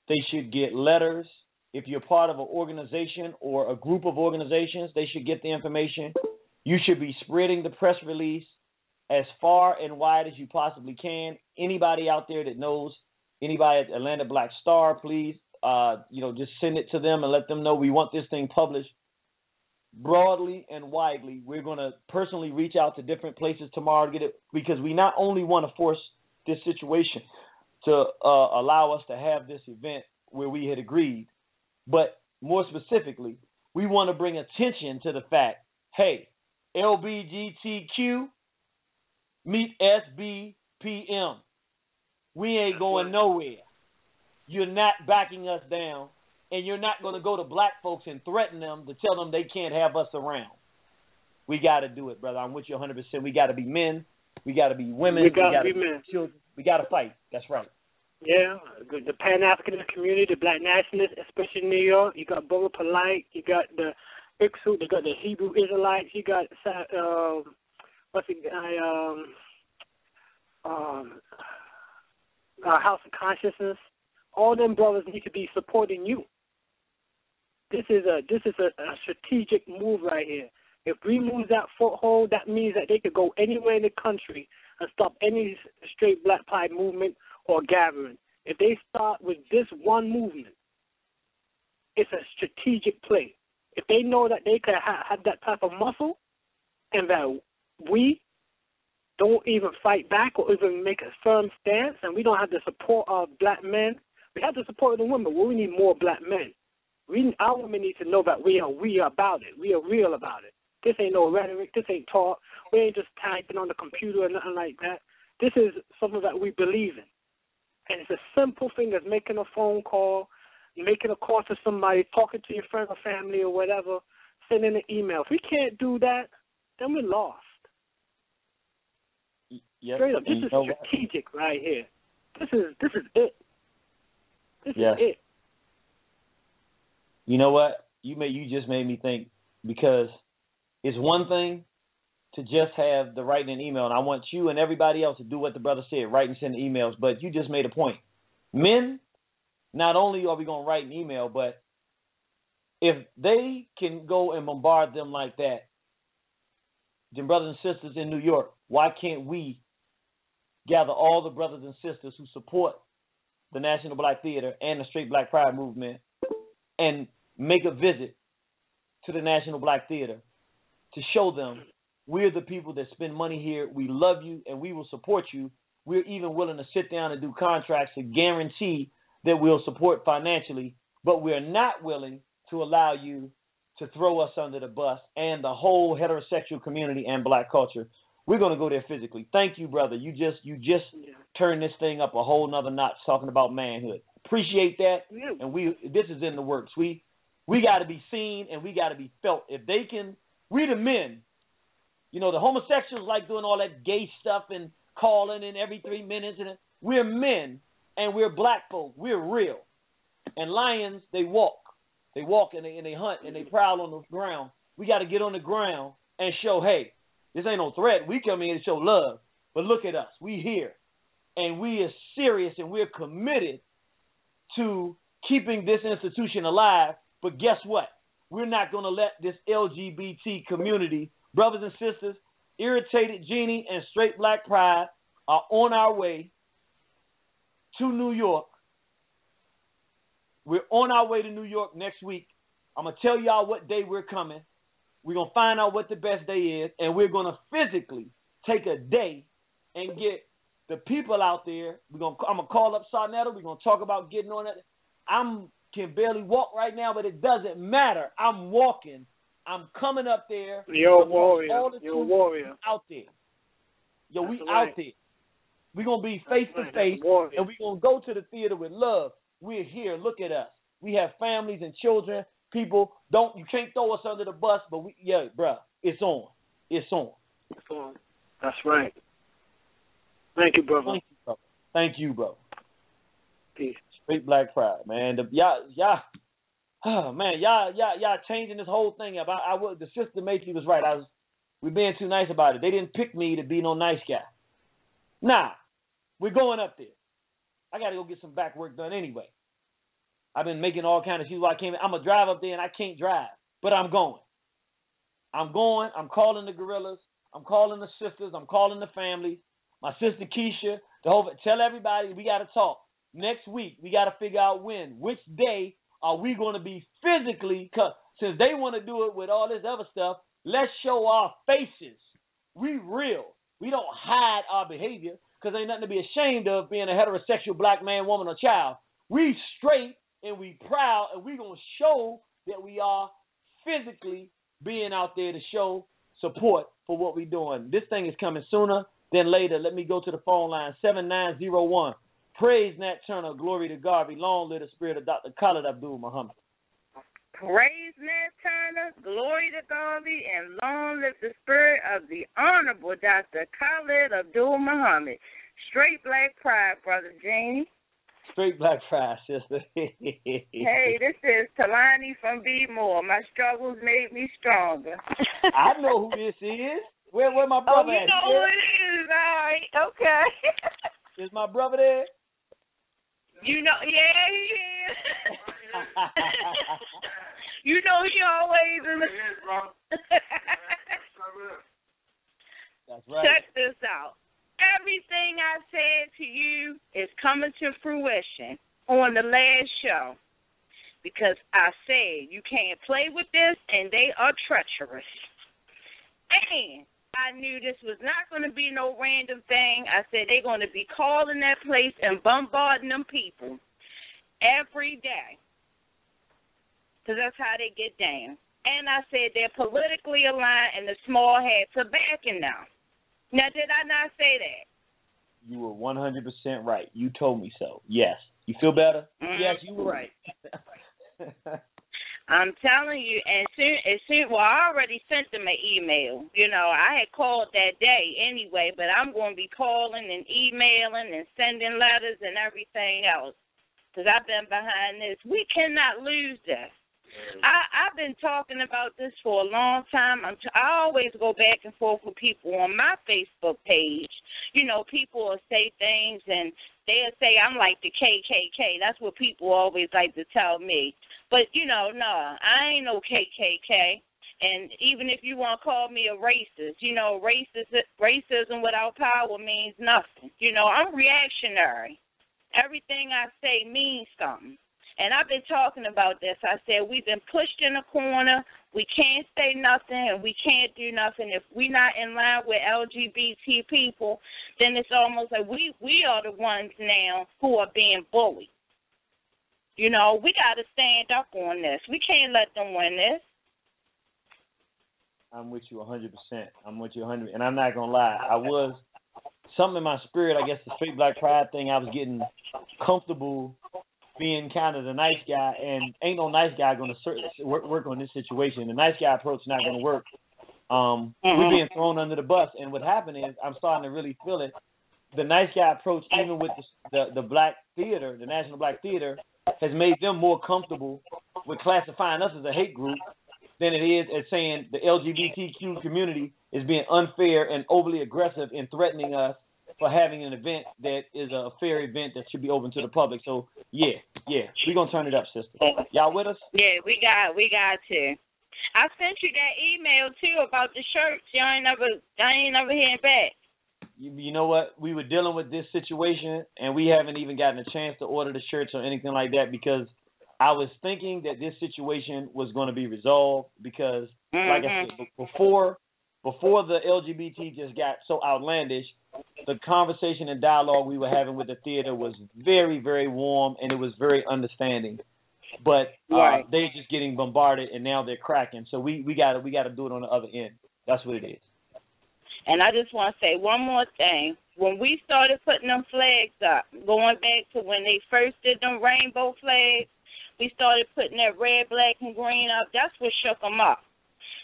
Speaker 3: They should get letters. If you're part of an organization or a group of organizations, they should get the information. You should be spreading the press release as far and wide as you possibly can. Anybody out there that knows anybody at Atlanta Black Star, please, just send it to them and let them know we want this thing published broadly and widely. We're going to personally reach out to different places tomorrow to get it, because we not only want to force this situation to allow us to have this event where we had agreed, but more specifically, we want to bring attention to the fact, hey, LBGTQ, meet SBPM. We ain't going nowhere. You're not backing us down, and you're not going to go to black folks and threaten them to tell them they can't have us around. We got to do it, brother. I'm with you 100%. We got to be men. We got to be women.
Speaker 11: We got to be men.
Speaker 3: Children. We got to fight. That's right.
Speaker 11: Yeah, the Pan-Africanist community, the black nationalists, especially in New York. You got Brother Polite. You got the Iksu. You got the Hebrew Israelites. You got House of Consciousness. All them brothers need to be supporting you. This is a strategic move right here. If we lose that foothold, that means that they could go anywhere in the country and stop any straight black pride movement or gathering. If they start with this one movement, it's a strategic play. If they know that they can have that type of muscle, and that we don't even fight back or even make a firm stance, and we don't have the support of black men, we have the support of the women. Well, we need more black men. Our women need to know that we are about it. We are real about it. This ain't no rhetoric. This ain't talk. We ain't just typing on the computer or nothing like that. This is something that we believe in. And it's a simple thing as making a phone call, making a call to somebody, talking to your friend or family or whatever, sending an email. If we can't do that, then we're lost.
Speaker 3: Yep.
Speaker 11: Straight up, this is strategic right here. This is it. This is it.
Speaker 3: You know what? You just made me think, because it's one thing to just have the writing an email, and I want you and everybody else to do what the brother said, write and send emails, but you just made a point. Men, not only are we going to write an email, but if they can go and bombard them like that, then brothers and sisters in New York, why can't we gather all the brothers and sisters who support the National Black Theater and the Straight Black Pride movement and make a visit to the National Black Theater to show them we're the people that spend money here, we love you, and we will support you. We're even willing to sit down and do contracts to guarantee that we'll support financially, but we're not willing to allow you to throw us under the bus and the whole heterosexual community and black culture. We're going to go there physically. Thank you, brother. You just turned this thing up a whole nother notch talking about manhood. Appreciate that. And this is in the works. We got to be seen and we got to be felt. If they can, we the men, the homosexuals like doing all that gay stuff and calling in every 3 minutes. And we're men and we're black folk. We're real. And lions, they walk. They walk and they hunt and they prowl on the ground. We got to get on the ground and show, hey, This ain't no threat. We come in to show love. But look at us. We here. And we are serious and we're committed to keeping this institution alive. But guess what? We're not going to let this LGBT community, brothers and sisters, Irritated Genie and Straight Black Pride are on our way to New York. We're on our way to New York next week. I'm going to tell y'all what day we're coming. We're going to find out what the best day is, and we're going to physically take a day and get the people out there. I'm going to call up Sarnetta. We're going to talk about getting on it. I can barely walk right now, but it doesn't matter. I'm walking. I'm coming up there.
Speaker 11: You're a warrior. You're a warrior.
Speaker 3: Out there. Yo,
Speaker 11: That's
Speaker 3: we
Speaker 11: right.
Speaker 3: out there. We're going to be face to face, and we're going to go to the theater with love. We're here. Look at us. We have families and children. People, you can't throw us under the bus, but bruh, it's on. It's on.
Speaker 11: It's on. That's right. Thank you, brother.
Speaker 3: Thank you, bro.
Speaker 11: Peace.
Speaker 3: Straight Black Pride, man. Y'all changing this whole thing up. The sister Macy was right. We're being too nice about it. They didn't pick me to be no nice guy. Nah, we're going up there. I got to go get some back work done anyway. I've been making all kind of excuses. I'm going to drive up there and I can't drive, but I'm going. I'm calling the gorillas. I'm calling the sisters. I'm calling the families. My sister Keisha, tell everybody we got to talk. Next week, we got to figure out which day are we going to be physically, since they want to do it with all this other stuff, let's show our faces. We real. We don't hide our behavior because ain't nothing to be ashamed of being a heterosexual black man, woman, or child. We straight and we proud, and we going to show that we are physically being out there to show support for what we're doing. This thing is coming sooner than later. Let me go to the phone line, 7901. Praise Nat Turner, glory to Garvey, long live the spirit of Dr. Khalid Abdul Muhammad.
Speaker 9: Praise Nat Turner, glory to Garvey, and long live the spirit of the Honorable Dr. Khalid Abdul Muhammad. Straight Black Pride, Brother Janie.
Speaker 3: Straight Black Pride, sister.
Speaker 9: Hey, this is Talani from B-More. My struggles made me stronger.
Speaker 3: I know who this is. Where my brother at?
Speaker 9: You know who it is, all right. Okay.
Speaker 3: Is my brother there?
Speaker 9: You know, yeah, he is. You know he always in the...
Speaker 3: That's right.
Speaker 9: Check this out. Everything I said to you is coming to fruition on the last show because I said you can't play with this and they are treacherous. And I knew this was not going to be no random thing. I said they're going to be calling that place and bombarding them people every day because that's how they get down. And I said they're politically aligned and the small hats are backing now. Now, did I not say that?
Speaker 3: You were 100% right. You told me so. Yes. You feel better?
Speaker 9: Mm-hmm.
Speaker 3: Yes, you were right.
Speaker 9: I'm telling you, well, I already sent them an email. You know, I had called that day anyway, but I'm going to be calling and emailing and sending letters and everything else because I've been behind this. We cannot lose this. I've been talking about this for a long time. I always go back and forth with people on my Facebook page. You know, people will say things and they'll say I'm like the KKK. That's what people always like to tell me. But, you know, no, I ain't no KKK. And even if you want to call me a racist, you know, racism without power means nothing. You know, I'm reactionary. Everything I say means something. And I've been talking about this. I said we've been pushed in a corner. We can't say nothing and we can't do nothing. If we're not in line with LGBT people, then it's almost like we are the ones now who are being bullied. You know, we got to stand up on this. We can't let them win this.
Speaker 3: I'm with you 100%. I'm with you 100%. And I'm not going to lie. I was, something in my spirit, I guess the Straight Black Pride thing, I was getting comfortable being kind of the nice guy, and ain't no nice guy going to work on this situation. The nice guy approach is not going to work. We're being thrown under the bus, and what happened is I'm starting to really feel it. The nice guy approach, even with the black theater, the National Black Theater, has made them more comfortable with classifying us as a hate group than it is as saying the LGBTQ community is being unfair and overly aggressive in threatening us for having an event that is a fair event that should be open to the public. So yeah, we're gonna turn it up, sister. Y'all with us?
Speaker 12: Yeah, we got to. I sent you that email too about the shirts. I ain't never hearing back.
Speaker 3: You know what? We were dealing with this situation, and we haven't even gotten a chance to order the shirts or anything like that because I was thinking that this situation was going to be resolved because, like I said, before the LGBT just got so outlandish, the conversation and dialogue we were having with the theater was very, very warm, and it was very understanding. But they're just getting bombarded, and now they're cracking. So we got to do it on the other end. That's what it is.
Speaker 12: And I just want to say one more thing. When we started putting them flags up, going back to when they first did them rainbow flags, we started putting that red, black, and green up. That's what shook them up.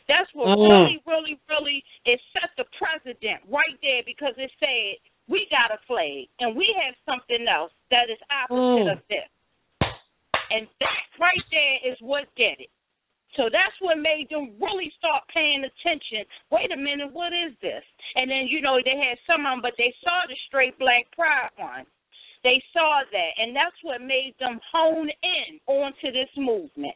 Speaker 12: That's what really, really, really, it set the precedent right there because it said, we got a flag, and we have something else that is opposite of this. And that right there is what did it. So that's what made them really start paying attention. Wait a minute, what is this? And then, they had some of them, but they saw the straight black pride one. They saw that, and that's what made them hone in onto this movement.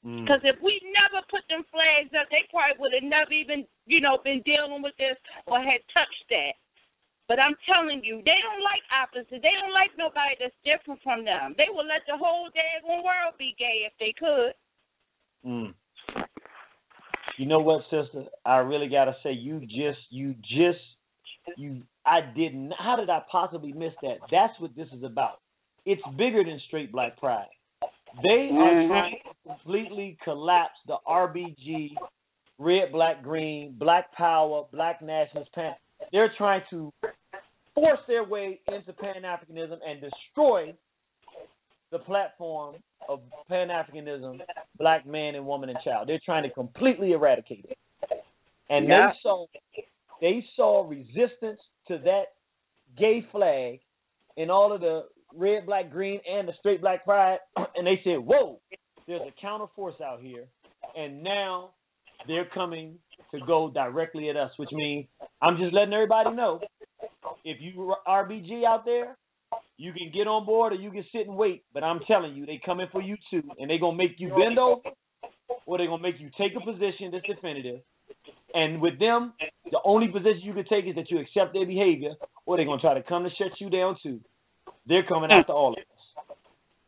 Speaker 12: Because if we never put them flags up, they probably would have never even, been dealing with this or had touched that. But I'm telling you, they don't like opposites. They don't like nobody that's different from them. They will let the whole daggone world be gay if they could.
Speaker 3: You know what, sister? I really gotta say, how did I possibly miss that? That's what this is about. It's bigger than straight black pride. They are trying to completely collapse the RBG, red, black, green, black power, black nationalist. They're trying to force their way into Pan-Africanism and destroy the platform of Pan-Africanism, black man and woman and child. They're trying to completely eradicate it. And they saw resistance to that gay flag in all of the red, black, green, and the straight black pride, and they said, whoa, there's a counter force out here, and now they're coming to go directly at us, which means I'm just letting everybody know, if you RBG out there, you can get on board or you can sit and wait, but I'm telling you, they coming for you too, and they're going to make you bend over, or they're going to make you take a position that's definitive, and with them, the only position you can take is that you accept their behavior, or they're going to try to come to shut you down too. They're coming after all of us.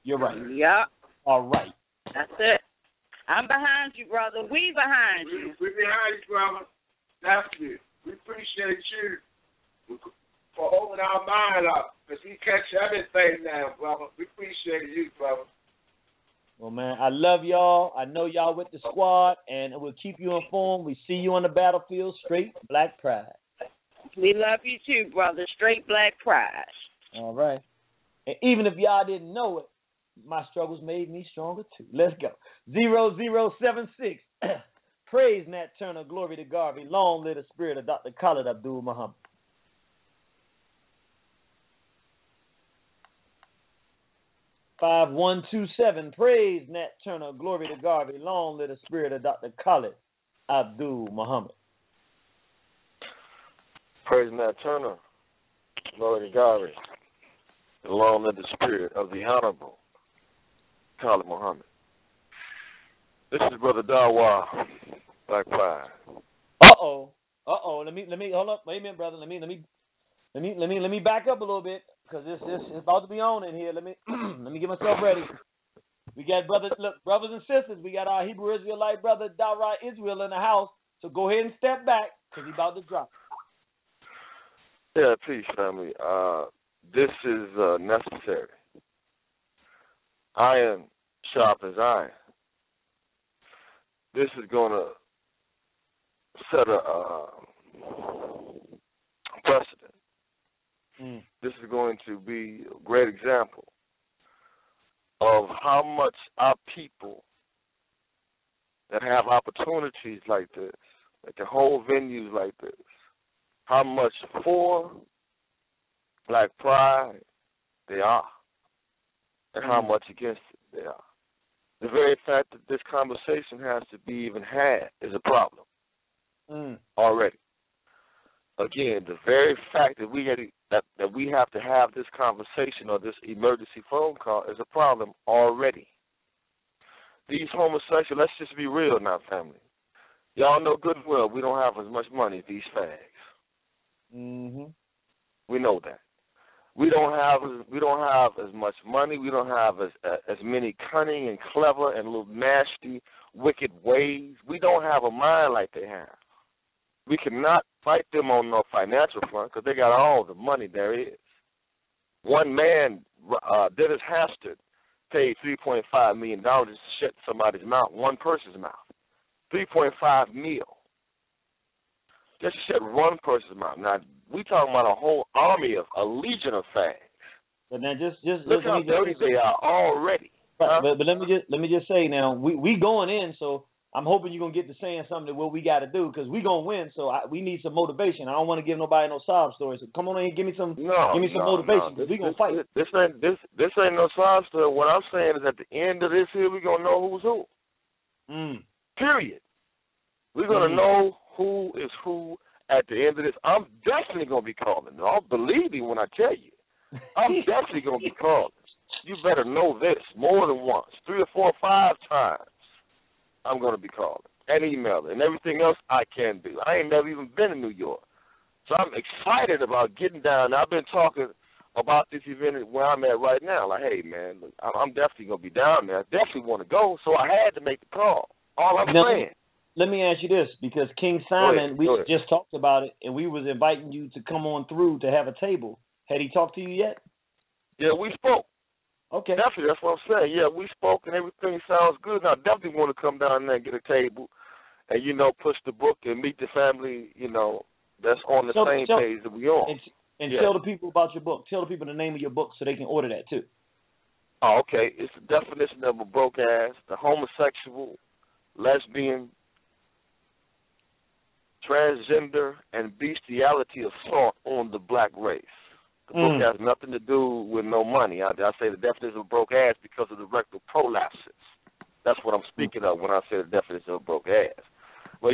Speaker 3: You're right.
Speaker 12: Yep.
Speaker 3: All right.
Speaker 12: That's it. I'm behind you, brother. We behind you.
Speaker 13: We behind you, brother. That's it. We appreciate you for holding our mind up, because we catch everything now, brother. We appreciate you, brother.
Speaker 3: Well, man, I love y'all. I know y'all with the squad, and we'll keep you informed. We see you on the battlefield, straight black pride.
Speaker 12: We love you too, brother. Straight black pride.
Speaker 3: All right. And even if y'all didn't know it, my struggles made me stronger too. Let's go. 0076. Praise Nat Turner. Glory to Garvey. Long live the spirit of Dr. Khalid Abdul Muhammad. (5127) Praise Nat Turner. Glory to Garvey. Long live the spirit of Dr. Khalid Abdul Muhammad.
Speaker 14: Praise Nat Turner. Glory to Garvey. Long live the spirit of the Honorable Khalid Muhammad. This is Brother Dawa, Black Pride.
Speaker 3: Let me hold up. Wait a minute, brother. Let me back up a little bit, because this is about to be on in here. Let me get myself ready. We got brothers and sisters. We got our Hebrew Israelite brother Dara Israel in the house. So go ahead and step back, because he's about to drop.
Speaker 14: Yeah, peace, family. This is necessary. Iron sharpens iron. This is going to set a precedent. This is going to be a great example of how much our people that have opportunities like this, that can hold venues like this, how much for black pride they are, and how much against it they are. The very fact that this conversation has to be even had is a problem. already. Again, the very fact that we have to have this conversation or this emergency phone call is a problem already. These homosexuals, let's just be real now, family. Y'all know good and well we don't have as much money as these fags.
Speaker 3: Mm-hmm.
Speaker 14: We know that. We don't have as much money. We don't have as many cunning and clever and little nasty, wicked ways. We don't have a mind like they have. We cannot fight them on no financial front because they got all the money there is. One man, Dennis Hastert, paid $3.5 million to shut somebody's mouth, one person's mouth. $3.5 million. Just shut one person's mouth. Now, we talking about a whole army of a legion of fags.
Speaker 3: But now,
Speaker 14: look how dirty they are already.
Speaker 3: But let me just say now, we going in, so I'm hoping you're gonna get to saying something that what we got to do because we gonna win. So we need some motivation. I don't want to give nobody no sob stories. So come on in, give me some motivation.
Speaker 14: No.
Speaker 3: We gonna fight.
Speaker 14: This ain't no sob story. What I'm saying is at the end of this here, we gonna know who's who. Period. We're gonna know who is who at the end of this. I'm definitely gonna be calling. Don't believe me when I tell you. I'm definitely gonna be calling. You better know this more than once, 3 or 4 or 5 times. I'm going to be calling and emailing and everything else I can do. I ain't never even been in New York. So I'm excited about getting down. I've been talking about this event where I'm at right now. Like, hey, man, I'm definitely going to be down there. I definitely want to go, so I had to make the call. All I'm saying.
Speaker 3: Let me ask you this, because King Simon, we just talked about it, and we was inviting you to come on through to have a table. Had he talked to you yet?
Speaker 14: Yeah, we spoke.
Speaker 3: Okay.
Speaker 14: Definitely, that's what I'm saying. Yeah, we spoke and everything sounds good. Now, I definitely want to come down there and get a table and, push the book and meet the family, that's on the same page that we on.
Speaker 3: And tell the people about your book. Tell the people the name of your book so they can order that too.
Speaker 14: Oh, okay. It's the definition of a broke ass, the homosexual, lesbian, transgender, and bestiality assault on the black race. The book has nothing to do with no money. I say the definition of broke ass because of the rectal prolapses. That's what I'm speaking of when I say the definition of broke ass. But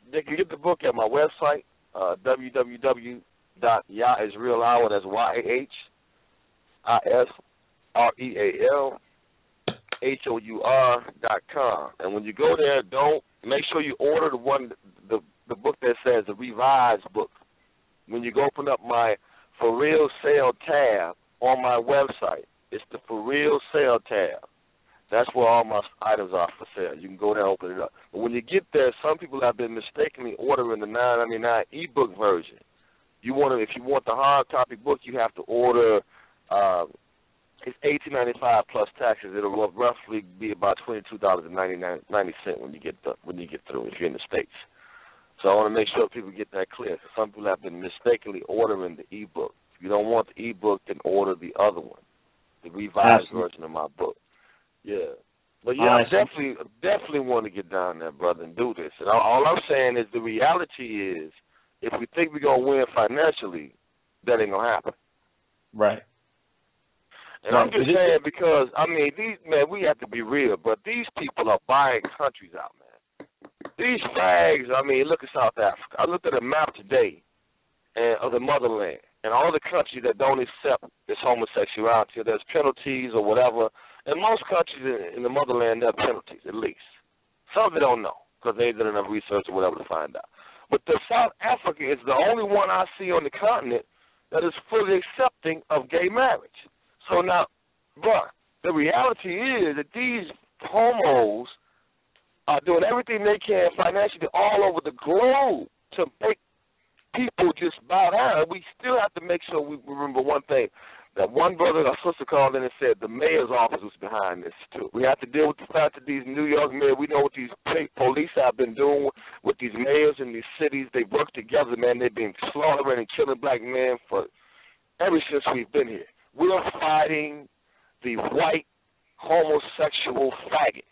Speaker 14: they can get the book at my website, www.YahIsRealHour, that's YahIsRealHour.com. And when you go there, make sure you order the book that says the revised book. When you go open up my For Real Sale tab on my website, it's the For Real Sale tab. That's where all my items are for sale. You can go there and open it up. But when you get there, some people have been mistakenly ordering the $9.99 ebook version. If you want the hard copy book, you have to order. It's $18.95 plus taxes. It'll roughly be about $22.90 when you get through if you're in the States. So I want to make sure people get that clear. Some people have been mistakenly ordering the ebook. If you don't want the ebook, then order the other one, the revised version of my book. Yeah. But I definitely want to get down there, brother, and do this. And all I'm saying is the reality is if we think we're going to win financially, that ain't going to happen.
Speaker 3: Right.
Speaker 14: And I'm just saying because, we have to be real, but these people are buying countries out, man. These flags, look at South Africa. I looked at a map today of the motherland and all the countries that don't accept this homosexuality. There's penalties or whatever. In most countries in the motherland, there are penalties, at least. Some of them don't know because they ain't done enough research or whatever to find out. But the South Africa is the only one I see on the continent that is fully accepting of gay marriage. So now, the reality is that these homos are doing everything they can financially all over the globe to make people just bow down. We still have to make sure we remember one thing, that one brother or sister called in and said the mayor's office was behind this too. We have to deal with the fact that these New York mayors, we know what these police have been doing with these mayors in these cities. They work together, man. They've been slaughtering and killing black men ever since we've been here. We're fighting the white homosexual faggot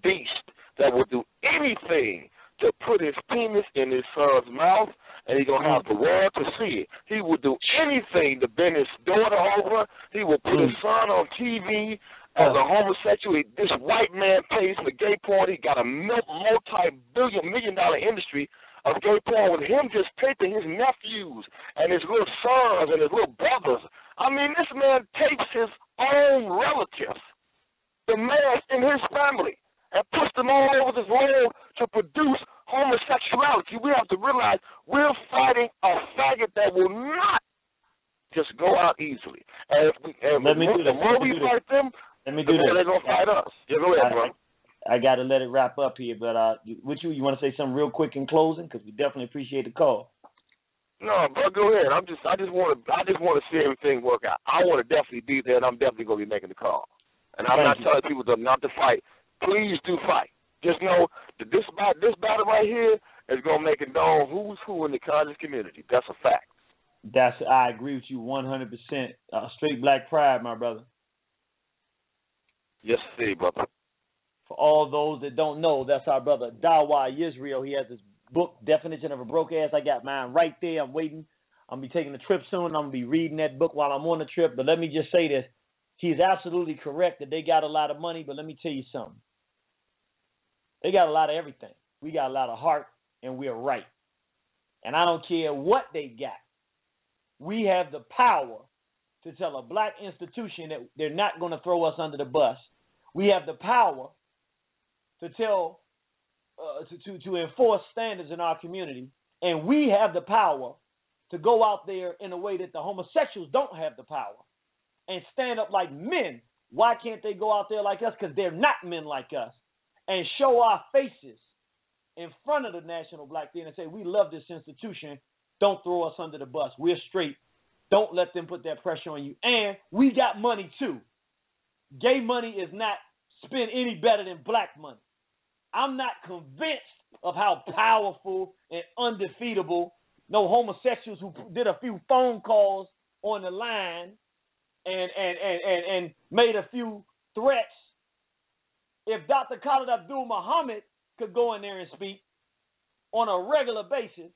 Speaker 14: beast that will do anything to put his penis in his son's mouth and he's going to have the world to see it. He will do anything to bend his daughter over. He will put his son on TV as a homosexual. This white man pays for gay porn. He got a multi-million-dollar industry of gay porn with him just taping his nephews and his little sons and his little brothers. I mean, this man tapes his own relatives, the man in his family, and puts them all over this world to produce homosexuality. We have to realize we're fighting a faggot that will not just go out easily. And the more we fight them, the more they're going to fight us. Yeah, go ahead, bro.
Speaker 3: I got to let it wrap up here, but you want to say something real quick in closing? Because we definitely appreciate the call.
Speaker 14: No, bro, go ahead. I just want to see everything work out. I want to definitely be there, and I'm definitely going to be making the call. And I'm not telling people not to fight. Please do fight. Just know that this battle right here is going to make it known who's who in the conscious community. That's a fact.
Speaker 3: I agree with you 100%. Straight black pride, my brother.
Speaker 14: Yes, sir, brother.
Speaker 3: For all those that don't know, that's our brother Dawa Israel. He has this book, Definition of a Broke Ass. I got mine right there. I'm waiting. I'm going to be taking a trip soon. I'm going to be reading that book while I'm on the trip. But let me just say this. He's absolutely correct that they got a lot of money, but let me tell you something. They got a lot of everything. We got a lot of heart, and we're right. And I don't care what they got. We have the power to tell a black institution that they're not going to throw us under the bus. We have the power to tell, to enforce standards in our community, and we have the power to go out there in a way that the homosexuals don't have the power and stand up like men. Why can't they go out there like us? Because they're not men like us. And show our faces in front of the National Black Theater and say, we love this institution. Don't throw us under the bus. We're straight. Don't let them put that pressure on you. And we got money too. Gay money is not spent any better than black money. I'm not convinced of how powerful and undefeatable no homosexuals who did a few phone calls on the line and made a few threats. If Dr. Khalid Abdul Muhammad could go in there and speak on a regular basis,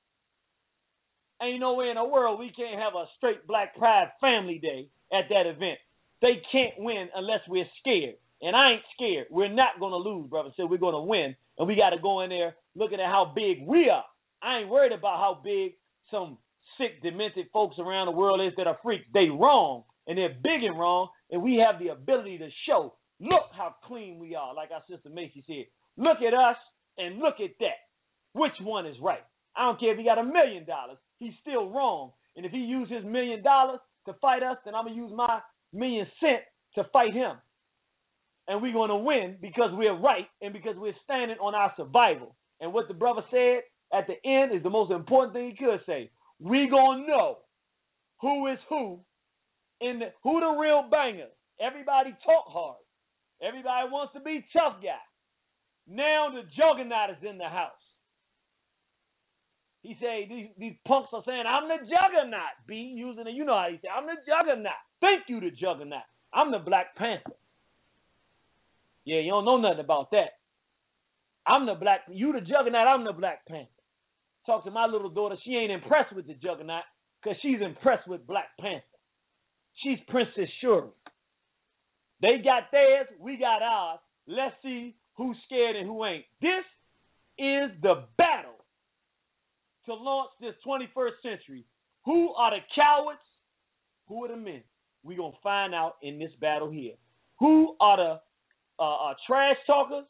Speaker 3: ain't no way in the world we can't have a straight black pride family day at that event. They can't win unless we're scared. And I ain't scared. We're not going to lose, brother. So we're going to win. And we got to go in there looking at how big we are. I ain't worried about how big some sick, demented folks around the world is that are freaks. They wrong. And they're big and wrong. And we have the ability to show, look how clean we are. Like our sister Macy said, look at us and look at that. Which one is right? I don't care if he got $1 million. He's still wrong. And if he used his $1 million to fight us, then I'm going to use my $1,000,000 to fight him. And we're going to win because we're right and because we're standing on our survival. And what the brother said at the end is the most important thing he could say. We going to know who is who, who the real bangers. Everybody talk hard. Everybody wants to be tough guy. Now the juggernaut is in the house. He said, these punks are saying, I'm the juggernaut. B, using it, you know how he said, I'm the juggernaut. Thank you, the juggernaut. I'm the Black Panther. Yeah, you don't know nothing about that. You the juggernaut, I'm the Black Panther. Talk to my little daughter, she ain't impressed with the juggernaut because she's impressed with Black Panther. She's Princess Shuri. They got theirs, we got ours. Let's see who's scared and who ain't. This is the battle to launch this 21st century. Who are the cowards? Who are the men? We're going to find out in this battle here. Who are the trash talkers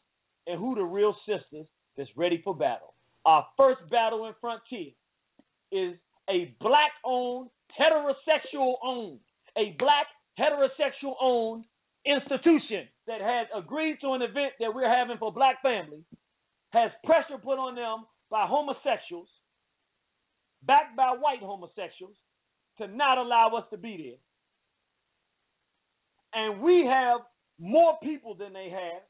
Speaker 3: and who the real sisters that's ready for battle. Our first battle in Frontier is a black-owned, heterosexual-owned institution that has agreed to an event that we're having for black families, has pressure put on them by homosexuals, backed by white homosexuals, to not allow us to be there. And we have more people than they have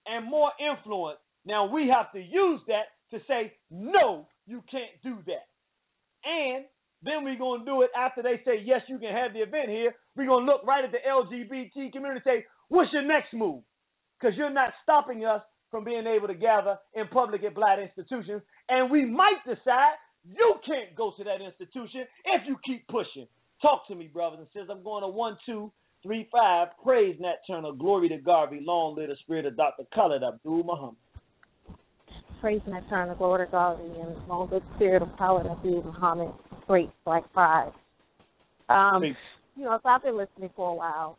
Speaker 3: and more influence. Now we have to use that to say, no, you can't do that. And then we're going to do it after they say, yes, you can have the event here. We're going to look right at the LGBT community and say, what's your next move? Because you're not stopping us from being able to gather in public at black institutions. And we might decide You can't go to that institution if you keep pushing. Talk to me, brothers and sisters. I'm going to 1, 2, 3, 5. Praise Nat Turner. Glory to Garvey. Long live the spirit of Dr. Khalid Abdul Muhammad.
Speaker 15: Praise Nat Turner. Glory to Garvey. And long live the spirit of Khalid Abdul Muhammad. Great Black Pride. You know, so I've been listening for a while.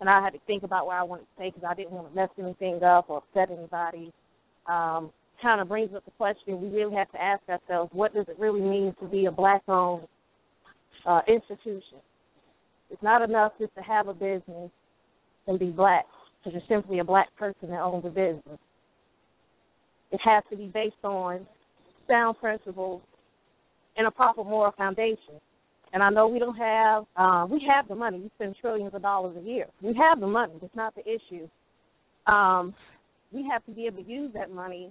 Speaker 15: And I had to think about what I wanted to say because I didn't want to mess anything up or upset anybody. Kind of brings up the question we really have to ask ourselves, what does it really mean to be a Black-owned institution? It's not enough just to have a business and be Black, because you're simply a Black person that owns a business. It has to be based on sound principles and a proper moral foundation. And I know we don't have, we have the money. We spend trillions of dollars a year. We have the money. That's not the issue. We have to be able to use that money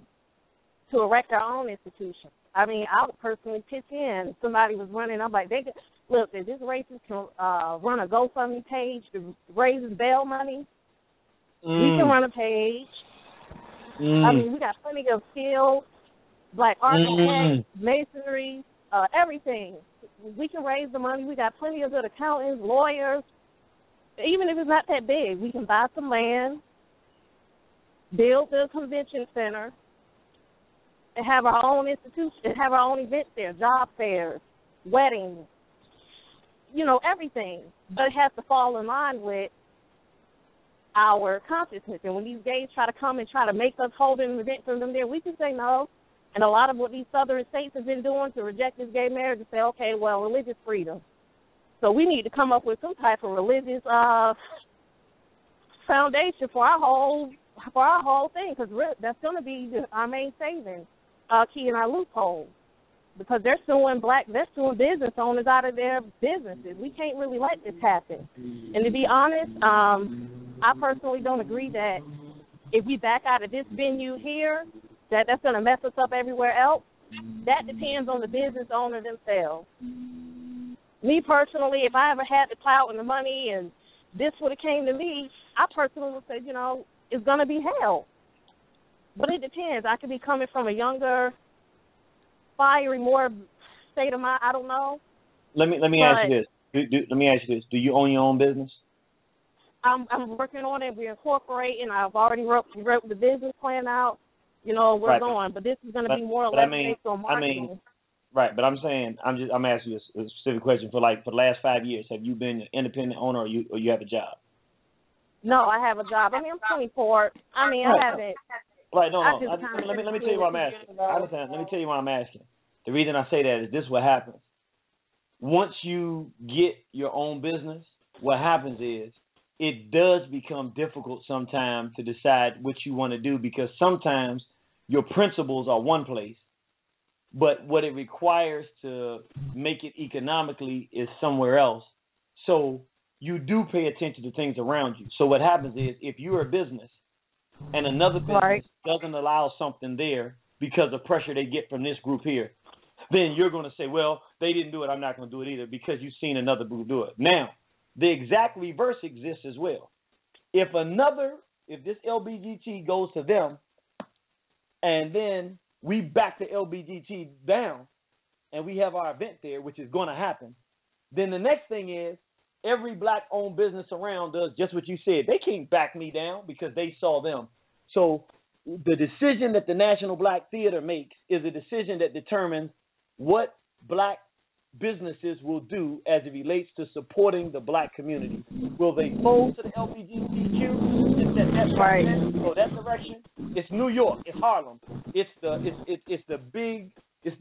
Speaker 15: to erect our own institution. I mean, I would personally pitch in. If somebody was running, I'm like, look, if this racist can run a GoFundMe page to raise bail money, we can run a page. I mean, we got plenty of skills, Black architects, masonry, everything. We can raise the money. We got plenty of good accountants, lawyers. Even if it's not that big, we can buy some land, build the convention center, and have our own institution, have our own events there, job fairs, weddings, you know, everything. But it has to fall in line with our consciousness. And when these gays try to come and try to make us hold an event for them there, we can say no. And a lot of what these southern states have been doing to reject this gay marriage and say, okay, well, religious freedom. So we need to come up with some type of religious foundation for our whole thing, because that's going to be our main saving key in our loophole, because they're suing business owners out of their businesses. We can't really let this happen. And to be honest, I personally don't agree that if we back out of this venue here, that's going to mess us up everywhere else. That depends on the business owner themselves. Me personally, if I ever had the clout and the money and this would have came to me, I personally would say, you know, it's going to be hell. But it depends. I could be coming from a younger, fiery, more state of mind. I don't know.
Speaker 3: Let me ask you this. Let me ask you this. Do you own your own business?
Speaker 15: I'm working on it. We're incorporating. I've already wrote the business plan out. You know, we're going, but this is going to be more or less based on marketing.
Speaker 3: Right, but I'm saying, I'm asking you a specific question. For the last 5 years, have you been an independent owner, or you have a job?
Speaker 15: No, I have a job. I mean, I'm 24. I mean, I haven't.
Speaker 3: Right, no. Let me tell you what I'm asking. I understand. Let me tell you what I'm asking. The reason I say that is this: what happens once you get your own business. What happens is it does become difficult sometimes to decide what you want to do, because sometimes your principles are one place, but what it requires to make it economically is somewhere else. So you do pay attention to things around you. So what happens is, if you're a business and another business doesn't allow something there because of pressure they get from this group here, then you're going to say, well, they didn't do it, I'm not going to do it either, because you've seen another group do it. Now, the exact reverse exists as well. If this LBGT goes to them, and then we back the LBGT down, and we have our event there, which is going to happen, then the next thing is every Black-owned business around does just what you said. They can't back me down because they saw them. So the decision that the National Black Theater makes is a decision that determines what Black businesses will do as it relates to supporting the Black community. Will they fold to the LGBTQ? Is that go that direction? It's New York. It's Harlem. It's the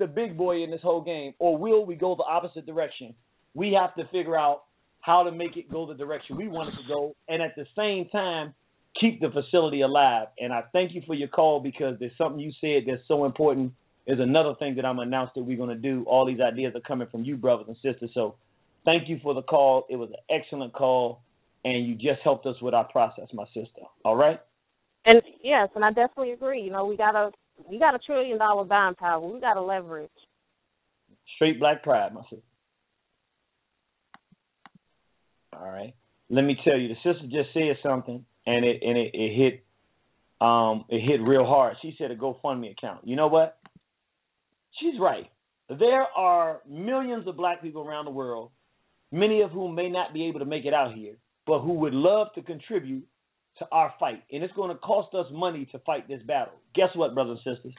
Speaker 3: big boy in this whole game. Or will we go the opposite direction? We have to figure out how to make it go the direction we want it to go, and at the same time keep the facility alive. And I thank you for your call, because there's something you said that's so important. There's another thing that I'm announced that we're going to do. All these ideas are coming from you, brothers and sisters. So thank you for the call. It was an excellent call, and you just helped us with our process, my sister. All right?
Speaker 15: And yes, and I definitely agree. You know, we got $1 trillion buying power. We got to leverage.
Speaker 3: Straight Black pride, my sister. All right. Let me tell you, the sister just said something, and it hit real hard. She said a GoFundMe account. You know what? she's right. There are millions of black people around the world, many of whom may not be able to make it out here, but who would love to contribute to our fight. And it's going to cost us money to fight this battle. Guess what, brothers and sisters?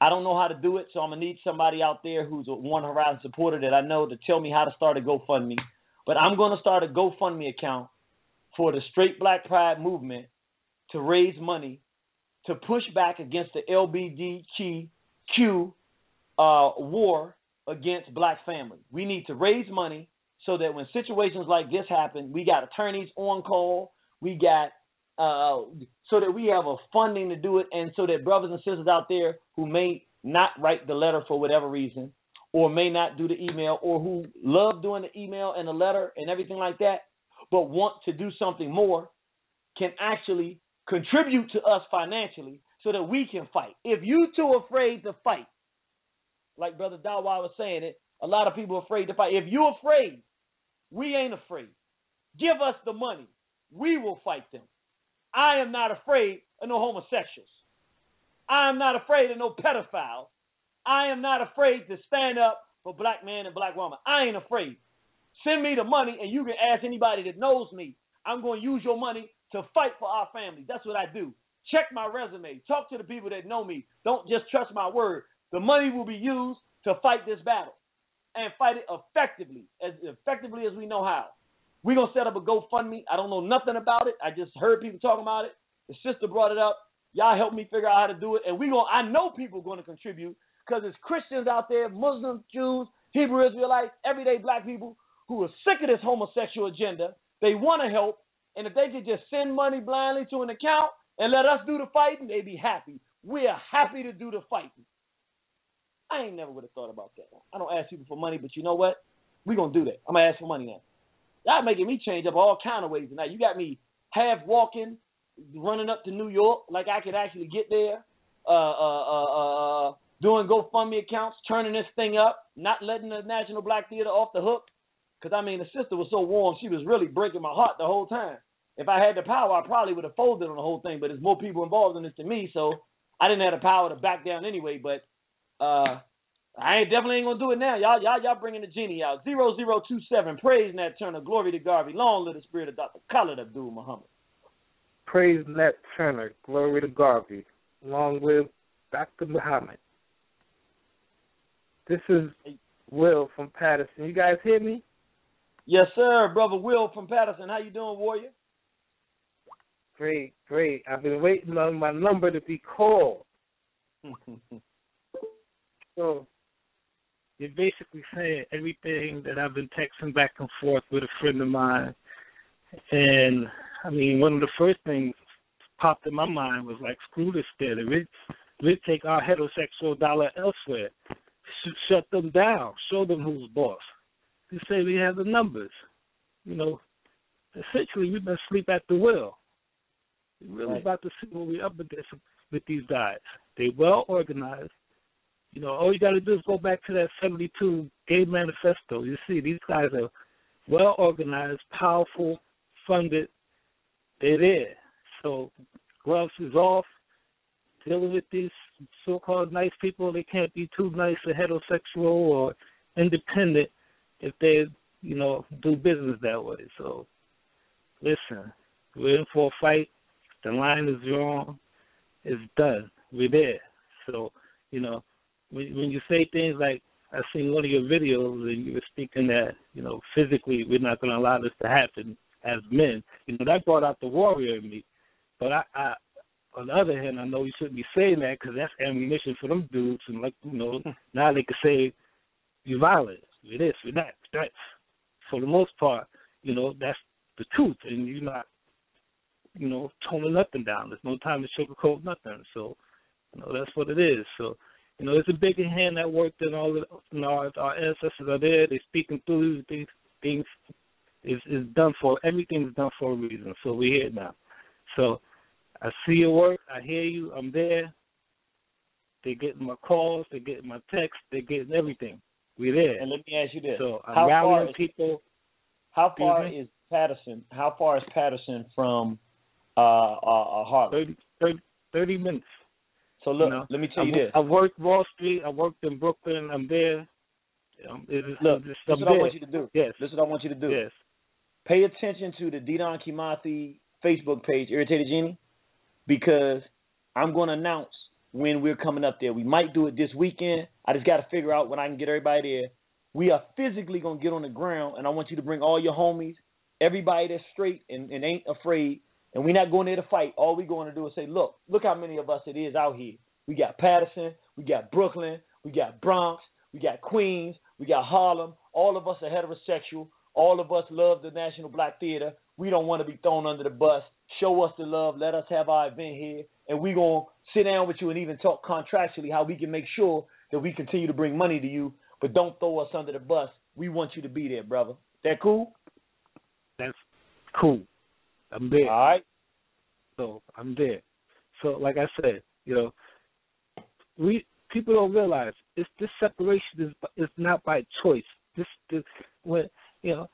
Speaker 3: I don't know how to do it, so I'm going to need somebody out there who's a One Horizon supporter that I know to tell me how to start a GoFundMe. But I'm going to start a GoFundMe account for the Straight Black Pride movement to raise money to push back against the LGBTQ war against black families. We need to raise money so that when situations like this happen, we got attorneys on call, we got so that we have a funding to do it, and so that brothers and sisters out there who may not write the letter for whatever reason, or may not do the email, or who love doing the email and the letter and everything like that, but want to do something more, can actually contribute to us financially so that we can fight. If you too afraid to fight, like Brother Dawa was saying it, a lot of people are afraid to fight. If you're afraid, we ain't afraid. Give us the money. We will fight them. I am not afraid of no homosexuals. I am not afraid of no pedophiles. I am not afraid to stand up for black man and black woman. I ain't afraid. Send me the money, and you can ask anybody that knows me. I'm going to use your money to fight for our family. That's what I do. Check my resume. Talk to the people that know me. Don't just trust my word. The money will be used to fight this battle and fight it effectively as we know how. We're going to set up a GoFundMe. I don't know nothing about it. I just heard people talking about it. The sister brought it up. Y'all help me figure out how to do it. And I know people are going to contribute because there's Christians out there, Muslims, Jews, Hebrew Israelites, everyday black people who are sick of this homosexual agenda. They want to help. And if they could just send money blindly to an account and let us do the fighting, they'd be happy. We are happy to do the fighting. I ain't never would have thought about that. I don't ask people for money, but you know what? We're going to do that. I'm going to ask for money now. Y'all making me change up all kind of ways tonight. You got me half walking, running up to New York like I could actually get there, doing GoFundMe accounts, turning this thing up, not letting the National Black Theater off the hook. Because, I mean, the sister was so warm, she was really breaking my heart the whole time. If I had the power, I probably would have folded on the whole thing, but there's more people involved in this than me, so I didn't have the power to back down anyway, but I definitely ain't gonna do it now. Y'all bringing the genie out. 0027. Praise Nat Turner. Glory to Garvey. Long live the spirit of Dr. Khalid Abdul Muhammad.
Speaker 16: Praise Nat Turner. Glory to Garvey. Long live Dr. Muhammad. This is Will from Patterson. You guys hear me?
Speaker 3: Yes, sir. Brother Will from Patterson. How you doing, warrior?
Speaker 16: Great, great. I've been waiting on my number to be called. So you're basically saying everything that I've been texting back and forth with a friend of mine. And, I mean, one of the first things popped in my mind was like, screw this theater. We'll take our heterosexual dollar elsewhere. Shut them down. Show them who's boss. You say we have the numbers. You know, essentially we've been asleep at the wheel. We're really about to see what we're up against with these guys. They're well organized. You know, all you got to do is go back to that 72 Gay Manifesto. You see, these guys are well organized, powerful, funded. They're there. So gloves is off. Dealing with these so-called nice people, they can't be too nice or heterosexual or independent if they, you know, do business that way. So, listen, we're in for a fight. The line is wrong. It's done. We're there. So, you know, when you say things like, I seen one of your videos and you were speaking that, you know, physically we're not going to allow this to happen as men, you know, that brought out the warrior in me. But I on the other hand, I know you shouldn't be saying that because that's ammunition for them dudes. And, like, you know, now they can say you're violent. We're this, we're that. That's, for the most part, you know, that's the truth. And you're not, you know, toning nothing down. There's no time to sugarcoat nothing. So, you know, that's what it is. So, you know, it's a bigger hand that worked and all of, you know, our ancestors are there. They're speaking through these things. Is done for, everything's done for a reason. So we're here now. So I see your work. I hear you. I'm there. They're getting my calls. They're getting my texts. They're getting everything. We're there.
Speaker 3: And let me ask you this.
Speaker 16: So I'm rallying people.
Speaker 3: How far is Patterson? How far is Patterson from Harlem?
Speaker 16: 30 minutes.
Speaker 3: So look,
Speaker 16: you know,
Speaker 3: let me tell you this.
Speaker 16: I worked Wall Street. I worked in Brooklyn. I'm there.
Speaker 3: Look, this is what I want you to do.
Speaker 16: Yes.
Speaker 3: This is what I want you to do.
Speaker 16: Yes.
Speaker 3: Pay attention to the Didon Kimathi Facebook page, Irritated Genie, because I'm going to announce when we're coming up there. We might do it this weekend. I just got to figure out when I can get everybody there. We are physically going to get on the ground, and I want you to bring all your homies, everybody that's straight and ain't afraid. And we're not going there to fight. All we're going to do is say, look how many of us it is out here. We got Patterson, we got Brooklyn, we got Bronx, we got Queens, we got Harlem. All of us are heterosexual. All of us love the National Black Theater. We don't want to be thrown under the bus. Show us the love. Let us have our event here. And we're going to sit down with you and even talk contractually how we can make sure that we continue to bring money to you, but don't throw us under the bus. We want you to be there, brother. That cool?
Speaker 16: That's cool. I'm there.
Speaker 3: All right.
Speaker 16: So I'm there. So like I said, you know, people don't realize this separation is not by choice. When you know,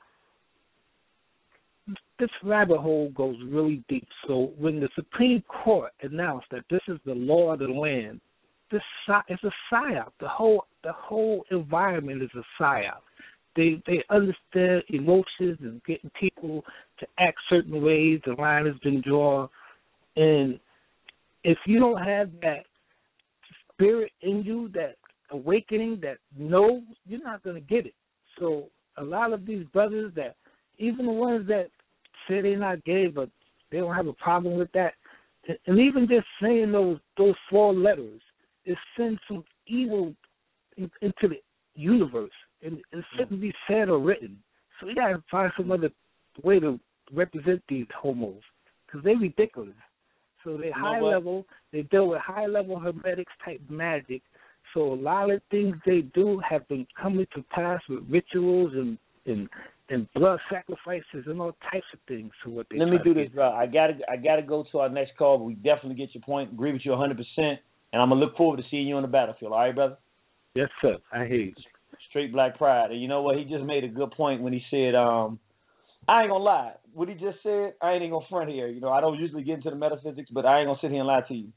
Speaker 16: this rabbit hole goes really deep. So when the Supreme Court announced that this is the law of the land, this is a psyop. The whole environment is a psyop. They understand emotions and getting people to act certain ways. The line has been drawn, and if you don't have that spirit in you, that awakening, that no, you're not going to get it. So a lot of these brothers that, even the ones that say they're not gay, but they don't have a problem with that, and even just saying those 4 letters, it sends some evil into the universe, and it shouldn't be said or written. So we got to find some other way to represent these homos, because they're ridiculous. So they're high level, they deal with high level hermetics type magic. So a lot of things they do have been coming to pass with rituals and blood sacrifices and all types of things. So what they
Speaker 3: Let me do this, bro. I gotta go to our next call, but we definitely get your point. Agree with you 100%, and I'm gonna look forward to seeing you on the battlefield. All right, brother?
Speaker 16: Yes, sir. I hear you.
Speaker 3: Straight black pride. And you know what? He just made a good point when he said, I ain't gonna lie. What he just said, I ain't gonna front here. You know, I don't usually get into the metaphysics, but I ain't gonna sit here and lie to you.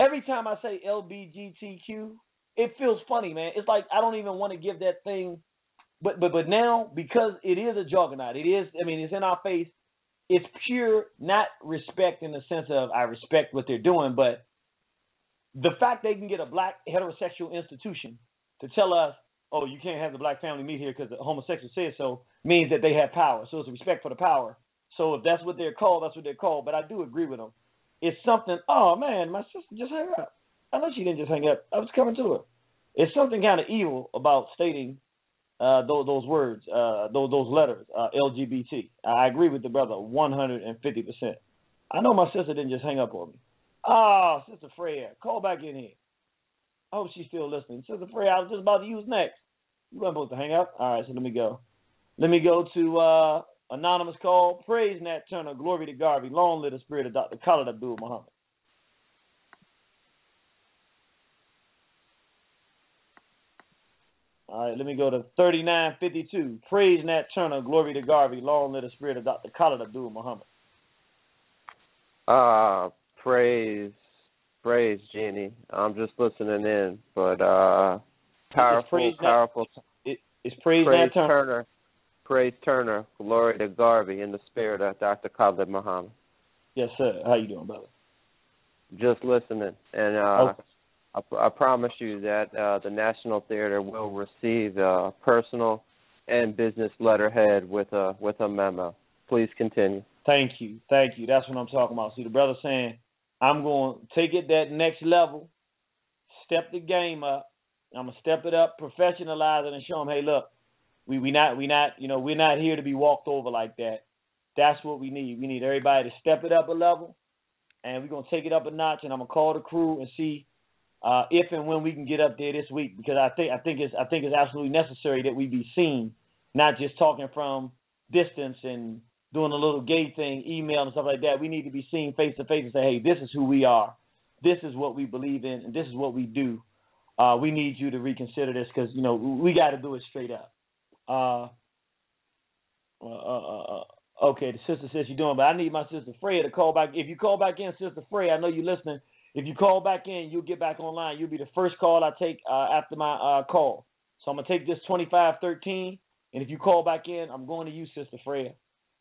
Speaker 3: Every time I say LBGTQ, it feels funny, man. It's like I don't even want to give that thing, but now, because it is a juggernaut, it is, I mean, it's in our face, it's pure, not respect in the sense of I respect what they're doing, but the fact they can get a black heterosexual institution to tell us, oh, you can't have the black family meet here because the homosexual said so, means that they have power. So it's a respect for the power. So if that's what they're called, that's what they're called. But I do agree with them. It's something, oh, man, my sister just hung up. I know she didn't just hang up. I was coming to her. It's something kind of evil about stating those words, those letters, LGBT. I agree with the brother 150%. I know my sister didn't just hang up on me. Oh, Sister Freya, call back in here. I hope she's still listening. Sister Freya, I was just about to use next. You weren't supposed to hang up? All right, so let me go. Let me go to anonymous call. Praise Nat Turner, glory to Garvey. Long live the spirit of Dr. Khalid Abdul Muhammad. All right, let me go to 3952. Praise Nat Turner, glory to Garvey. Long live the spirit of Dr. Khalid Abdul Muhammad.
Speaker 17: Praise, Jenny. I'm just listening in, but powerful.
Speaker 3: It's praise Nat Turner.
Speaker 17: Praise Turner, glory to Garvey in the spirit of Dr. Khalid Muhammad.
Speaker 3: Yes, sir. How you doing, brother?
Speaker 17: Just listening, and I promise you that the National Theater will receive a personal and business letterhead with a memo. Please continue.
Speaker 3: Thank you. That's what I'm talking about. See, the brother saying, I'm going to take it that next level, step the game up. I'm going to step it up, professionalize it, and show them, hey, look, we're not here to be walked over like that. That's what we need. We need everybody to step it up a level, and we're going to take it up a notch, and I'm going to call the crew and see if and when we can get up there this week, because I think it's absolutely necessary that we be seen, not just talking from distance and doing a little gay thing, email and stuff like that. We need to be seen face to face and say, hey, this is who we are. This is what we believe in, and this is what we do. We need you to reconsider this because, we got to do it straight up. Okay, the sister says she's doing, but I need my sister Freya to call back. If you call back in, Sister Freya, I know you're listening. If you call back in, you'll get back online. You'll be the first call I take after my call. So I'm going to take this 2513, and if you call back in, I'm going to you, Sister Freya.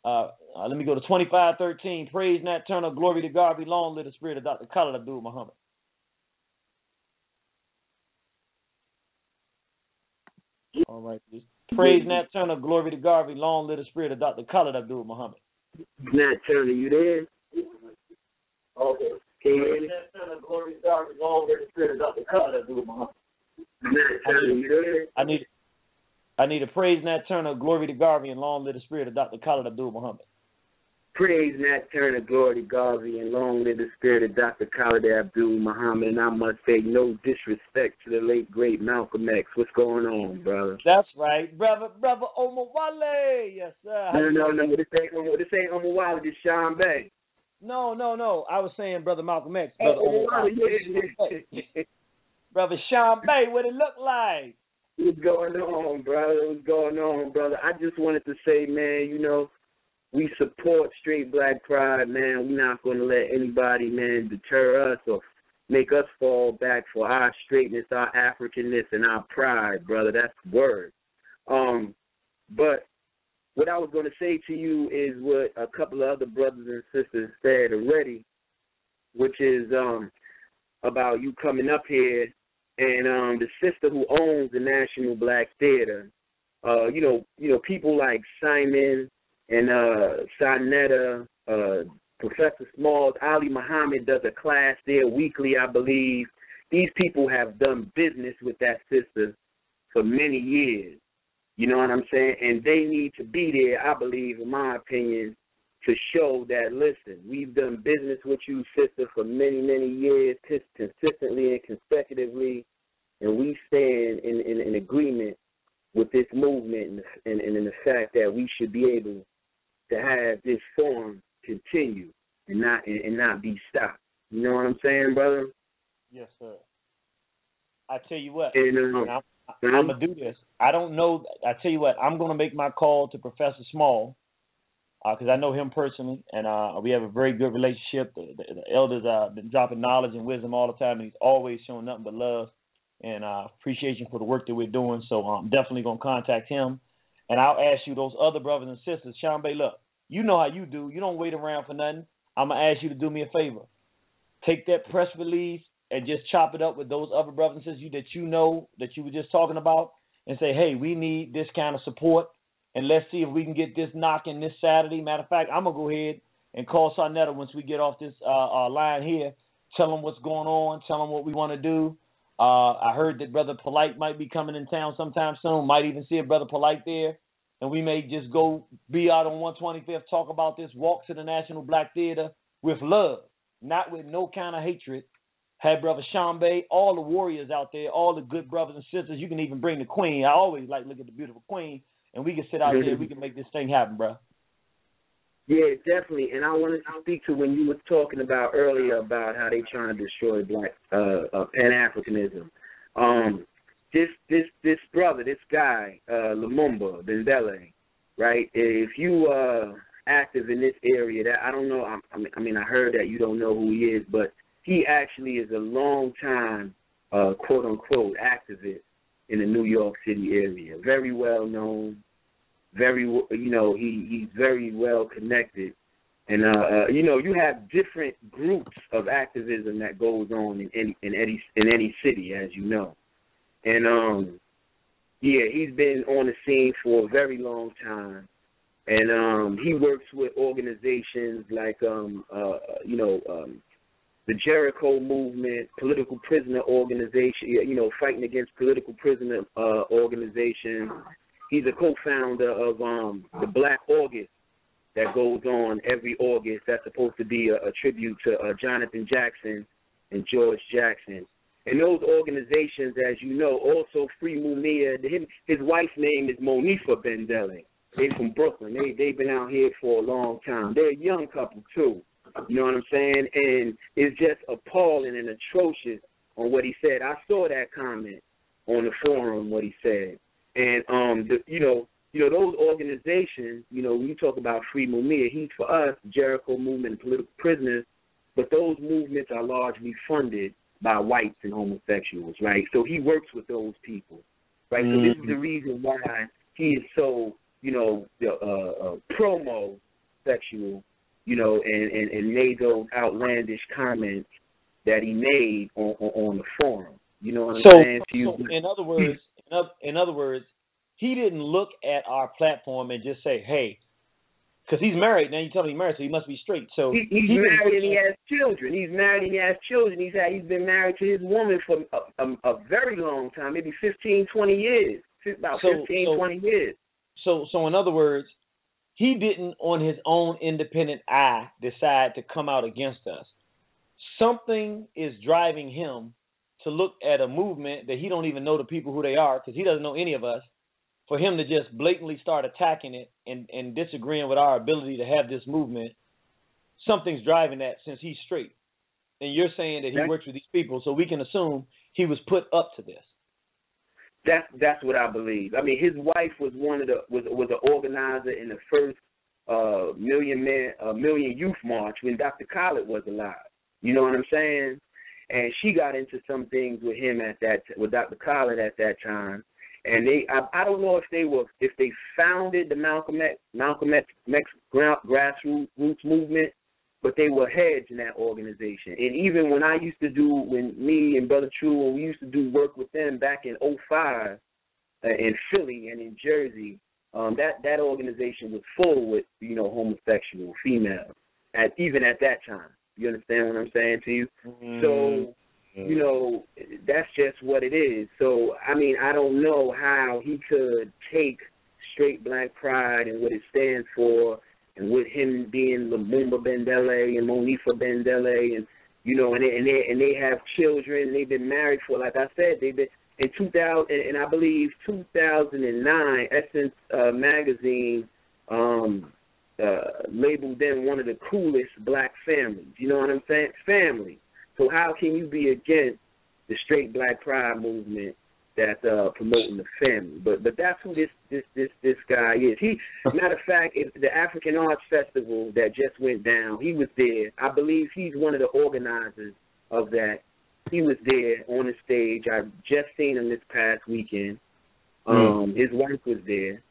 Speaker 3: Let me go to 2513. Praise Nat Turner, glory to God, be long live the spirit of Dr. Khalid Abdul Muhammad. All right. Praise Nat Turner, glory to God, be long live the spirit of Dr. Khalid Abdul Muhammad.
Speaker 18: Nat Turner, you there? Okay. Can you hear me?
Speaker 3: Nat Turner, glory to God, be long live the spirit of Dr. Khalid Abdul Muhammad.
Speaker 18: Nat Turner, you there?
Speaker 3: I need a praise Nat Turner, glory to Garvey, and long live the spirit of Dr. Khalid Abdul Muhammad.
Speaker 18: Praise Nat Turner, glory to Garvey, and long live the spirit of Dr. Khalid Abdul Muhammad. And I must say no disrespect to the late, great Malcolm X. What's going on, brother?
Speaker 3: That's right. Brother Omar Wale. Yes, sir.
Speaker 18: No. This ain't Omar Wale. This Sean Bay.
Speaker 3: No. I was saying Brother Malcolm X. Brother Omar Wale. Brother Sean Bay, what it look like?
Speaker 18: What's going on, brother? I just wanted to say, man, you know, we support straight black pride, man. We're not going to let anybody, man, deter us or make us fall back for our straightness, our Africanness, and our pride, brother. That's the word. But what I was going to say to you is what a couple of other brothers and sisters said already, which is about you coming up here and the sister who owns the National Black Theater. You know, people like Simon and Sonetta, Professor Smalls, Ali Muhammad does a class there weekly, I believe. These people have done business with that sister for many years. You know what I'm saying? And they need to be there, I believe, in my opinion, to show that, listen, we've done business with you, sister, for many, many years, consistently and consecutively, and we stand in agreement with this movement and in the fact that we should be able to have this forum continue and not be stopped. You know what I'm saying, brother?
Speaker 3: Yes, sir. I tell you what,
Speaker 18: and,
Speaker 3: I'm going to do this. I don't know. I tell you what, I'm going to make my call to Professor Small because I know him personally, and we have a very good relationship. The elders have been dropping knowledge and wisdom all the time, and he's always showing nothing but love and appreciation for the work that we're doing. So I'm definitely going to contact him, and I'll ask you, those other brothers and sisters, Sean Bay, look, you know how you do. You don't wait around for nothing. I'm going to ask you to do me a favor. Take that press release and just chop it up with those other brothers and sisters that you know that you were just talking about and say, hey, we need this kind of support, and let's see if we can get this knocking this Saturday. Matter of fact, I'm going to go ahead and call Sonetta once we get off this line here, tell them what's going on, tell them what we want to do. I heard that Brother Polite might be coming in town sometime soon, might even see a Brother Polite there, and we may just go be out on 125th, talk about this, walk to the National Black Theater with love, not with no kind of hatred. Have Brother Sean Bay, all the warriors out there, all the good brothers and sisters. You can even bring the Queen. I always like look at the beautiful Queen, and we can sit out there. We can make this thing happen, bro.
Speaker 18: Yeah, definitely. And I wanted to speak to when you were talking about earlier about how they trying to destroy black Pan-Africanism. This brother, this guy, Lumumba Bendele, right? If you active in this area, that I don't know. I mean, I heard that you don't know who he is, but he actually is a long-time, quote-unquote, activist in the New York City area. Very well known, he's very well connected. And, you have different groups of activism that goes on in any city, as you know. And, he's been on the scene for a very long time. And he works with organizations like, the Jericho Movement, Political Prisoner Organization, fighting against political prisoner organizations. He's a co-founder of the Black August that goes on every August. That's supposed to be a tribute to Jonathan Jackson and George Jackson. And those organizations, as you know, also Free Mumia. His wife's name is Monifa Bendele. They're from Brooklyn. They've been out here for a long time. They're a young couple, too. You know what I'm saying? And it's just appalling and atrocious on what he said. I saw that comment on the forum, what he said. And, those organizations, when you talk about Free Mumia, he's for us, Jericho Movement, Political Prisoners, but those movements are largely funded by whites and homosexuals, right? So he works with those people, right? So this is the reason why he is so, promo-sexual, and made those outlandish comments that he made on the forum. You know what I'm saying?
Speaker 3: So in other words, he didn't look at our platform and just say, "Hey," because he's married now. You tell me he's married, so he must be straight. So
Speaker 18: he's married and he has children. He's married and he has children. He's been married to his woman for a very long time, maybe 15, 20 years, about 20 years.
Speaker 3: So in other words, he didn't, on his own independent eye, decide to come out against us. Something is driving him to look at a movement that he don't even know the people who they are, because he doesn't know any of us, for him to just blatantly start attacking it and disagreeing with our ability to have this movement. Something's driving that since he's straight. And you're saying that he works with these people, so we can assume he was put up to this.
Speaker 18: That's what I believe. I mean, his wife was was an organizer in the first Million Youth March when Dr. Khaled was alive. You know what I'm saying? And she got into some things with him with Dr. Khaled at that time. And I don't know if they founded the Malcolm X grassroots movement, but they were heads in that organization. And even when me and Brother True, when we used to do work with them back in 2005 in Philly and in Jersey, that organization was full with, homosexual females, even at that time. You understand what I'm saying to you? So, that's just what it is. So, I mean, I don't know how he could take Straight Black Pride and what it stands for, and with him being Lumumba Bendele and Monifa Bendele, and and they have children. They've been married for, like I said, they've been in 2000, and I believe 2009. Essence magazine labeled them one of the coolest black families. You know what I'm saying? Family. So how can you be against the Straight Black Pride movement that's promoting the family? But that's who this guy is. Matter of fact, the African Arts Festival that just went down, he was there. I believe he's one of the organizers of that. He was there on the stage. I just seen him this past weekend. His wife was there.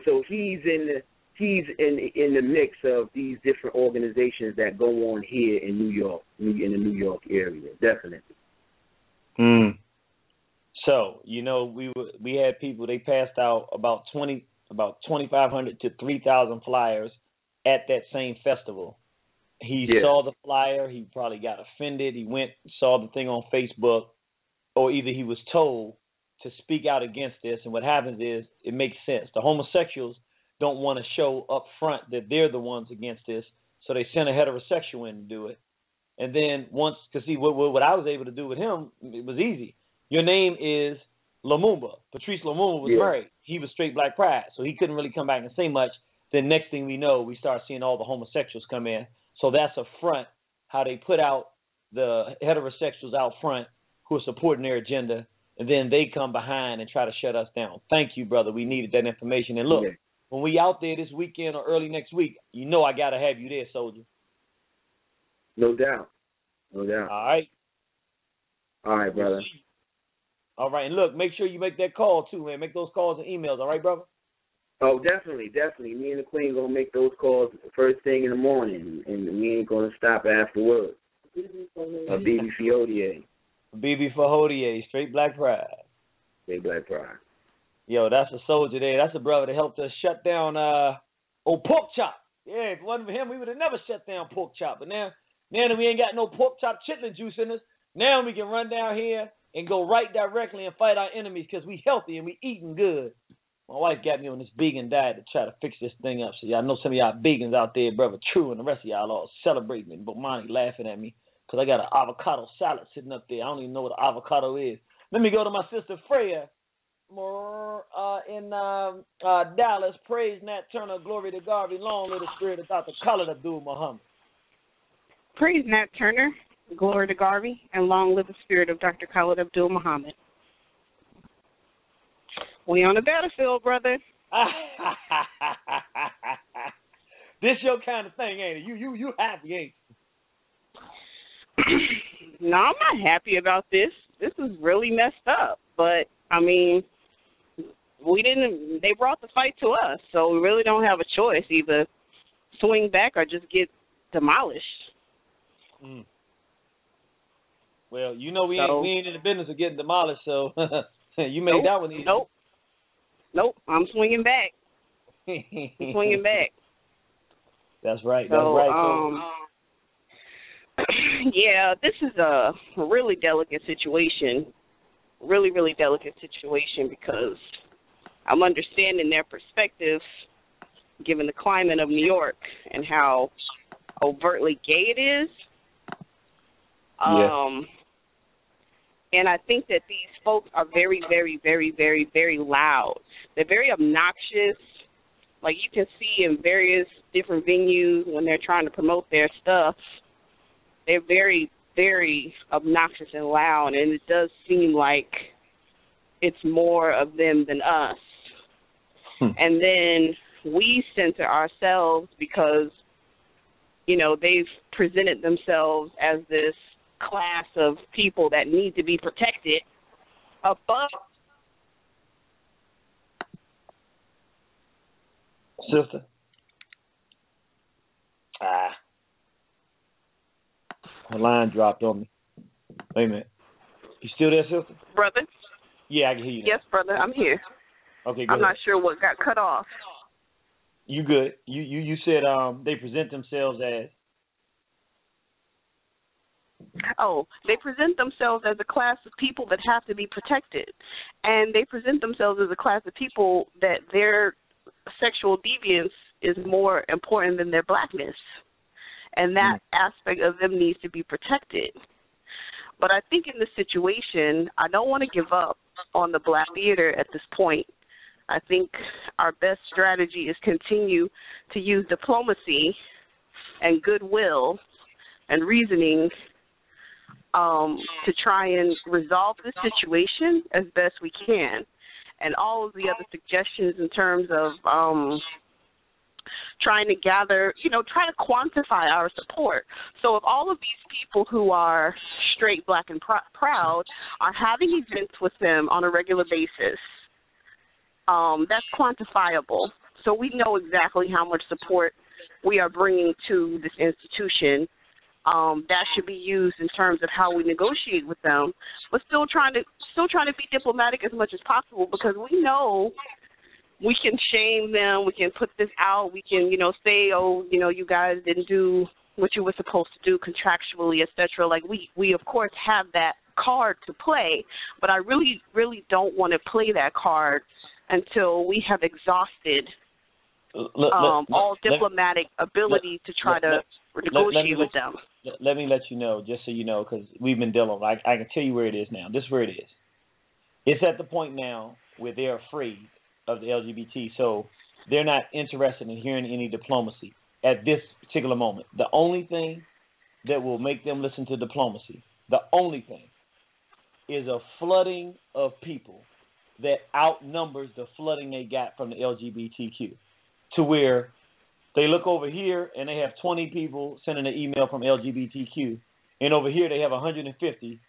Speaker 18: So he's in the mix of these different organizations that go on here in New York, in the New York area, definitely.
Speaker 3: So, we had people, they passed out about 2,500 to 3,000 flyers at that same festival. He saw the flyer, he probably got offended, he went, saw the thing on Facebook, or either he was told to speak out against this, and what happens is, it makes sense. The homosexuals don't want to show up front that they're the ones against this, so they send a heterosexual in to do it. And then because see, what I was able to do with him, it was easy. Your name is Lumumba. Patrice Lumumba was married. He was Straight Black Pride, so he couldn't really come back and say much. Then next thing we know, we start seeing all the homosexuals come in. So that's a front, how they put out the heterosexuals out front who are supporting their agenda, and then they come behind and try to shut us down. Thank you, brother. We needed that information. And look, when we out there this weekend or early next week, I got to have you there, soldier.
Speaker 18: No doubt.
Speaker 3: All right.
Speaker 18: All right, brother.
Speaker 3: All right, and look, make sure you make that call too, man. Make those calls and emails, all right, brother?
Speaker 18: Oh, definitely. Me and the Queen gonna make those calls first thing in the morning, and we ain't gonna stop afterwards. BB Fiotier.
Speaker 3: BB Fiotier, Straight Black Pride.
Speaker 18: Straight Black Pride.
Speaker 3: Yo, that's a soldier there. That's a brother that helped us shut down Pork Chop. Yeah, if it wasn't for him, we would have never shut down Pork Chop. But now that we ain't got no pork chop chitlin juice in us, now we can run down here and go right directly and fight our enemies because we healthy and we eating good. My wife got me on this vegan diet to try to fix this thing up. So y'all know some of y'all vegans out there, Brother True, and the rest of y'all all celebrating and Bomani laughing at me because I got an avocado salad sitting up there. I don't even know what an avocado is. Let me go to my sister Freya in Dallas. Praise Nat Turner, glory to Garvey, long live the spirit of Dr. Khaled Abdul Muhammad.
Speaker 19: Praise Nat Turner, glory to Garvey, and long live the spirit of Dr. Khaled Abdul Muhammad. We on the battlefield, brother.
Speaker 3: This your kind of thing, ain't it? You happy, ain't you?
Speaker 19: No, I'm not happy about this. This is really messed up. But I mean, they brought the fight to us, so we really don't have a choice. Either swing back or just get demolished.
Speaker 3: Mm. Well, you know we ain't in the business of getting demolished, so you made that one easy.
Speaker 19: Nope. I'm swinging back. Swinging back.
Speaker 3: That's right.
Speaker 19: So,
Speaker 3: That's right.
Speaker 19: yeah, this is a really delicate situation. Really, really delicate situation because I'm understanding their perspective, given the climate of New York and how overtly gay it is. And I think that these folks are very, very, very, very, very loud. They're very obnoxious. Like you can see in various different venues when they're trying to promote their stuff, they're very, very obnoxious and loud, and it does seem like it's more of them than us. And then we censor ourselves because, you know, they've presented themselves as this class of people that need to be protected above.
Speaker 3: Sister. The line dropped on me. Wait a minute. You still there, sister?
Speaker 19: Brother?
Speaker 3: Yeah, I can hear you now.
Speaker 19: Yes, brother, I'm here.
Speaker 3: Okay, good.
Speaker 19: I'm not sure what got cut off.
Speaker 3: You good. You said they present themselves as?
Speaker 19: Oh, they present themselves as a class of people that have to be protected. And they present themselves as a class of people that their sexual deviance is more important than their blackness. And that aspect of them needs to be protected. But I think in this situation, I don't want to give up on the black theater at this point. I think our best strategy is continue to use diplomacy and goodwill and reasoning to try and resolve this situation as best we can. And all of the other suggestions in terms of trying to gather, try to quantify our support. So if all of these people who are straight, black, and proud are having events with them on a regular basis, that's quantifiable. So we know exactly how much support we are bringing to this institution. That should be used in terms of how we negotiate with them, but still trying to be diplomatic as much as possible, because we know we can shame them, we can put this out, we can, say, you guys didn't do what you were supposed to do contractually, etc. Like we of course have that card to play, but I really, really don't want to play that card until we have exhausted all diplomatic ability to try to negotiate with them.
Speaker 3: Let me let you know, just so you know, because we've been dealing. I can tell you where it is now. This is where it is. It's at the point now where they're afraid of the LGBT, so they're not interested in hearing any diplomacy at this particular moment. The only thing that will make them listen to diplomacy, the only thing, is a flooding of people that outnumbers the flooding they got from the LGBTQ, to where they look over here and they have 20 people sending an email from LGBTQ, and over here they have 150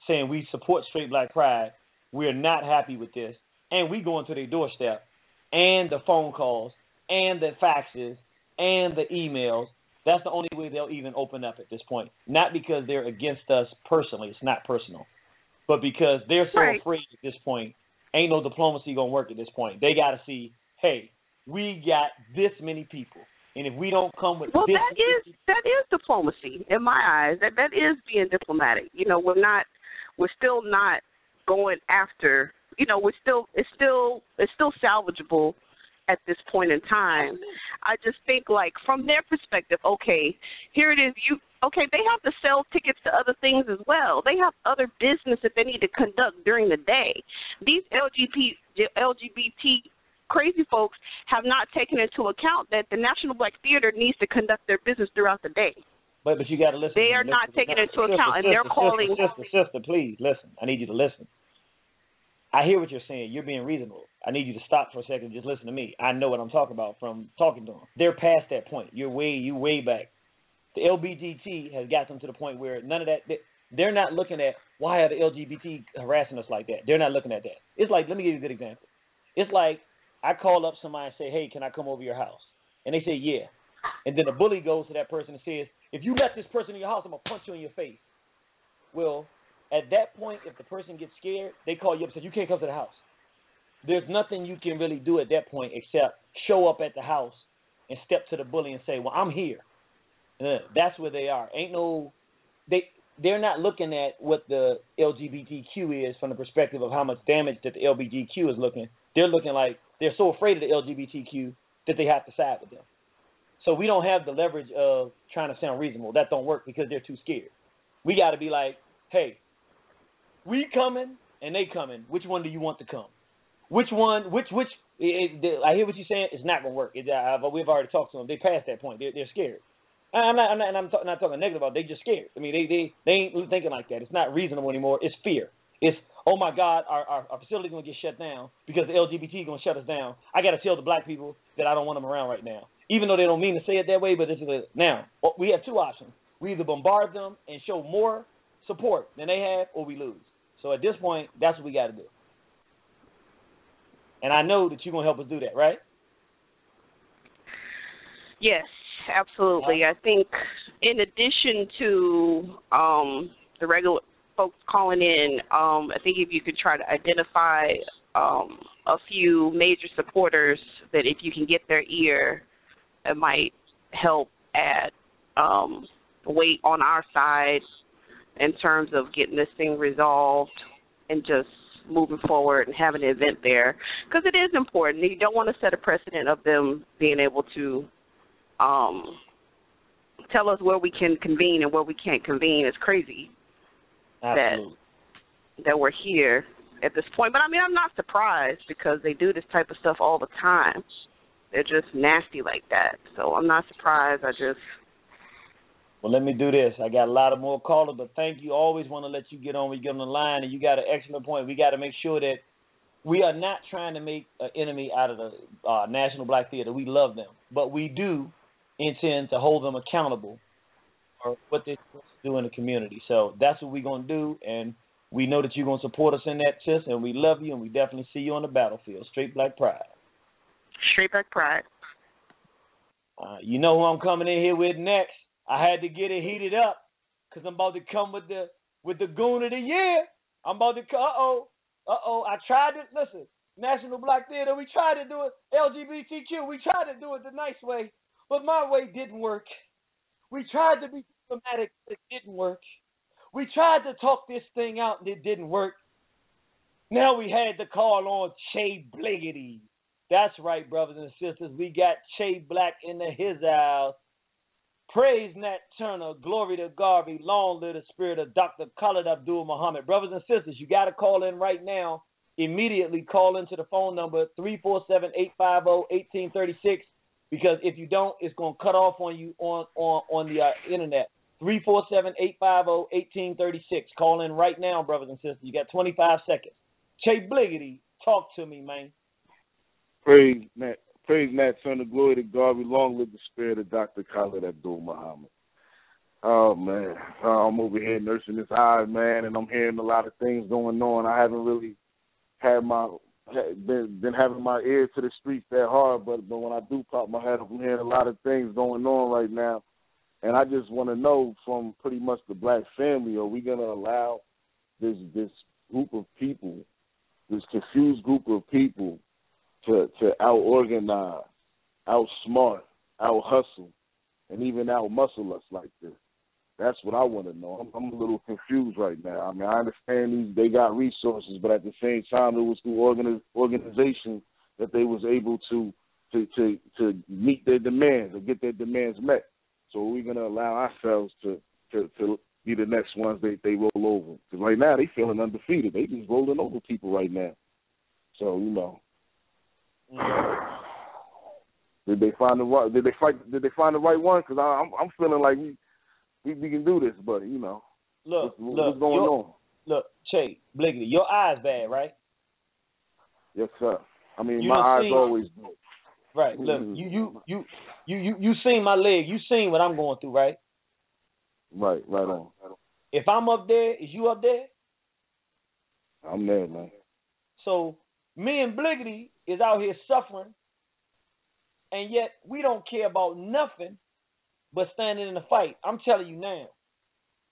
Speaker 3: saying we support straight black pride, we're not happy with this, and we go into their doorstep, and the phone calls, and the faxes, and the emails. That's the only way they'll even open up at this point. Not because they're against us personally, it's not personal, but because they're so afraid at this point, ain't no diplomacy going to work at this point. They got to see, hey, we got this many people, and if we don't come with
Speaker 19: that is diplomacy in my eyes. That is being diplomatic. We're still not going after. It's still salvageable at this point in time. I just think, like, from their perspective, okay, here it is. They have to sell tickets to other things as well. They have other business that they need to conduct during the day. These LGBT crazy folks have not taken into account that the National Black Theater needs to conduct their business throughout the day.
Speaker 3: But you got to listen.
Speaker 19: They are not taking into account, and they're calling.
Speaker 3: Sister, please listen. I need you to listen. I hear what you're saying. You're being reasonable. I need you to stop for a second and just listen to me. I know what I'm talking about from talking to them. They're past that point. You're way back. The LBGT has got them to the point where none of that. They're not looking at why are the LGBT harassing us like that. They're not looking at that. It's like, let me give you a good example. It's like I call up somebody and say, hey, can I come over your house? And they say, yeah. And then the bully goes to that person and says, if you let this person in your house, I'm going to punch you in your face. Well, at that point, if the person gets scared, they call you up and say, you can't come to the house. There's nothing you can really do at that point except show up at the house and step to the bully and say, well, I'm here. That's where they are. They're not looking at what the LGBTQ is from the perspective of how much damage that the LGBTQ is looking. They're looking like they're so afraid of the LGBTQ that they have to side with them. So we don't have the leverage of trying to sound reasonable. That don't work because they're too scared. We got to be like, hey, we coming and they coming. Which one do you want to come? Which one? I hear what you're saying. It's not gonna work. But we've already talked to them. They passed that point. They're scared. I'm not talking negative about it. They just scared. I mean, they ain't thinking like that. It's not reasonable anymore. It's fear. It's, oh my God, our facility's gonna get shut down because the LGBT is gonna shut us down. I got to tell the black people that I don't want them around right now, even though they don't mean to say it that way. But this is now we have two options. We either bombard them and show more support than they have, or we lose. So at this point, that's what we got to do. And I know that you're going to help us do that, right?
Speaker 19: Yes, absolutely. I think in addition to the regular folks calling in, I think if you could try to identify a few major supporters that if you can get their ear, it might help add weight on our side in terms of getting this thing resolved and just moving forward and having an event there, because it is important. You don't want to set a precedent of them being able to tell us where we can convene and where we can't convene. It's crazy that we're here at this point. But, I mean, I'm not surprised because they do this type of stuff all the time. They're just nasty like that. So I'm not surprised.
Speaker 3: Well, let me do this. I got a lot of more callers, but thank you. Always want to let you get on when you get on the line, and you got an excellent point. We got to make sure that we are not trying to make an enemy out of the National Black Theater. We love them, but we do intend to hold them accountable for what they're supposed to do in the community. So that's what we're going to do, and we know that you're going to support us in that, sis, and we love you, and we definitely see you on the battlefield. Straight Black Pride.
Speaker 19: Straight Black Pride.
Speaker 3: You know who I'm coming in here with next. I had to get it heated up because I'm about to come with the goon of the year. I'm about to I tried to listen. National Black Theater, we tried to do it. LGBTQ, we tried to do it the nice way, but my way didn't work. We tried to be diplomatic, but it didn't work. We tried to talk this thing out, and it didn't work. Now we had to call on Che Bliggity. That's right, brothers and sisters. We got Che Black in his house. Praise Nat Turner, glory to Garvey, long live the spirit of Dr. Khalid Abdul Muhammad. Brothers and sisters, you got to call in right now. Immediately call into the phone number 347-850-1836 because if you don't, it's going to cut off on you on the internet. 347-850-1836. Call in right now, brothers and sisters. You got 25 seconds. Che Bliggity, talk to me, man.
Speaker 20: Praise Nat Turner, glory to Garvey, long live the spirit of Dr. Khalid Abdul Muhammad. Oh, man. I'm over here nursing this eye, man, and I'm hearing a lot of things going on. I haven't really been having my ear to the streets that hard, but when I do pop my head up, I'm hearing a lot of things going on right now. And I just want to know from pretty much the black family, are we going to allow this group of people, this confused group of people, to out-organize, out-smart, out-hustle, and even out-muscle us like this? That's what I want to know. I'm a little confused right now. I mean, I understand they got resources, but at the same time, it was through organization that they was able to meet their demands or get their demands met. So we're going to allow ourselves to be the next ones they roll over. Because right now, they feeling undefeated. They just rolling over people right now. So, you know. Did they find the right? Did they find the right one? Because I'm feeling like we can do this, but you know, what's going on?
Speaker 3: Look, Che Bliggity, your eyes bad, right?
Speaker 20: Yes, sir. I mean, my eyes always bad.
Speaker 3: Right. Look, you seen my leg. You seen what I'm going through, right?
Speaker 20: Right on.
Speaker 3: If I'm up there, is you up there?
Speaker 20: I'm there, man.
Speaker 3: So me and Bliggity is out here suffering, and yet we don't care about nothing but standing in the fight. I'm telling you now.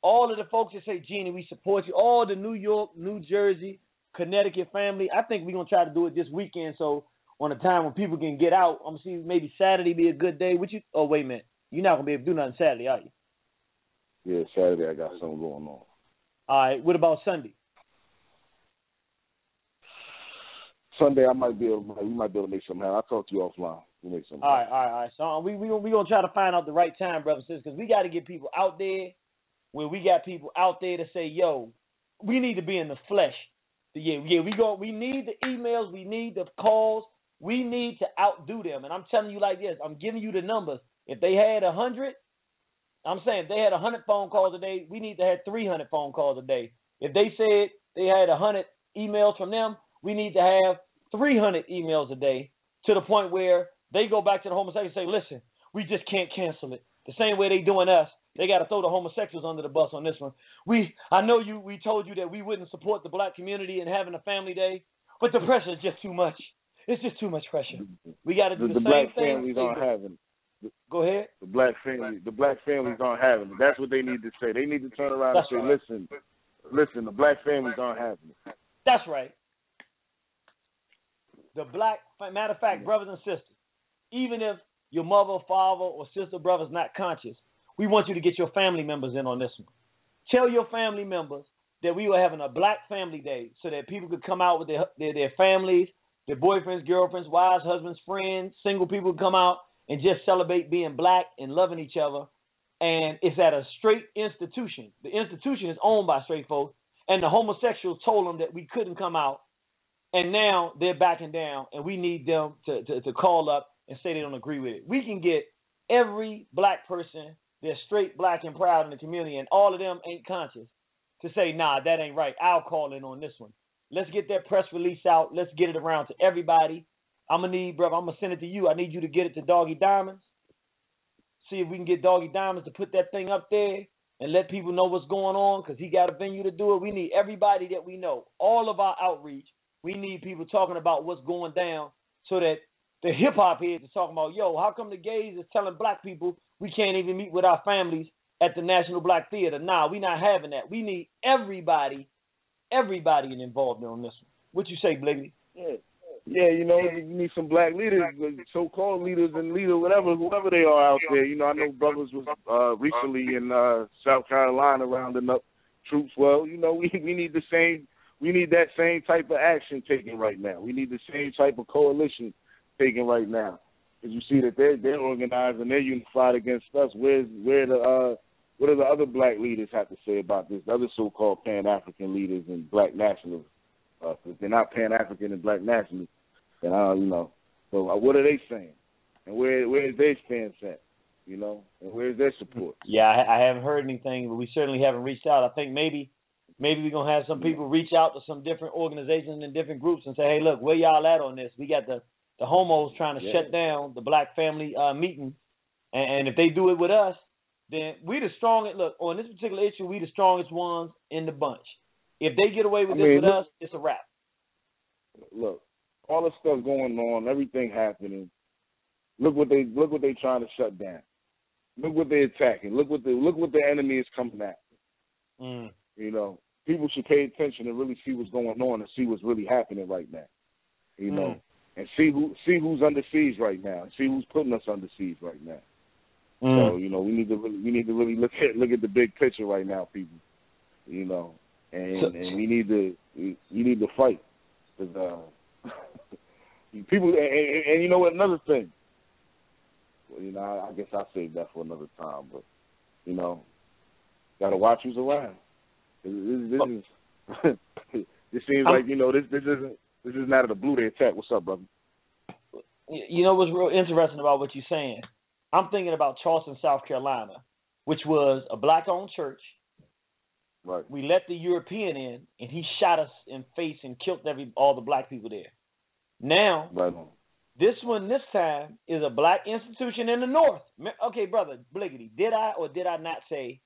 Speaker 3: All of the folks that say, Jeannie, we support you, all the New York, New Jersey, Connecticut family, I think we're going to try to do it this weekend, so on a time when people can get out. I'm going to see maybe Saturday be a good day. Oh, wait a minute. You're not going to be able to do nothing Saturday, are you?
Speaker 20: Yeah, Saturday I got something going on.
Speaker 3: All right. What about Sunday?
Speaker 20: Sunday we might be able to make something happen. I'll talk to you offline. We'll make something happen.
Speaker 3: All right. So we going to try to find out the right time, brothers and sisters, because we got to get people out there where we got people out there to say, yo, we need to be in the flesh. We need the emails, we need the calls, we need to outdo them. And I'm telling you like this, I'm giving you the numbers. If they had 100, I'm saying if they had 100 phone calls a day, we need to have 300 phone calls a day. If they said they had 100 emails from them, we need to have 300 emails a day, to the point where they go back to the homosexuals and say, listen, we just can't cancel it. The same way they doing us. They got to throw the homosexuals under the bus on this one. We told you that we wouldn't support the black community in having a family day, but the pressure is just too much. It's just too much pressure. We got to do the same
Speaker 20: black
Speaker 3: thing.
Speaker 20: Families aren't having it.
Speaker 3: Go ahead.
Speaker 20: The black families aren't having it. That's what they need to say. They need to turn around and say, right. listen, the black families aren't having it.
Speaker 3: That's right. Matter of fact, brothers and sisters, even if your mother, father, or sister, brother's not conscious, we want you to get your family members in on this one. Tell your family members that we were having a black family day so that people could come out with their families, their boyfriends, girlfriends, wives, husbands, friends, single people could come out and just celebrate being black and loving each other. And it's at a straight institution. The institution is owned by straight folks, and the homosexuals told them that we couldn't come out. And now they're backing down, and we need them to call up and say they don't agree with it. We can get every black person that's straight, black, and proud in the community, and all of them ain't conscious, to say, nah, that ain't right. I'll call in on this one. Let's get that press release out. Let's get it around to everybody. I'm going to send it to you. I need you to get it to Doggy Diamonds. See if we can get Doggy Diamonds to put that thing up there and let people know what's going on, because he got a venue to do it. We need everybody that we know, all of our outreach. We need people talking about what's going down, so that the hip-hop heads are talking about, yo, how come the gays is telling black people we can't even meet with our families at the National Black Theater? Nah, we not having that. We need everybody involved on this one. What you say, Bliggity?
Speaker 20: Yeah, you need some black leaders, so-called leaders and whoever they are out there. I know brothers was recently in South Carolina rounding up troops. Well, we need we need that same type of action taken right now. We need the same type of coalition taken right now. Because you see that they're organized and they're unified against us. What do the other black leaders have to say about this? The other so-called Pan-African leaders and black nationalists. If they're not Pan-African and black nationalists, then So what are they saying? And where is their stance at? And where's their support?
Speaker 3: Yeah, I haven't heard anything, but we certainly haven't reached out. I think maybe we're going to have some people reach out to some different organizations and different groups and say, hey, look, where y'all at on this? We got the homos trying to shut down the black family meeting. And if they do it with us, then we the strongest. Look, on this particular issue, we the strongest ones in the bunch. If they get away with this with us, it's a wrap.
Speaker 20: Look, all the stuff going on, everything happening. Look what they trying to shut down. Look what they're attacking. Look what the enemy is coming at. People should pay attention and really see what's going on and see what's really happening right now. And see who's under siege right now. And see who's putting us under siege right now. So we need to really look at the big picture right now, people. And we need to fight. Cause, people and you know what? Another thing. Well, I guess I'll save that for another time. But gotta watch who's around. This seems like this is not the blue they attack. What's up, brother?
Speaker 3: What's real interesting about what you're saying? I'm thinking about Charleston, South Carolina, which was a black-owned church.
Speaker 20: Right.
Speaker 3: We let the European in, and he shot us in the face and killed all the black people there. Now, this time is a black institution in the North. Okay, brother, Bliggity, did I or did I not say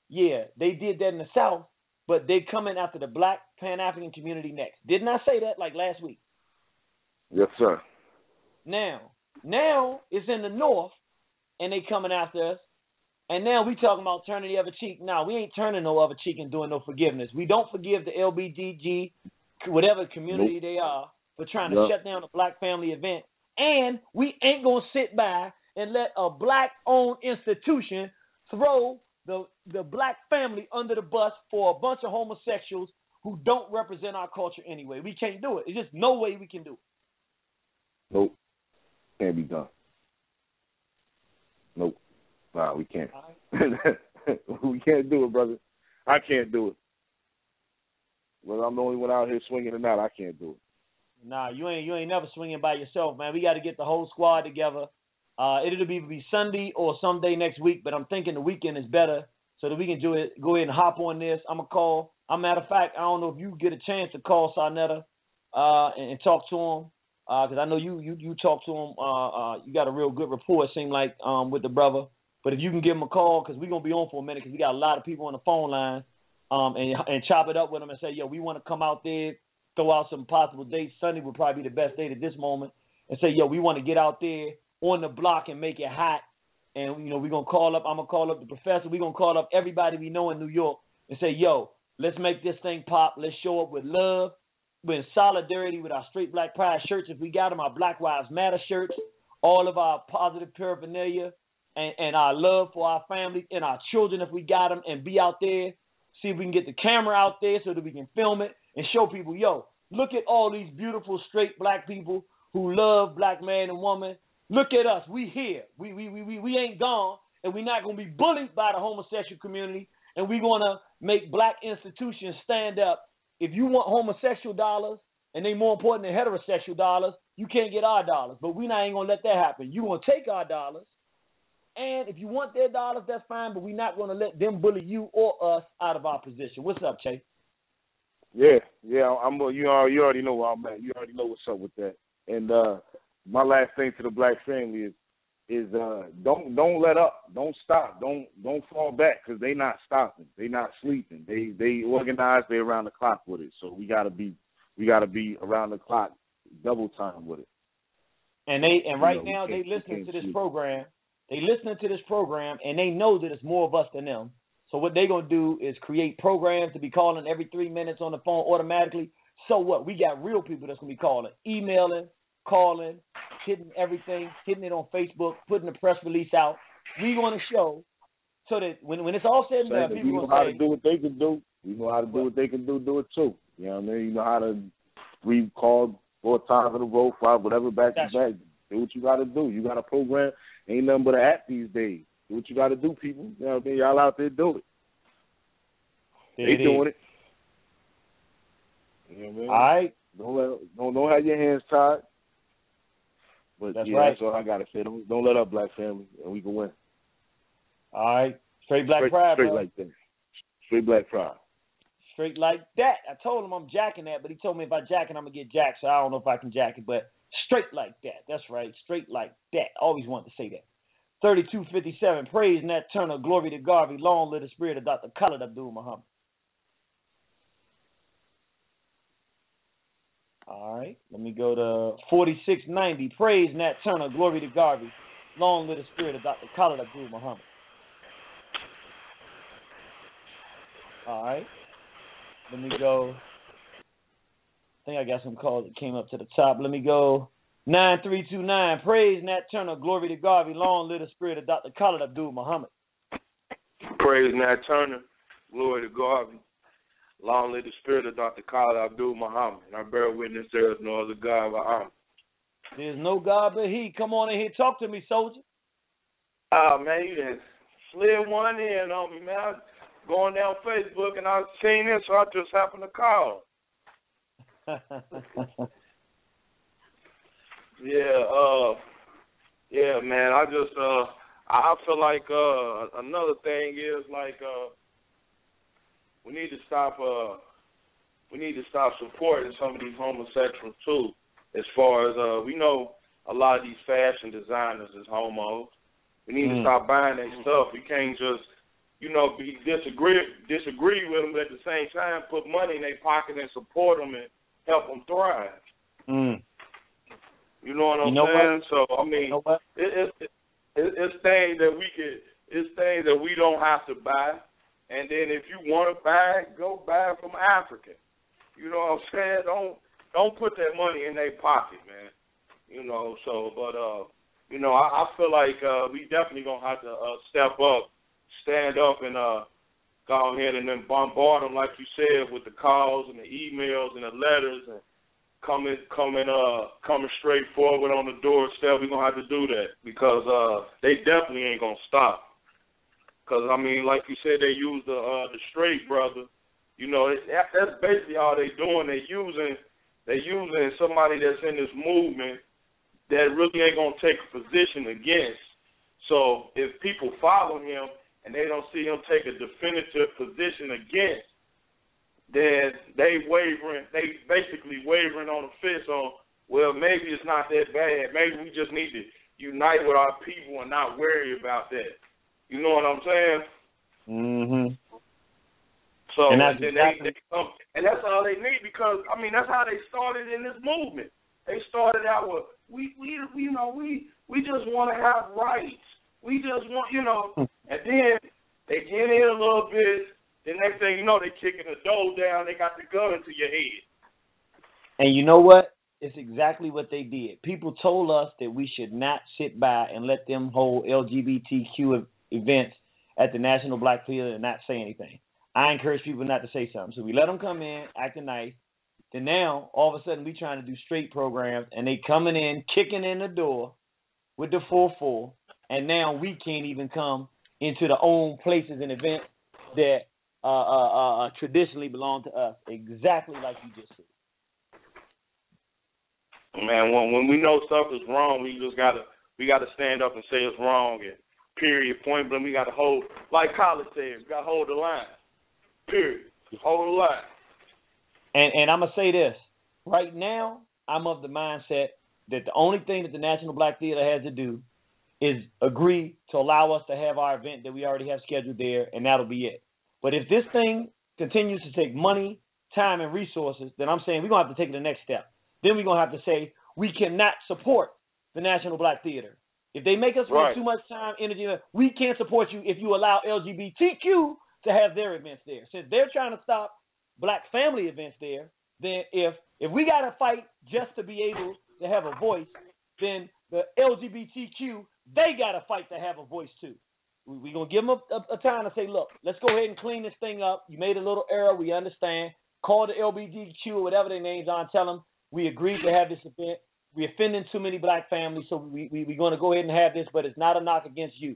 Speaker 3: yeah, they did that in the South, but they coming after the Black Pan-African community next. Didn't I say that like last week?
Speaker 20: Yes, sir.
Speaker 3: Now it's in the North, and they coming after us. And now we talking about turning the other cheek. Now, we ain't turning no other cheek and doing no forgiveness. We don't forgive the LBGG, whatever community they are, for trying to shut down a Black family event. And we ain't going to sit by and let a Black-owned institution throw the Black family under the bus for a bunch of homosexuals who don't represent our culture anyway. We can't do it. There's just no way we can do it.
Speaker 20: Nope. Can't be done. Nope. Nah, we can't. We can't do it, brother. I can't do it. Well, I'm the only one out here swinging it out. I can't do it.
Speaker 3: Nah, you ain't never swinging by yourself, man. We got to get the whole squad together. It'll be Sunday or someday next week, but I'm thinking the weekend is better so that we can go ahead and hop on this. I'm going to call. Matter of fact, I don't know if you get a chance to call Sarnetta and talk to him, because I know you talk to him. You got a real good rapport, it seemed like, with the brother. But if you can give him a call, because we're going to be on for a minute, because we got a lot of people on the phone line, and chop it up with them and say, yo, we want to come out there, throw out some possible dates. Sunday would probably be the best date at this moment, and say, yo, we want to get out there on the block and make it hot. And, we're going to call up, I'm going to call up the professor. We're going to call up everybody we know in New York and say, yo, let's make this thing pop. Let's show up with love. We're in solidarity with our Straight Black Pride shirts. If we got them, our Black Lives Matter shirts, all of our positive paraphernalia, and our love for our families and our children if we got them, and be out there, see if we can get the camera out there so that we can film it and show people, yo, look at all these beautiful straight Black people who love Black man and woman. Look at us. We here. We ain't gone, and we're not going to be bullied by the homosexual community, and we're going to make Black institutions stand up. If you want homosexual dollars and they more important than heterosexual dollars, you can't get our dollars. But we ain't going to let that happen. You're going to take our dollars. And if you want their dollars, that's fine, but we're not going to let them bully you or us out of our position. What's up, Che?
Speaker 20: Yeah. You already know where I'm at. You already know what's up with that. And my last thing to the Black family is don't let up, don't stop, don't fall back, because they not stopping, they not sleeping. They organized, they around the clock with it. So we gotta be around the clock, double time with it. And
Speaker 3: right now they listening to this program. They listening to this program, and they know that it's more of us than them. So what they're going to do is create programs to be calling every 3 minutes on the phone automatically. So what? We got real people that's going to be calling, emailing, calling, hitting everything, hitting it on Facebook, putting the press release out. We're going to show so that when it's all said and done, people
Speaker 20: know how to do what they can do. We know how to do what they can do it too. You know what I mean? You know how to recall 4 times in a row, 5, whatever, back to back. Do what you got to do. You got a program. Ain't nothing but an app these days. Do what you got to do, people. You know what I mean? Y'all out there do it. They doing it. You know what I mean?
Speaker 3: All right.
Speaker 20: Don't have your hands tied. But
Speaker 3: that's
Speaker 20: right. That's all I got to say. Don't let up, Black family, and we can win.
Speaker 3: All right. Straight Black Pride,
Speaker 20: straight
Speaker 3: bro.
Speaker 20: like that. Straight Black Pride.
Speaker 3: Straight like that. I told him I'm jacking that, but he told me if I jack it, I'm going to get jacked, so I don't know if I can jack it, but straight like that. That's right. Straight like that. Always wanted to say that. 3257. Praise Nat Turner. Glory to Garvey. Long live the spirit of Dr. Khalid Abdul Muhammad. All right. Let me go to 4690. Praise Nat Turner. Glory to Garvey. Long live the spirit of Dr. Khalid Abdul Muhammad. All right. Let me go. I think I got some calls that came up to the top. Let me go 9329. Praise Nat Turner. Glory to Garvey. Long live the spirit of Dr. Khalid Abdul Muhammad.
Speaker 14: Praise Nat Turner. Glory to Garvey. Long live the spirit of Dr. Khalid Abdul Muhammad. And I bear witness there is no other God but Allah.
Speaker 3: There's no God but He. Come on in here. Talk to me, soldier.
Speaker 14: Oh, man, you just slid one in on me, man. I was going down Facebook and I seen this, so I just happened to call. Yeah, man. I feel like another thing is like we need to stop supporting some of these homosexuals too. As far as we know, a lot of these fashion designers is homos. We need to stop buying their stuff. We can't just
Speaker 13: disagree with them, but at the same time put money in their pocket and support them and help them thrive. You know what I'm saying? So I mean, it's things that we don't have to buy, and then if you want to buy, go buy from Africa. You know what I'm saying? Don't put that money in their pocket, man. I feel like we definitely gonna have to step up, stand up, and go ahead and then bombard them, like you said, with the calls and the emails and the letters, and coming straight forward on the doorstep. We're gonna have to do that because they definitely ain't gonna stop. Because I mean, like you said, they use the straight brother. That's basically all they doing. They using somebody that's in this movement that really ain't gonna take a position against. So if people follow him and they don't see him take a definitive position against, then they basically wavering on the fence on, well, maybe it's not that bad. Maybe we just need to unite with our people and not worry about that. You know what I'm saying?
Speaker 3: Mm-hmm.
Speaker 13: So
Speaker 3: and
Speaker 13: then they come, and that's all they need, because I mean that's how they started in this movement. They started out with we just want to have rights. We just want and then they get in a little bit. The next thing you know, they kicking the door down. They got the gun to your head.
Speaker 3: And you know what? It's exactly what they did. People told us that we should not sit by and let them hold LGBTQ events at the National Black Theater and not say anything. I encourage people not to say something. So we let them come in, acting nice. Then now, all of a sudden, we trying to do straight programs, and they coming in, kicking in the door with the 4-4, and now we can't even come into the own places and events that traditionally belong to us, exactly like you just said.
Speaker 13: Man, when we know stuff is wrong, we gotta stand up and say it's wrong, and period, point blank. We gotta hold, like College said, we gotta hold the line. Period. Hold the line.
Speaker 3: And I'm gonna say this right now. I'm of the mindset that the only thing that the National Black Theater has to do is agree to allow us to have our event that we already have scheduled there, and that'll be it. But if this thing continues to take money, time, and resources, then I'm saying we're going to have to take the next step. Then we're going to have to say we cannot support the National Black Theater. If they make us waste too much time, energy, we can't support you if you allow LGBTQ to have their events there. Since they're trying to stop black family events there, then if we got to fight just to be able to have a voice, then the LGBTQ, they got to fight to have a voice too. We're going to give them a time to say, look, let's go ahead and clean this thing up. You made a little error. We understand. Call the LGBTQ or whatever their names are and tell them we agreed to have this event. We're offending too many black families, so we're going to go ahead and have this, but it's not a knock against you.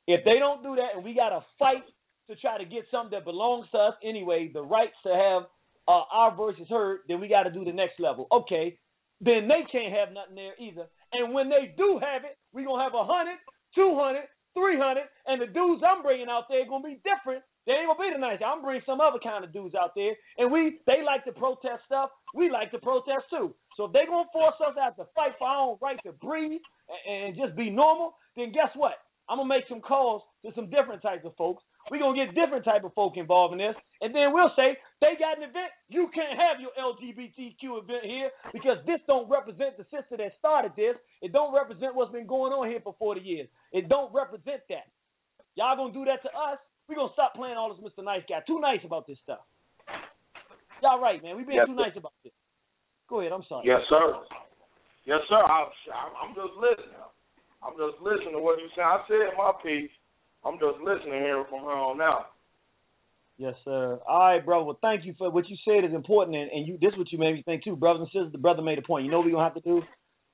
Speaker 3: If they don't do that and we got to fight to try to get something that belongs to us anyway, the rights to have our voices heard, then we got to do the next level. Okay, then they can't have nothing there either. And when they do have it, we're going to have 100, 200, 300, and the dudes I'm bringing out there are going to be different. They ain't going to be the nice. I'm bringing some other kind of dudes out there, and they like to protest stuff. We like to protest too. So if they're going to force us out to fight for our own right to breathe and just be normal, then guess what? I'm going to make some calls to some different types of folks. We're going to get different type of folk involved in this, and then we'll say, they got an event, you can't have your LGBTQ event here because this don't represent the sister that started this. It don't represent what's been going on here for 40 years. It don't represent that. Y'all going to do that to us? We're going to stop playing all this Mr. Nice Guy. Too nice about this stuff. Y'all right, man. We've been too nice about this. Go ahead. I'm sorry.
Speaker 13: Yes, sir. Yes, sir. I'm just listening. I'm just listening to what you say. I said my piece. I'm just listening here from her on out.
Speaker 3: Yes, sir. All right, brother. Well, thank you for what you said is important, and this is what you made me think too. Brothers and sisters, the brother made a point. You know what we're going to have to do?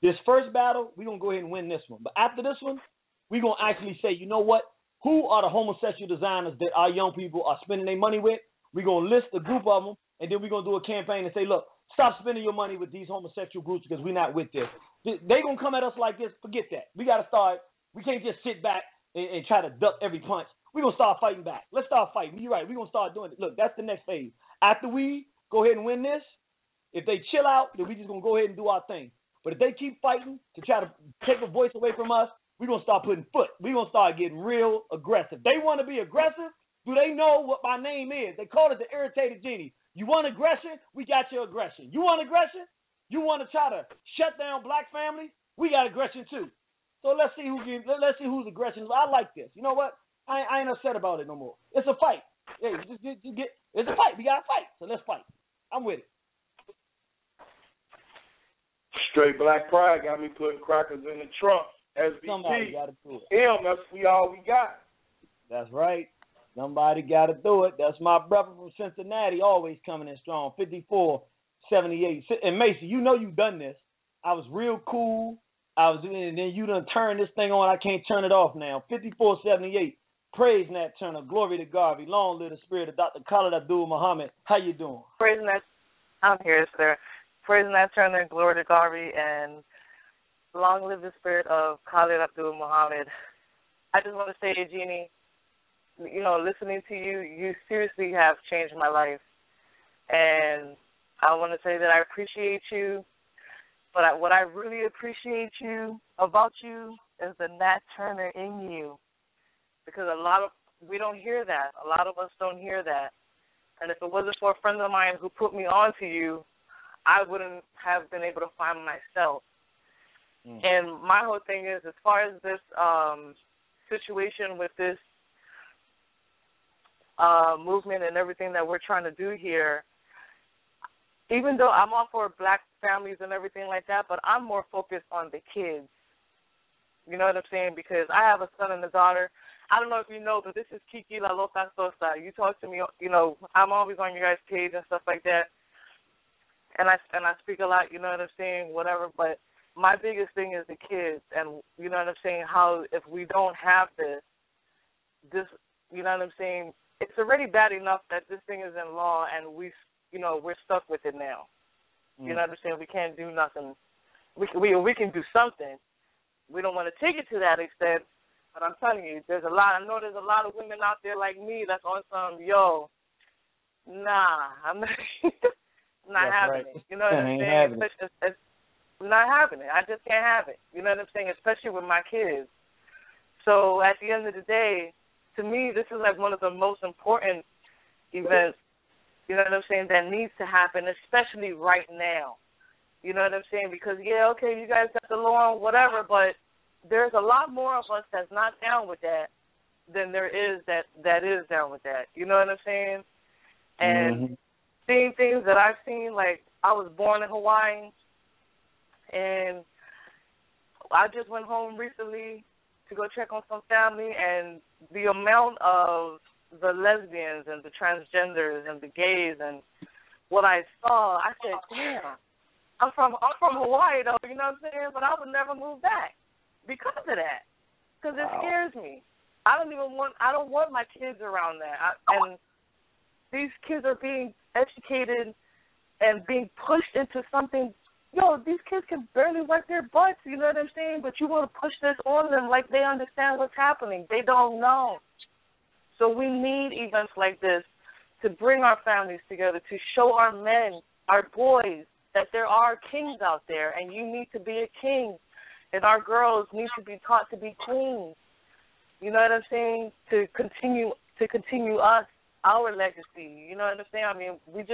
Speaker 3: This first battle, we're going to go ahead and win this one. But after this one, we're going to actually say, you know what? Who are the homosexual designers that our young people are spending their money with? We're going to list a group of them, and then we're going to do a campaign and say, look, stop spending your money with these homosexual groups because we're not with this. They're going to come at us like this. Forget that. We got to start. We can't just sit back and try to duck every punch. We're going to start fighting back. Let's start fighting. You're right. We're going to start doing it. Look, that's the next phase. After we go ahead and win this, if they chill out, then we just going to go ahead and do our thing. But if they keep fighting to try to take a voice away from us, we're going to start putting foot. We're going to start getting real aggressive. They want to be aggressive. Do they know what my name is? They call it the irritated genie. You want aggression? We got your aggression. You want aggression? You want to try to shut down black families? We got aggression too. So let's see whose aggression is. I like this. You know what? I ain't upset about it no more. It's a fight. Hey, it's a fight. We got to fight. So let's fight. I'm with it.
Speaker 13: Straight Black Pride got me putting crackers in the trunk. SBT.
Speaker 3: Somebody got to do it.
Speaker 13: That's all we got.
Speaker 3: That's right. Somebody got to do it. That's my brother from Cincinnati, always coming in strong. 54-78. And Macy, you know you done this. I was real cool. And then you done turned this thing on. I can't turn it off now. 54-78. Praise Nat Turner. Glory to Garvey. Long live the spirit of Dr. Khalid Abdul Muhammad. How you doing?
Speaker 21: Praise Nat. I'm here, sir. Praise Nat Turner. Glory to Garvey. And long live the spirit of Khalid Abdul Muhammad. I just want to say, Jeannie, you know, listening to you, you seriously have changed my life. And I want to say that I appreciate you. But what I really appreciate about you is the Nat Turner in you. Because we don't hear that. A lot of us don't hear that. And if it wasn't for a friend of mine who put me on to you, I wouldn't have been able to find myself. And my whole thing is, as far as this situation with this movement and everything that we're trying to do here, even though I'm all for black families and everything like that, but I'm more focused on the kids. You know what I'm saying? Because I have a son and a daughter. I don't know if you know, but this is Kiki La Loca Sosa. You talk to me, you know, I'm always on your guys' page and stuff like that. And I speak a lot, you know what I'm saying, whatever. But my biggest thing is the kids. And, you know what I'm saying, how if we don't have this, you know what I'm saying, it's already bad enough that this thing is in law and we're stuck with it now. You know what I'm saying? We can't do nothing. We can do something. We don't want to take it to that extent, but I'm telling you, I know there's a lot of women out there like me that's on some, I'm not having it. You know what I'm saying? I'm not having it. I just can't have it. You know what I'm saying? Especially with my kids. So at the end of the day, to me, this is like one of the most important events, you know what I'm saying, that needs to happen, especially right now. You know what I'm saying? Because, okay, you guys got the law and whatever, but there's a lot more of us that's not down with that than there is that is down with that. You know what I'm saying? And seeing things that I've seen, like I was born in Hawaii, and I just went home recently to go check on some family, and the amount of the lesbians and the transgenders and the gays and what I saw, I said, damn, I'm from Hawaii though, you know what I'm saying? But I would never move back because of that, because it scares me. I don't want my kids around that. And these kids are being educated and being pushed into something. These kids can barely wipe their butts, you know what I'm saying? But you want to push this on them like they understand what's happening. They don't know. So we need events like this to bring our families together, to show our men, our boys, that there are kings out there, and you need to be a king, and our girls need to be taught to be queens. You know what I'm saying? To continue us, our legacy. You know what I'm saying? I mean, we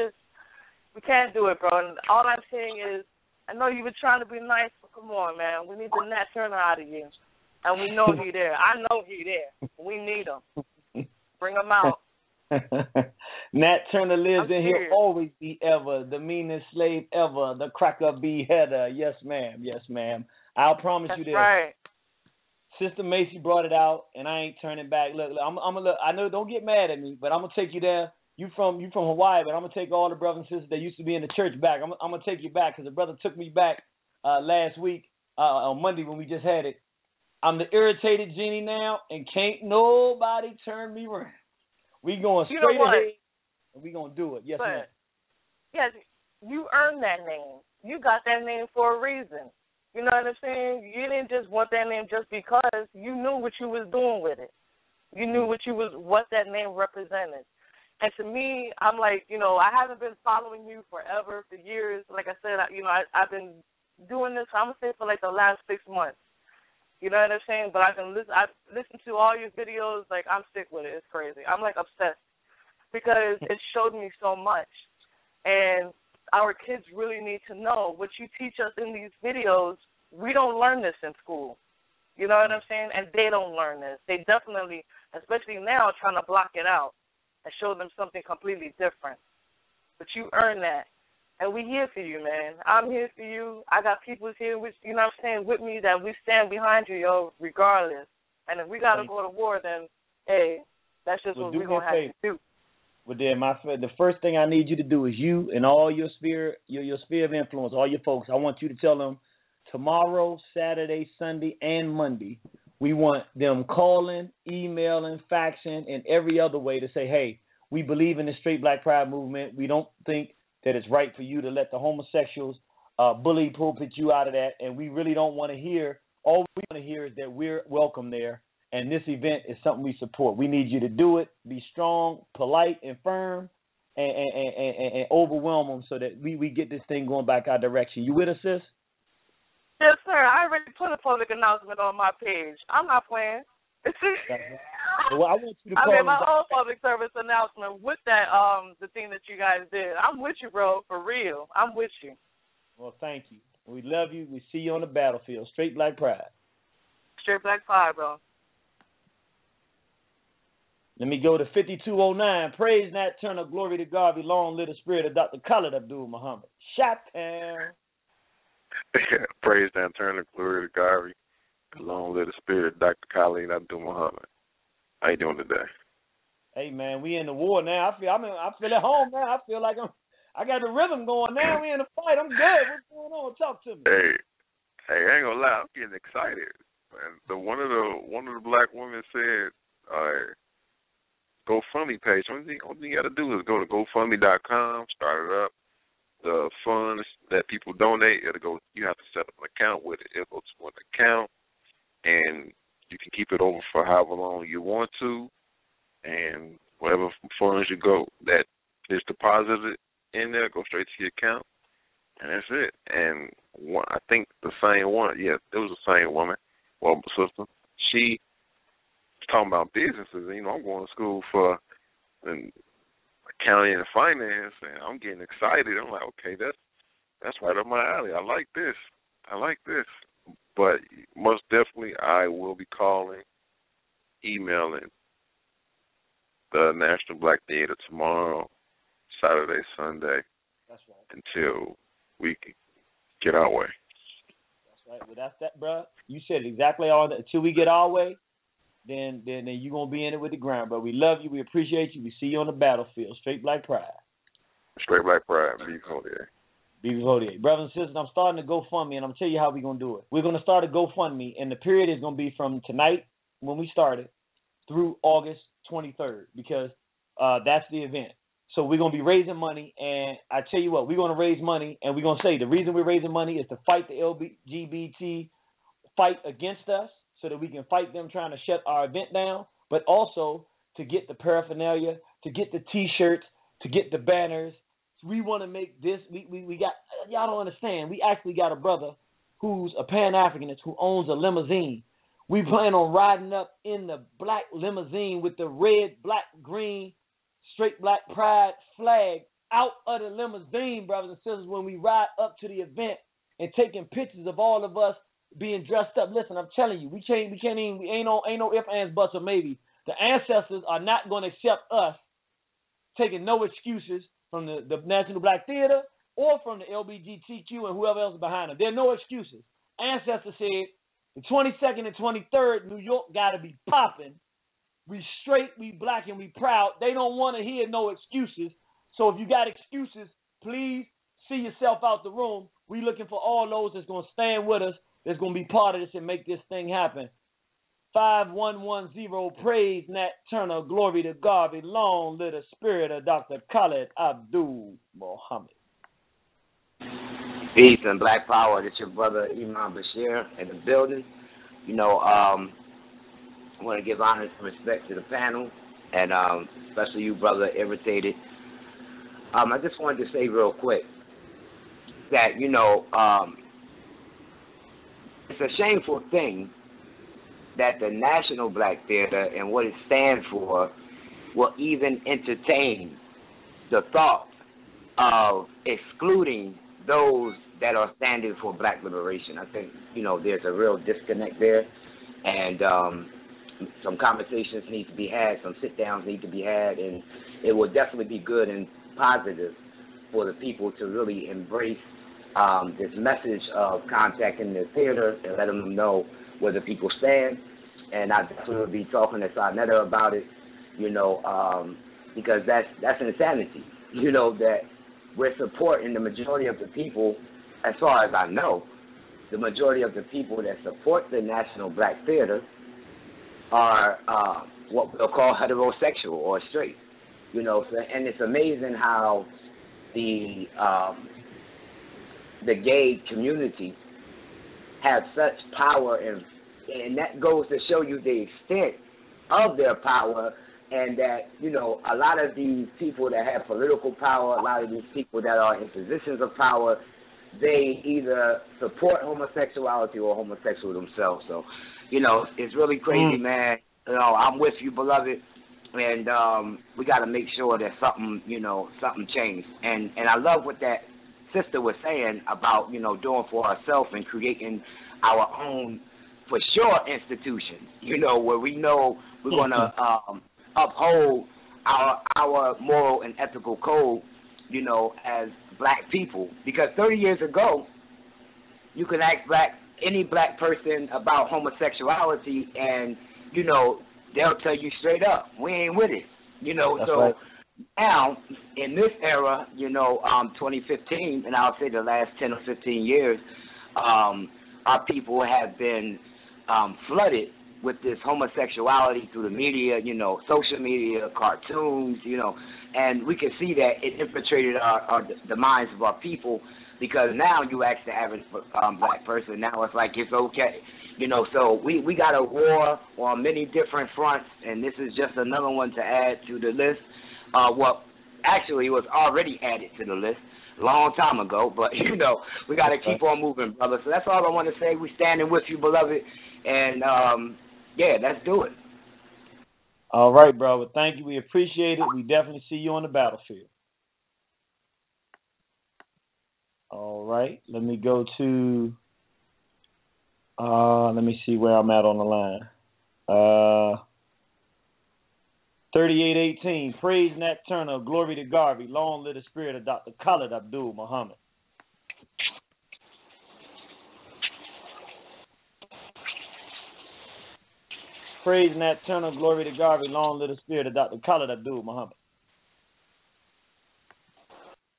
Speaker 21: can't do it, bro. And all I'm saying is, I know you were trying to be nice, but come on, man. We need the Nat Turner out of you, and we know he's there. I know he's there. We need him. Bring them out.
Speaker 3: Nat Turner lives in here, always be ever, the meanest slave ever, the cracker beheader. Yes, ma'am. Yes, ma'am. I'll promise you this.
Speaker 21: Right.
Speaker 3: Sister Macy brought it out, and I ain't turning back. Look, I'm gonna look. I know, don't get mad at me, but I'm gonna take you there. You from Hawaii, but I'm gonna take all the brothers and sisters that used to be in the church back. I'm gonna take you back because the brother took me back last week on Monday when we just had it. I'm the irritated genie now, and can't nobody turn me around. We going straight ahead, and we gonna do it. Yes, ma'am.
Speaker 21: Yes, you earned that name. You got that name for a reason. You know what I'm saying? You didn't just want that name just because. You knew what you was doing with it. You knew what that name represented. And to me, I'm like, I haven't been following you forever, for years. Like I said, I've been doing this, I'm going to say, for like the last 6 months. You know what I'm saying? But I listen to all your videos. Like, I'm sick with it. It's crazy. I'm like obsessed because it showed me so much. And our kids really need to know what you teach us in these videos. We don't learn this in school. You know what I'm saying? And they don't learn this. They definitely, especially now, trying to block it out and show them something completely different. But you earn that. And we here for you, man. I'm here for you. I got people here, with, you know what I'm saying, with me that we stand behind you, yo, regardless. And if we got to go to war, then, hey, that's just what we're going to have to do.
Speaker 3: But then, the first thing I need you to do is you and all your sphere of influence, all your folks, I want you to tell them tomorrow, Saturday, Sunday, and Monday, we want them calling, emailing, faxing, and every other way to say, hey, we believe in the Straight Black Pride movement. We don't think that it's right for you to let the homosexuals bully pulpit you out of that, and we really don't want to hear. All we want to hear is that we're welcome there, and this event is something we support. We need you to do it, be strong, polite, and firm, and overwhelm them so that we get this thing going back our direction. You with us, sis?
Speaker 21: Yes, sir. I already put a public announcement on my page. I'm not playing.
Speaker 3: Well, I want you to
Speaker 21: I made my own public service announcement with that the thing that you guys did. I'm with you, bro, for real. I'm with you.
Speaker 3: Well, thank you. We love you. We see you on the battlefield. Straight Black Pride.
Speaker 21: Straight Black Pride, bro.
Speaker 3: Let me go to 5209. Praise Nat Turner, glory to God, be long live the spirit of Dr. Khalid Abdul Muhammad. Shot town.
Speaker 14: Praise Nat Turner, glory to God, long live the spirit of Dr. Khalid Abdul Muhammad. How you doing today?
Speaker 3: Hey man, we in the war now. I feel at home now. I feel like I got the rhythm going now. We in the fight. I'm good. What's going on? Talk to me.
Speaker 14: Hey, I ain't gonna lie. I'm getting excited. And one of the black women said, GoFundMe page. Only thing you got to do is go to GoFundMe.com, start it up. The funds that people donate, it'll go. You have to set up an account with it. It'll go to an account, and you can keep it over for however long you want to, and whatever funds you go that is deposited in there, go straight to your account, and that's it. And I think the same one, yeah, it was the same woman, well, my sister. She was talking about businesses. You know, I'm going to school for accounting and finance, and I'm getting excited. I'm like, okay, that's right up my alley. I like this. But most definitely, I will be calling, emailing the National Black Theater tomorrow, Saturday, Sunday,
Speaker 3: that's right,
Speaker 14: until we can get our way.
Speaker 3: That's right. Well, that's that, bro. You said it exactly all that. Until we get our way, then you're going to be in it with the ground, bro. We love you. We appreciate you. We see you on the battlefield. Straight Black Pride.
Speaker 14: Straight Black Pride. Be Kodiak.
Speaker 3: Brothers and sisters, I'm starting to GoFundMe, and I'm going to tell you how we're going to do it. We're going to start a GoFundMe, and the period is going to be from tonight when we started through August 23rd because that's the event. So we're going to be raising money, and I tell you what, we're going to raise money, and we're going to say the reason we're raising money is to fight the LGBT fight against us so that we can fight them trying to shut our event down, but also to get the paraphernalia, to get the T-shirts, to get the banners. We want to make this, we got, y'all don't understand, we actually got a brother who's a Pan-Africanist who owns a limousine. We plan on riding up in the black limousine with the red, black, green, Straight Black Pride flag out of the limousine, brothers and sisters, when we ride up to the event and taking pictures of all of us being dressed up. Listen, I'm telling you, we ain't no ifs, ands, buts, or maybe. The ancestors are not going to accept us taking no excuses from the National Black Theater or from the LGBTQ and whoever else is behind them. There are no excuses. Ancestors said the 22nd and 23rd, New York got to be popping. We straight, we black, and we proud. They don't want to hear no excuses. So if you got excuses, please see yourself out the room. We looking for all those that's going to stand with us, that's going to be part of this and make this thing happen. 5110, praise Nat Turner, glory to God, belong to the spirit of Dr. Khalid Abdul Muhammad.
Speaker 1: Peace and Black Power. This your brother Imam Bashir in the building. You know, I want to give honor and respect to the panel, and especially you, brother Irritated. I just wanted to say real quick that, you know, it's a shameful thing that the National Black Theater and what it stands for will even entertain the thought of excluding those that are standing for black liberation. I think, there's a real disconnect there, and some conversations need to be had, some sit-downs need to be had, and it will definitely be good and positive for the people to really embrace this message of contacting the theater and letting them know where the people stand. And I definitely will be talking to Sarnetta about it, because that's an insanity, that we're supporting the majority of the people. As far as I know, the majority of the people that support the National Black Theater are what we'll call heterosexual or straight, so, and it's amazing how the gay community have such power, and that goes to show you the extent of their power, and that, a lot of these people that have political power, a lot of these people that are in positions of power, they either support homosexuality or homosexual themselves. So, it's really crazy, man. I'm with you, beloved, and we got to make sure that something changed. And I love what that sister was saying about, doing for ourselves and creating our own, for sure, institutions, where we know we're going to uphold our moral and ethical code, as black people. Because 30 years ago, you can ask any black person about homosexuality, and, they'll tell you straight up, we ain't with it.
Speaker 3: That's
Speaker 1: so
Speaker 3: right.
Speaker 1: Now, in this era, 2015, and I'll say the last 10 or 15 years, our people have been flooded with this homosexuality through the media, social media, cartoons, and we can see that it infiltrated the minds of our people, because now you ask the average black person, now it's like it's okay. So we got a war on many different fronts, and this is just another one to add to the list. What actually was already added to the list a long time ago, but, we got to keep on moving, brother. So that's all I want to say. We standing with you, beloved, and, let's do it.
Speaker 3: All right, brother. Thank you. We appreciate it. We definitely see you on the battlefield. All right. Let me go to, let me see where I'm at on the line. 3818, praise Nat Turner, glory to Garvey, long live the spirit of Dr. Khalid Abdul Muhammad. Praise Nat Turner, glory to Garvey, long live the spirit of Dr. Khalid Abdul Muhammad.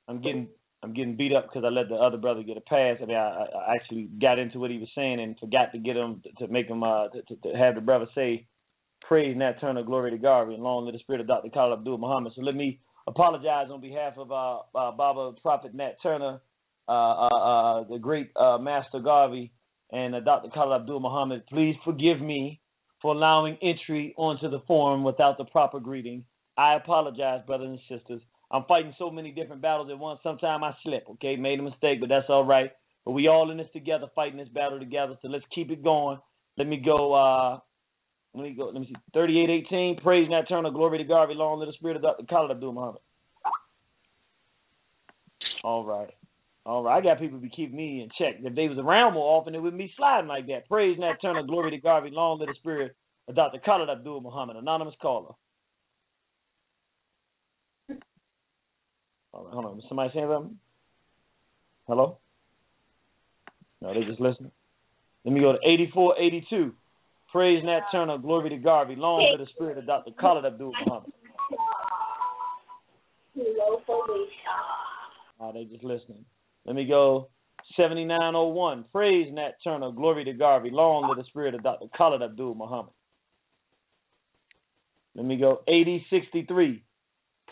Speaker 3: I'm getting beat up because I let the other brother get a pass. I mean, I actually got into what he was saying and forgot to get him to make him to have the brother say, praise Nat Turner, glory to Garvey, and long live the spirit of Dr. Khalid Abdul Muhammad. So let me apologize on behalf of Baba Prophet Nat Turner, the great Master Garvey, and Dr. Khalid Abdul Muhammad. Please forgive me for allowing entry onto the forum without the proper greeting. I apologize, brothers and sisters. I'm fighting so many different battles at once. Sometimes I slip, okay? Made a mistake, but that's all right. But we all in this together, fighting this battle together, so let's keep it going. Let me go, let me see. 3818, praise Nat Turner, glory to Garvey, long live the spirit of Dr. Khalid Abdul Muhammad. All right. I got people be keeping me in check. If they was around more often, it wouldn't be sliding like that. Praise Nat Turner, glory to Garvey, long live the spirit of Dr. Khalid Abdul Muhammad. Anonymous caller. All right, hold on. Somebody saying something? Hello? No, they just listening. Let me go to 8482. Praise Nat Turner, glory to Garvey, long live the spirit of Dr. Khalid Abdul Muhammad. Oh, they just listening. Let me go 7901. Praise Nat Turner, glory to Garvey, long live the spirit of Dr. Khalid Abdul Muhammad. Let me go 8063.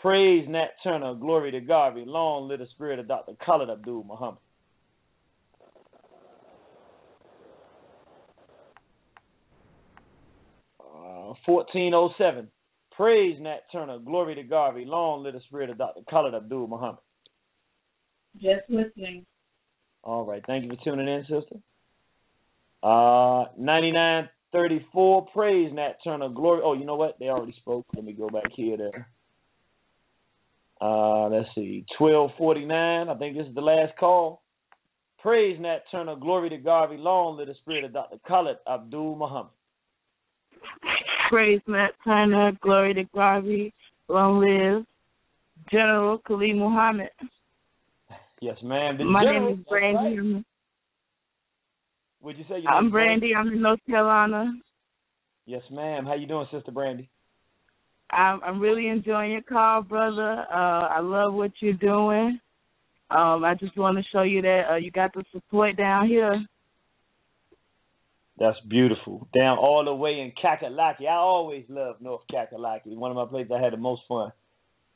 Speaker 3: Praise Nat Turner, glory to Garvey, long live the spirit of Dr. Khalid Abdul Muhammad. Uh, 1407. Praise Nat Turner, glory to Garvey, long live the spirit of Dr. Khalid Abdul Muhammad.
Speaker 12: Just listening. All
Speaker 3: right. Thank you for tuning in, sister. 9913. 11:34. Praise Nat Turner. Glory. Oh, you know what? They already spoke. Let me go back here to. Let's see. 12:49. I think this is the last call. Praise Nat Turner. Glory to Garvey. Long live the spirit of Dr. Khalid Abdul Muhammad.
Speaker 2: Praise Nat Turner. Glory to Garvey. Long live General Khalid Muhammad.
Speaker 3: Yes, ma'am.
Speaker 2: My name is Brandy.
Speaker 3: Right. What'd you say?
Speaker 2: I'm Brandy. I'm in North Carolina.
Speaker 3: Yes, ma'am. How you doing, Sister Brandy?
Speaker 2: I'm really enjoying your call, brother. I love what you're doing. I just want to show you that you got the support down here.
Speaker 3: That's beautiful. Down all the way in Kakalaki. I always love North Kakalaki. One of my places I had the most fun.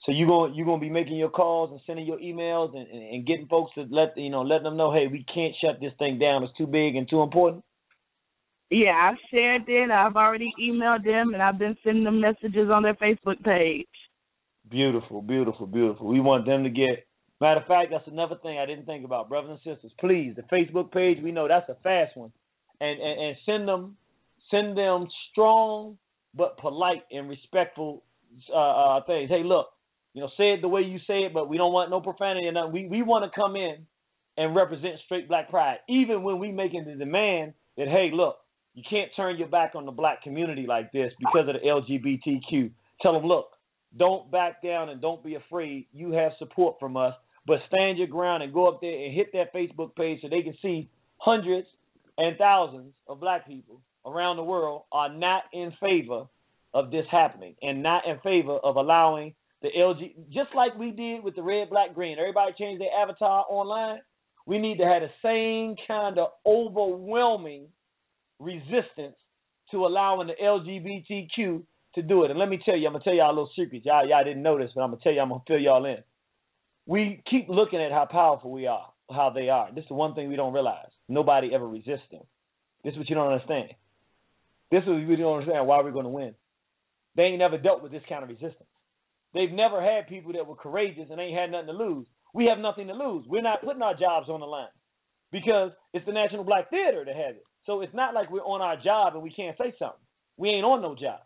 Speaker 3: So you gonna be making your calls and sending your emails and getting folks to letting them know, hey, we can't shut this thing down. It's too big and too important.
Speaker 2: Yeah, I've shared it. I've already emailed them, and I've been sending them messages on their Facebook page.
Speaker 3: Beautiful, beautiful, beautiful. We want them to get. Matter of fact, that's another thing I didn't think about, brothers and sisters. Please, the Facebook page, we know that's a fast one, and send them strong but polite and respectful things. Hey, look, say it the way you say it, but we don't want no profanity or nothing. We want to come in and represent straight black pride, even when we making the demand that, hey, look, you can't turn your back on the black community like this because of the LGBTQ. Tell them, look, don't back down and don't be afraid. You have support from us, but stand your ground and go up there and hit that Facebook page so they can see hundreds and thousands of black people around the world are not in favor of this happening and not in favor of allowing the just like we did with the red, black, green. Everybody changed their avatar online. We need to have the same kind of overwhelming resistance to allowing the LGBTQ to do it. And let me tell you, I'm going to tell y'all a little secret. Y'all didn't know this, but I'm going to tell you, I'm going to fill y'all in. We keep looking at how powerful we are, how they are. This is the one thing we don't realize. Nobody ever resists them. This is what you don't understand. This is what you don't understand why we're going to win. They ain't never dealt with this kind of resistance. They've never had people that were courageous and ain't had nothing to lose. We have nothing to lose. We're not putting our jobs on the line because it's the National Black Theater that has it. So it's not like we're on our job and we can't say something. We ain't on no job.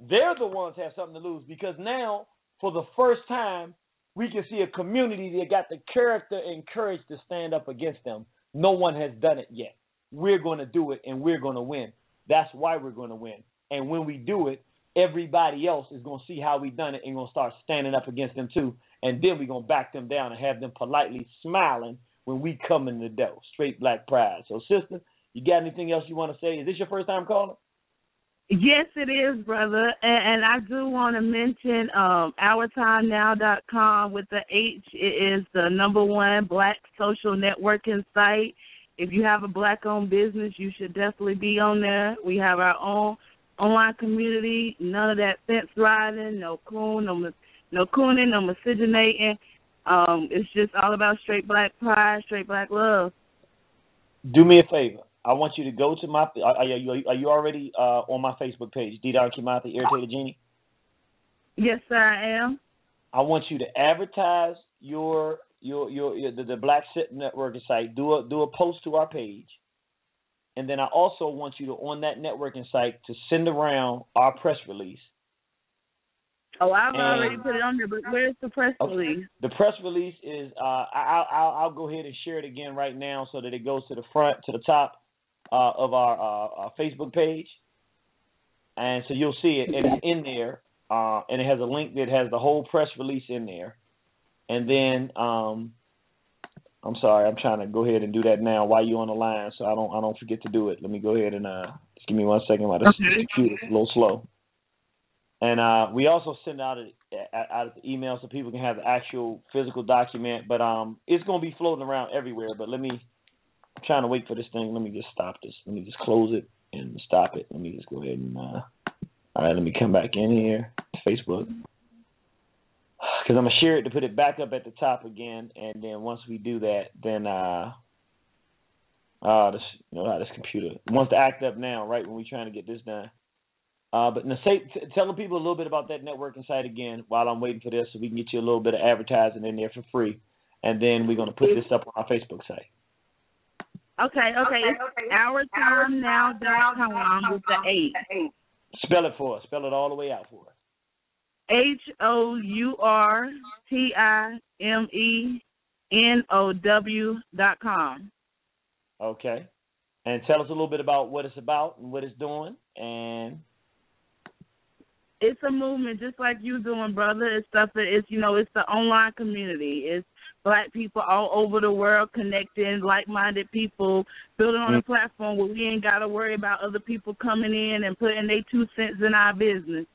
Speaker 3: They're the ones that have something to lose because now, for the first time, we can see a community that got the character and courage to stand up against them. No one has done it yet. We're going to do it, and we're going to win. That's why we're going to win. And when we do it, everybody else is going to see how we done it and going to start standing up against them too. And then we're going to back them down and have them politely smiling when we come in the door. Straight black pride. So, sister, you got anything else you want to say? Is this your first time calling?
Speaker 2: Yes, it is, brother. And I do want to mention OurTimeNow.com with the H. It is the #1 black social networking site. If you have a black-owned business, you should definitely be on there. We have our own online community. None of that fence riding, no cooning, no miscegenating. It's just all about straight black pride, straight black love.
Speaker 3: Do me a favor. I want you to go to my. Are you already on my Facebook page, D-Don Kimathi, Irritated Genie?
Speaker 2: Yes, sir, I am.
Speaker 3: I want you to advertise the Black Sit Networking site. Do a post to our page, and then I also want you to on that networking site to send around our press release.
Speaker 2: Oh, I've already put it on there, but where's the press release?
Speaker 3: The press release is I'll go ahead and share it again right now so that it goes to the front, to the top of our Facebook page, and so you'll see it, and it's in there, and it has a link that has the whole press release in there, and then I'm sorry, I'm trying to go ahead and do that now while you're on the line, so I don't forget to do it. Let me go ahead and just give me 1 second while this computer's a little slow. And we also send out the email so people can have the actual physical document, but it's going to be floating around everywhere. But I'm trying to wait for this thing. Let me just stop this. Let me just close it and stop it. Let me just go ahead and, all right, let me come back in here, Facebook. Because I'm going to share it to put it back up at the top again. And then once we do that, then this computer wants to act up now, right, when we're trying to get this done. But tell the people a little bit about that networking site again while I'm waiting for this so we can get you a little bit of advertising in there for free. And then we're going to put this up on our Facebook site.
Speaker 2: Okay. It's OurTimeNow.com with the 8.
Speaker 3: Spell it for us. Spell it all the way out for us.
Speaker 2: HOURTIMENOW.com.
Speaker 3: Okay. And tell us a little bit about what it's about and what it's doing. And
Speaker 2: it's a movement just like you doing, brother. It's stuff that it's the online community. It's Black people all over the world connecting, like-minded people, building on a platform where we ain't got to worry about other people coming in and putting their 2 cents in our business.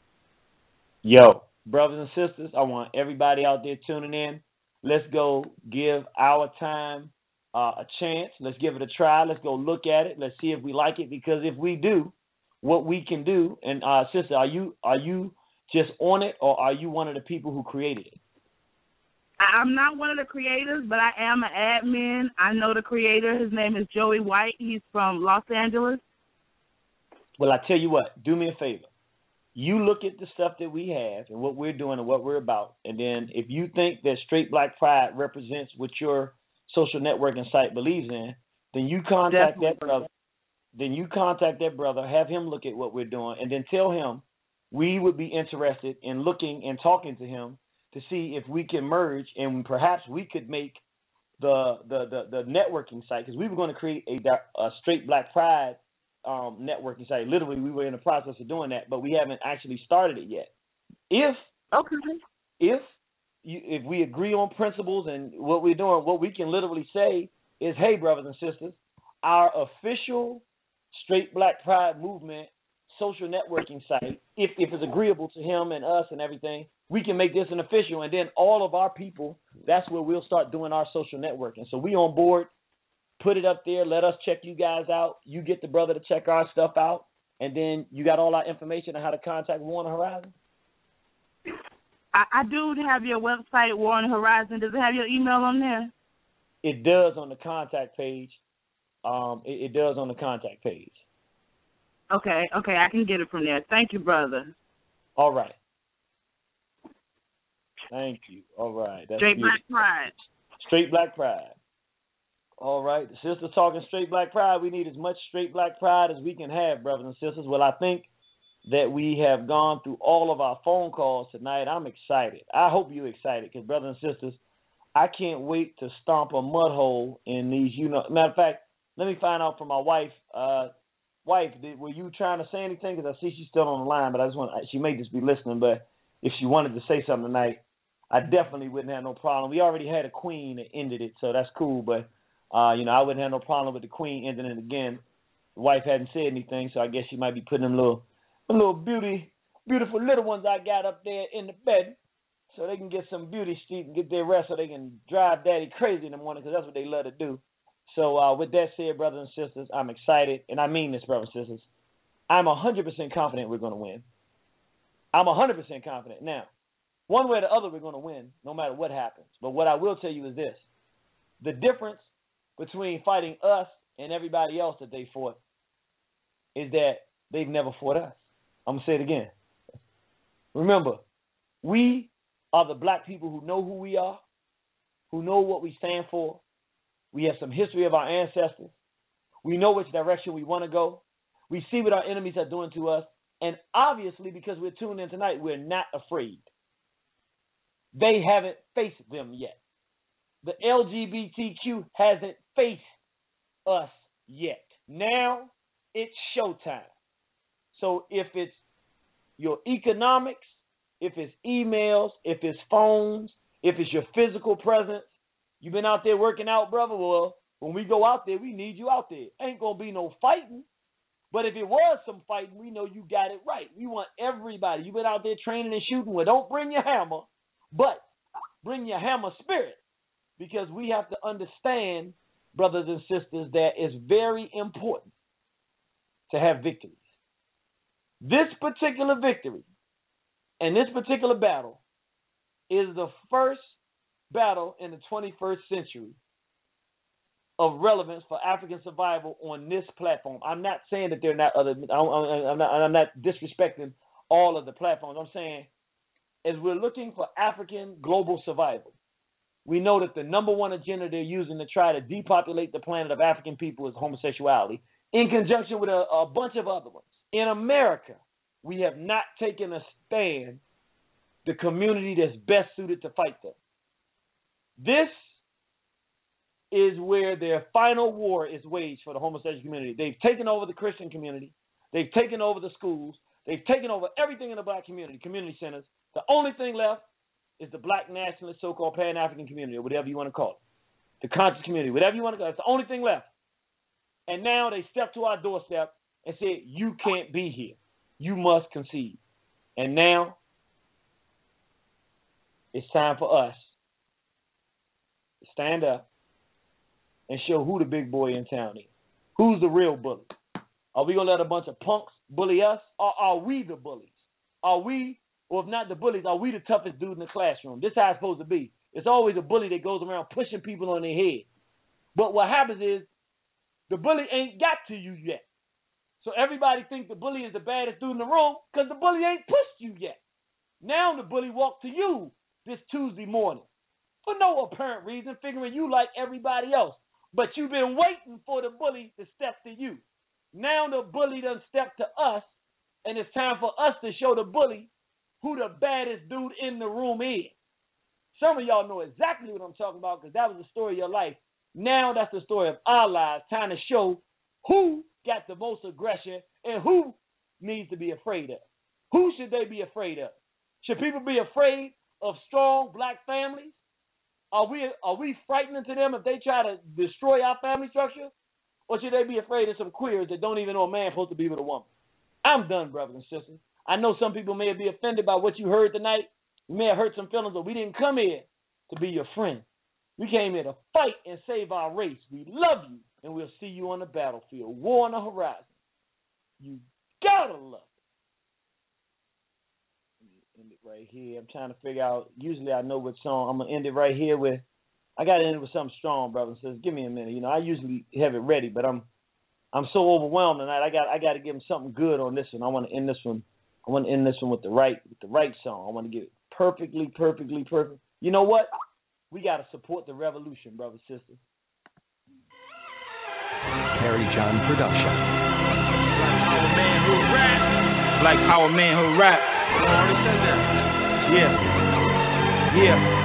Speaker 3: Yo, brothers and sisters, I want everybody out there tuning in. Let's go give Our Time a chance. Let's give it a try. Let's go look at it. Let's see if we like it, because if we do, what we can do, and sister, are you just on it, or are you one of the people who created it?
Speaker 2: I'm not one of the creators, but I am an admin. I know the creator. His name is Joey White. He's from Los Angeles.
Speaker 3: Well, I tell you what, do me a favor. You look at the stuff that we have and what we're doing and what we're about, and then if you think that Straight Black Pride represents what your social networking site believes in, then you contact that brother. Then you contact that brother, have him look at what we're doing, and then tell him we would be interested in looking and talking to him to see if we can merge, and perhaps we could make the networking site, because we were going to create a Straight Black Pride networking site. Literally, we were in the process of doing that, but we haven't actually started it yet. If we agree on principles and what we're doing, what we can literally say is, hey, brothers and sisters, our official Straight Black Pride movement social networking site, if it's agreeable to him and us and everything, we can make this an official, and then all of our people, that's where we'll start doing our social networking. So we on board, put it up there, let us check you guys out. You get the brother to check our stuff out, and then you got all our information on how to contact War on the Horizon.
Speaker 2: I do have your website, War on the Horizon. Does it have your email on there?
Speaker 3: It does on the contact page. It does on the contact page.
Speaker 2: Okay, I can get it from there. Thank you, brother.
Speaker 3: All right. Thank you. All right. That's
Speaker 2: Straight Black Pride.
Speaker 3: Straight Black Pride. All right. The sisters talking Straight Black Pride. We need as much Straight Black Pride as we can have, brothers and sisters. Well, I think that we have gone through all of our phone calls tonight. I'm excited. I hope you're excited, because, brothers and sisters, I can't wait to stomp a mud hole in these. Matter of fact, let me find out from my wife. Wife, were you trying to say anything? Because I see she's still on the line, but she may just be listening. But if she wanted to say something tonight, I definitely wouldn't have no problem. We already had a queen that ended it, so that's cool. But I wouldn't have no problem with the queen ending it again. The wife hadn't said anything, so I guess she might be putting them little beautiful little ones I got up there in the bed, so they can get some beauty sleep and get their rest, so they can drive daddy crazy in the morning, because that's what they love to do. So with that said, brothers and sisters, I'm excited, and I mean this, brothers and sisters. I'm 100% confident we're going to win. I'm 100% confident. Now, one way or the other, we're going to win, no matter what happens. But what I will tell you is this. The difference between fighting us and everybody else that they fought is that they've never fought us. I'm going to say it again. Remember, we are the black people who know who we are, who know what we stand for. We have some history of our ancestors. We know which direction we want to go. We see what our enemies are doing to us. And obviously, because we're tuned in tonight, we're not afraid. They haven't faced them yet. The LGBTQ hasn't faced us yet. Now it's showtime. So if it's your economics, if it's emails, if it's phones, if it's your physical presence, you've been out there working out, brother, well, when we go out there, we need you out there. Ain't going to be no fighting. But if it was some fighting, we know you got it right. We want everybody. You've been out there training and shooting. Well, don't bring your hammer, but bring your hammer spirit. Because we have to understand, brothers and sisters, that it's very important to have victories. This particular victory and this particular battle is the first battle in the 21st century of relevance for African survival on this platform. I'm not saying that they're not other. I'm not disrespecting all of the platforms. I'm saying as we're looking for African global survival, We know that the number one agenda they're using to try to depopulate the planet of African people is homosexuality, in conjunction with a bunch of other ones. In America, we have not taken a stand, the community that's best suited to fight them. This is where their final war is waged for the homosexual community. They've taken over the Christian community. They've taken over the schools. They've taken over everything in the black community, community centers. The only thing left is the black nationalist, so-called Pan-African community, or whatever you want to call it. The conscious community, whatever you want to call it. It's the only thing left. And now they step to our doorstep and say, you can't be here. You must concede. And now it's time for us to stand up and show who the big boy in town is. Who's the real bully? Are we going to let a bunch of punks bully us, or are we the bullies? Are we, or if not the bullies, are we the toughest dude in the classroom? This is how it's supposed to be. It's always a bully that goes around pushing people on their head. But what happens is the bully ain't got to you yet. So everybody thinks the bully is the baddest dude in the room because the bully ain't pushed you yet. Now the bully walked to you this Tuesday morning for no apparent reason, figuring you like everybody else. But you've been waiting for the bully to step to you. Now the bully done stepped to us, and it's time for us to show the bully who the baddest dude in the room is. Some of y'all know exactly what I'm talking about because that was the story of your life. Now that's the story of our lives, trying to show who got the most aggression and who needs to be afraid of. Who should they be afraid of? Should people be afraid of strong black families? Are we frightening to them if they try to destroy our family structure? Or should they be afraid of some queers that don't even know a man supposed to be with a woman? I'm done, brothers and sisters. I know some people may be offended by what you heard tonight. You may have hurt some feelings, but we didn't come here to be your friend. We came here to fight and save our race. We love you, and we'll see you on the battlefield. War on the horizon. You gotta love it. Let me end it right here. I'm trying to figure out. Usually I know what song. I'm gonna end it right here with. I gotta end it with something strong, brothers and sisters. Give me a minute. You know, I usually have it ready, but I'm so overwhelmed tonight. I got to give them something good on this one. I want to end this one. I want to end this one with the right song. I want to get it perfectly perfect. You know what? We got to support the revolution, brothers and sisters.
Speaker 4: Carrie John Production.
Speaker 22: Black Power Manhood Rap. Yeah.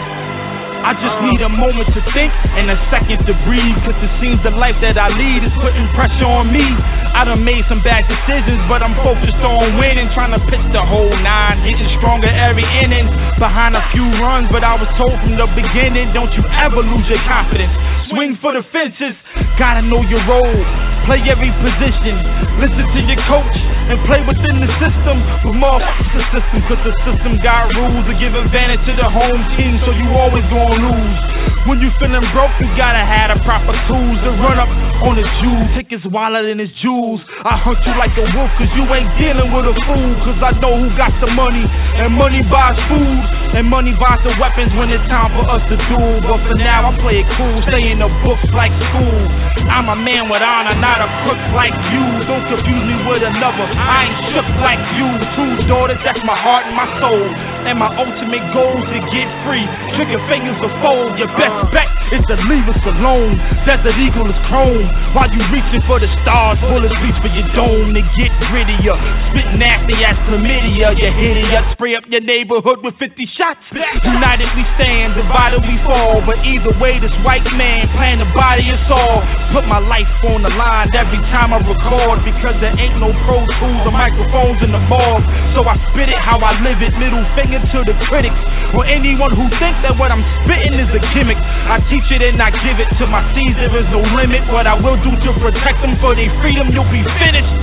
Speaker 22: I just need a moment to think and a second to breathe, cause it seems the life that I lead is putting pressure on me. I done made some bad decisions, but I'm focused on winning, trying to pitch the whole nine, getting stronger every inning. Behind a few runs, but I was told from the beginning, don't you ever lose your confidence. Swing for the fences, gotta know your role. Play every position, listen to your coach, and play within the system. But motherfuck the system, cause the system got rules to give advantage to the home team, so you always gonna lose. When you feeling broke, you gotta have the proper tools to run up on the Jew, take his wallet and his jewels. I hunt you like a wolf, cause you ain't dealing with a fool. Cause I know who got the money, and money buys food, and money buys the weapons when it's time for us to duel. But for now, I play it cool, stay in the books like school. I'm a man with honor, not a crook like you. Don't confuse me with another, I ain't shook like you. True daughters, that's my heart and my soul, and my ultimate goal is to get free. Trigger fingers to fold, your best bet is to leave us alone. Desert Eagle is chrome, while you reaching for the stars, bullets reach for your dome to get rid of ya. Spit nasty as chlamydia, you hit it up, spray up your neighborhood with 50 shots. United we stand, divided we fall, but either way this white man plan to body us all. Put my life on the line every time I record, because there ain't no Pro Tools or microphones in the mall. So I spit it how I live it, middle finger to the critics, or anyone who thinks that what I'm spitting is a gimmick. I teach it and I give it to my seeds, there is no limit. What I will do to protect them for their freedom, you'll be finished.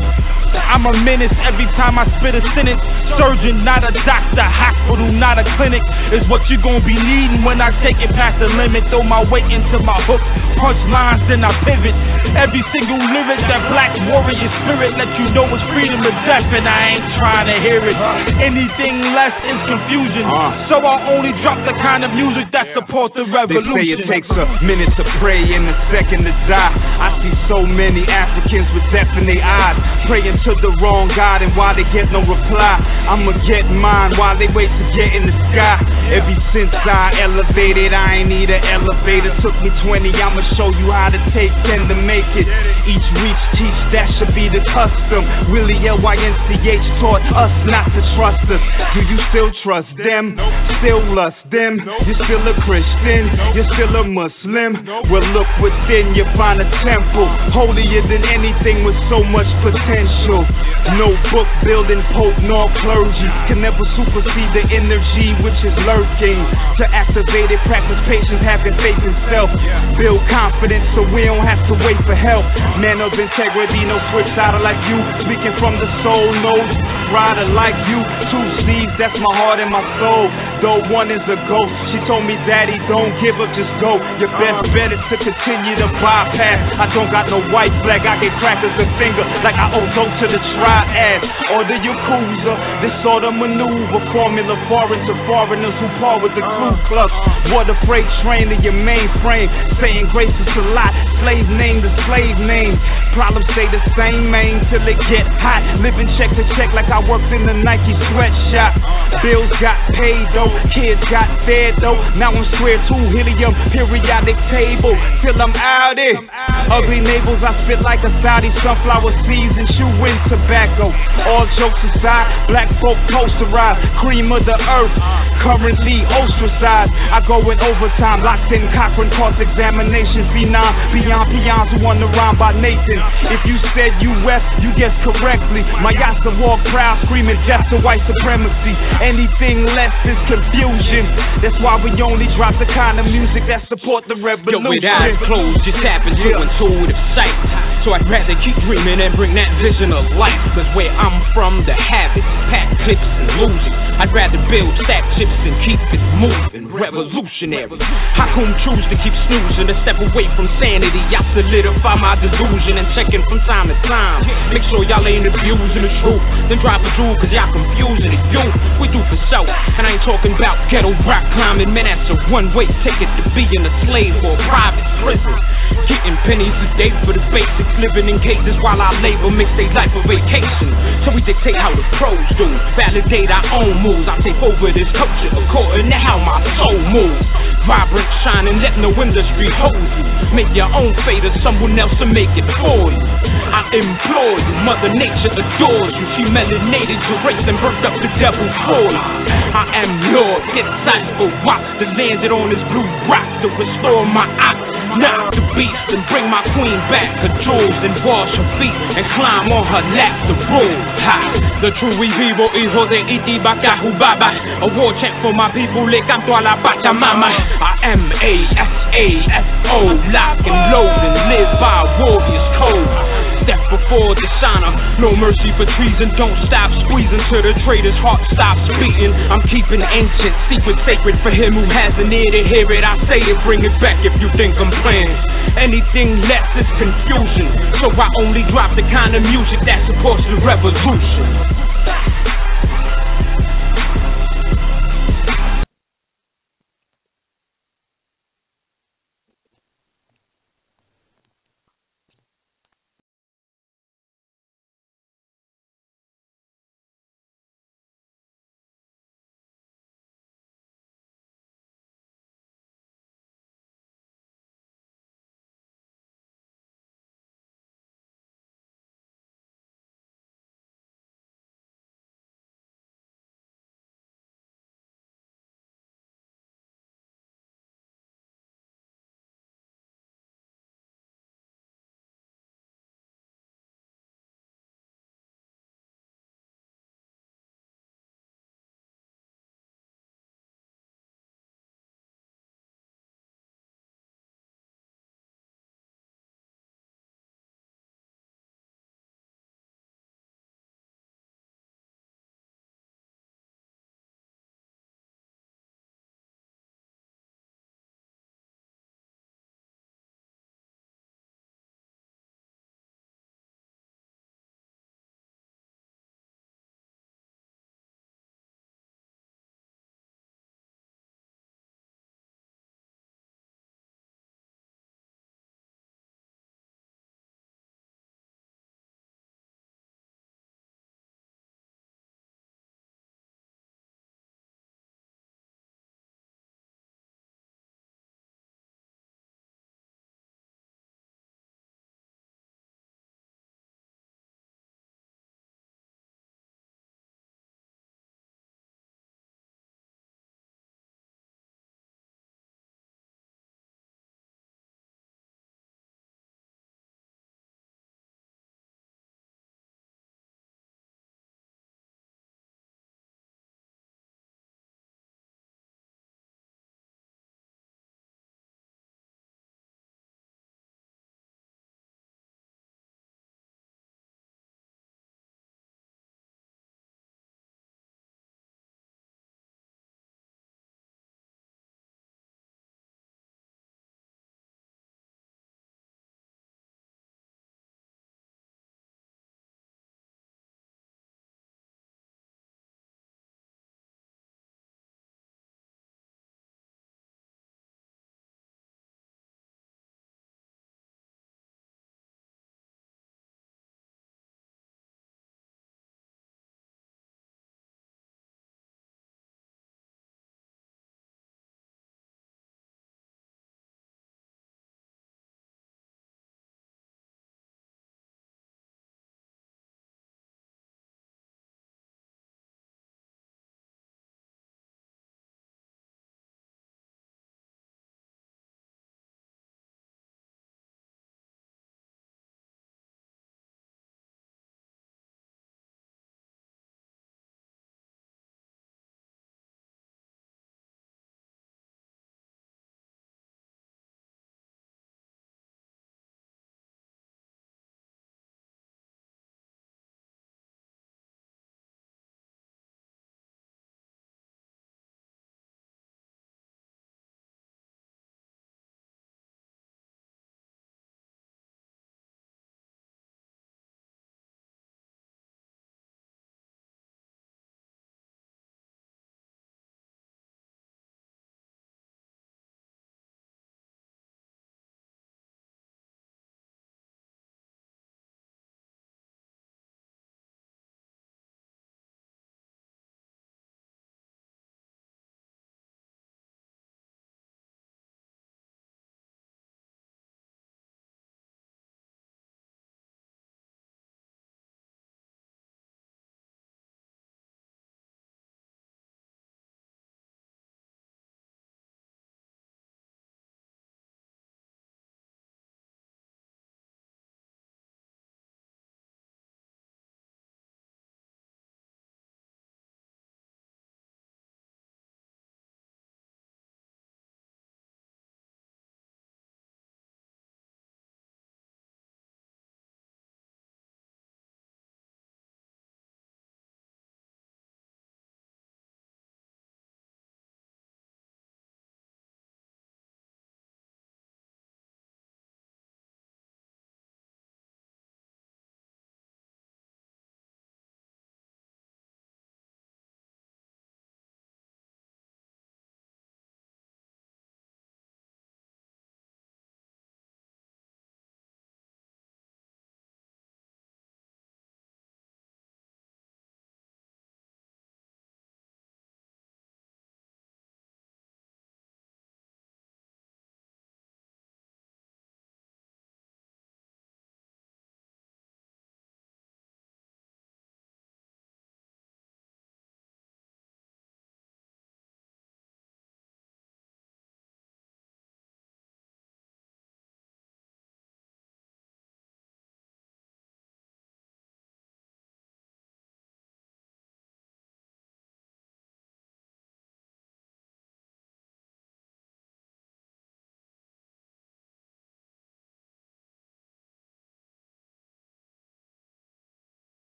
Speaker 22: I'm a menace every time I spit a sentence. Surgeon, not a doctor. Hospital, not a clinic, is what you gon' be needing when I take it past the limit. Throw my weight into my hook, punch lines, then I pivot. Every single lyric, that black warrior spirit, let you know it's freedom or death, and I ain't trying to hear it. Anything less is confusion, so I only drop the kind of music that supports the revolution.
Speaker 23: They say it takes a minute to pray and a second to die. I see so many Africans with death in their eyes, praying to the wrong God, and why they get no reply. I'ma get mine while they wait to get in the sky. Ever since I elevated, I ain't need an elevator. Took me 20, I'ma show you how to take 10 to make it. Each reach, teach, that should be the custom. Willie L-Y-N-C-H taught us not to trust us. Do you still trust them? Still lust them? You're still a Christian? You're still a Muslim? Well, look within, you find a temple holier than anything with so much potential. No book building, pope nor clergy can never supersede the energy which is lurking. To activate it, practice patience, having faith in self. Build confidence so we don't have to wait for help. Man of integrity, no switch sider like you. Speaking from the soul, no rider like you. Two sleeves, that's my heart and my soul. Though one is a ghost, she told me, Daddy, don't give up, just go. Your best bet is to continue to bypass. I don't got no white flag, I get crackers a finger like I owe dope to the triad. Or the Yakuza, this sort of maneuver, formula foreign to foreigners who par with the Ku Klux. What a freight train to your mainframe, saying grace is a lot. Slave name to slave name. Problems stay the same, man, till it get hot. Living check to check like I worked in the Nike sweatshop. Bills got paid though, kids got fed though. Now I'm square two, helium, periodic table. Till I'm out it. Ugly neighbors, I spit like a Saudi sunflower seeds and chew in tobacco. All jokes aside, black folk posterize, cream of the earth, currently ostracized. I go in overtime, locked in Cochrane cross-examination, phenom, beyond peons who won the rhyme by Nathan. If you said US, you guessed correctly. My Yasa walk proud, screaming death to white supremacy. Anything less is confusion. That's why we only drop the kind of music that support the revolution.
Speaker 22: Yo, with eyes closed, just tap into intuitive sight. So I'd rather keep dreaming and bring that vision of life. Cause where I'm from, the habits, pack clips and losing. I'd rather build stack chips and keep it moving. Revolutionary. How come choose to keep snoozing, to step away from sanity? I solidify my delusion and checking from time to time. Make sure y'all ain't abusing the truth. Then drop a jewel cause y'all confusing the youth. We do for show. And I ain't talking about ghetto rock climbing. Man, that's a one-way ticket to being a slave or a private prison. Getting pennies a day for the basics. Living in cages while our labor makes their life a vacation. So we dictate how the pros do. Validate our own moves. I take over this culture according to how my soul moves. Vibrant, shining, let no industry hold you. Make your own fate or someone else to make it for you. I implore you, Mother Nature adores you. She melanated your race and birthed up the devil for you. I am Lord, insightful rock that landed on this blue rock to restore my eye. Knock the beast and bring my queen back. Her jewels and wash her feet and climb on her lap to rule. Ha! The true vivo hijo de Iti Bakahu Baba. A war chant for my people, le canto a la Pachamama. I am ASASO, lock and load and live by a warrior's code. Step before dishonor, no mercy for treason. Don't stop squeezing till the traitor's heart stops beating. I'm keeping ancient secrets sacred for him who has an ear to hear it. I say it, bring it back if you think I'm playing. Anything less is confusion. So I only drop the kind of music that supports the revolution.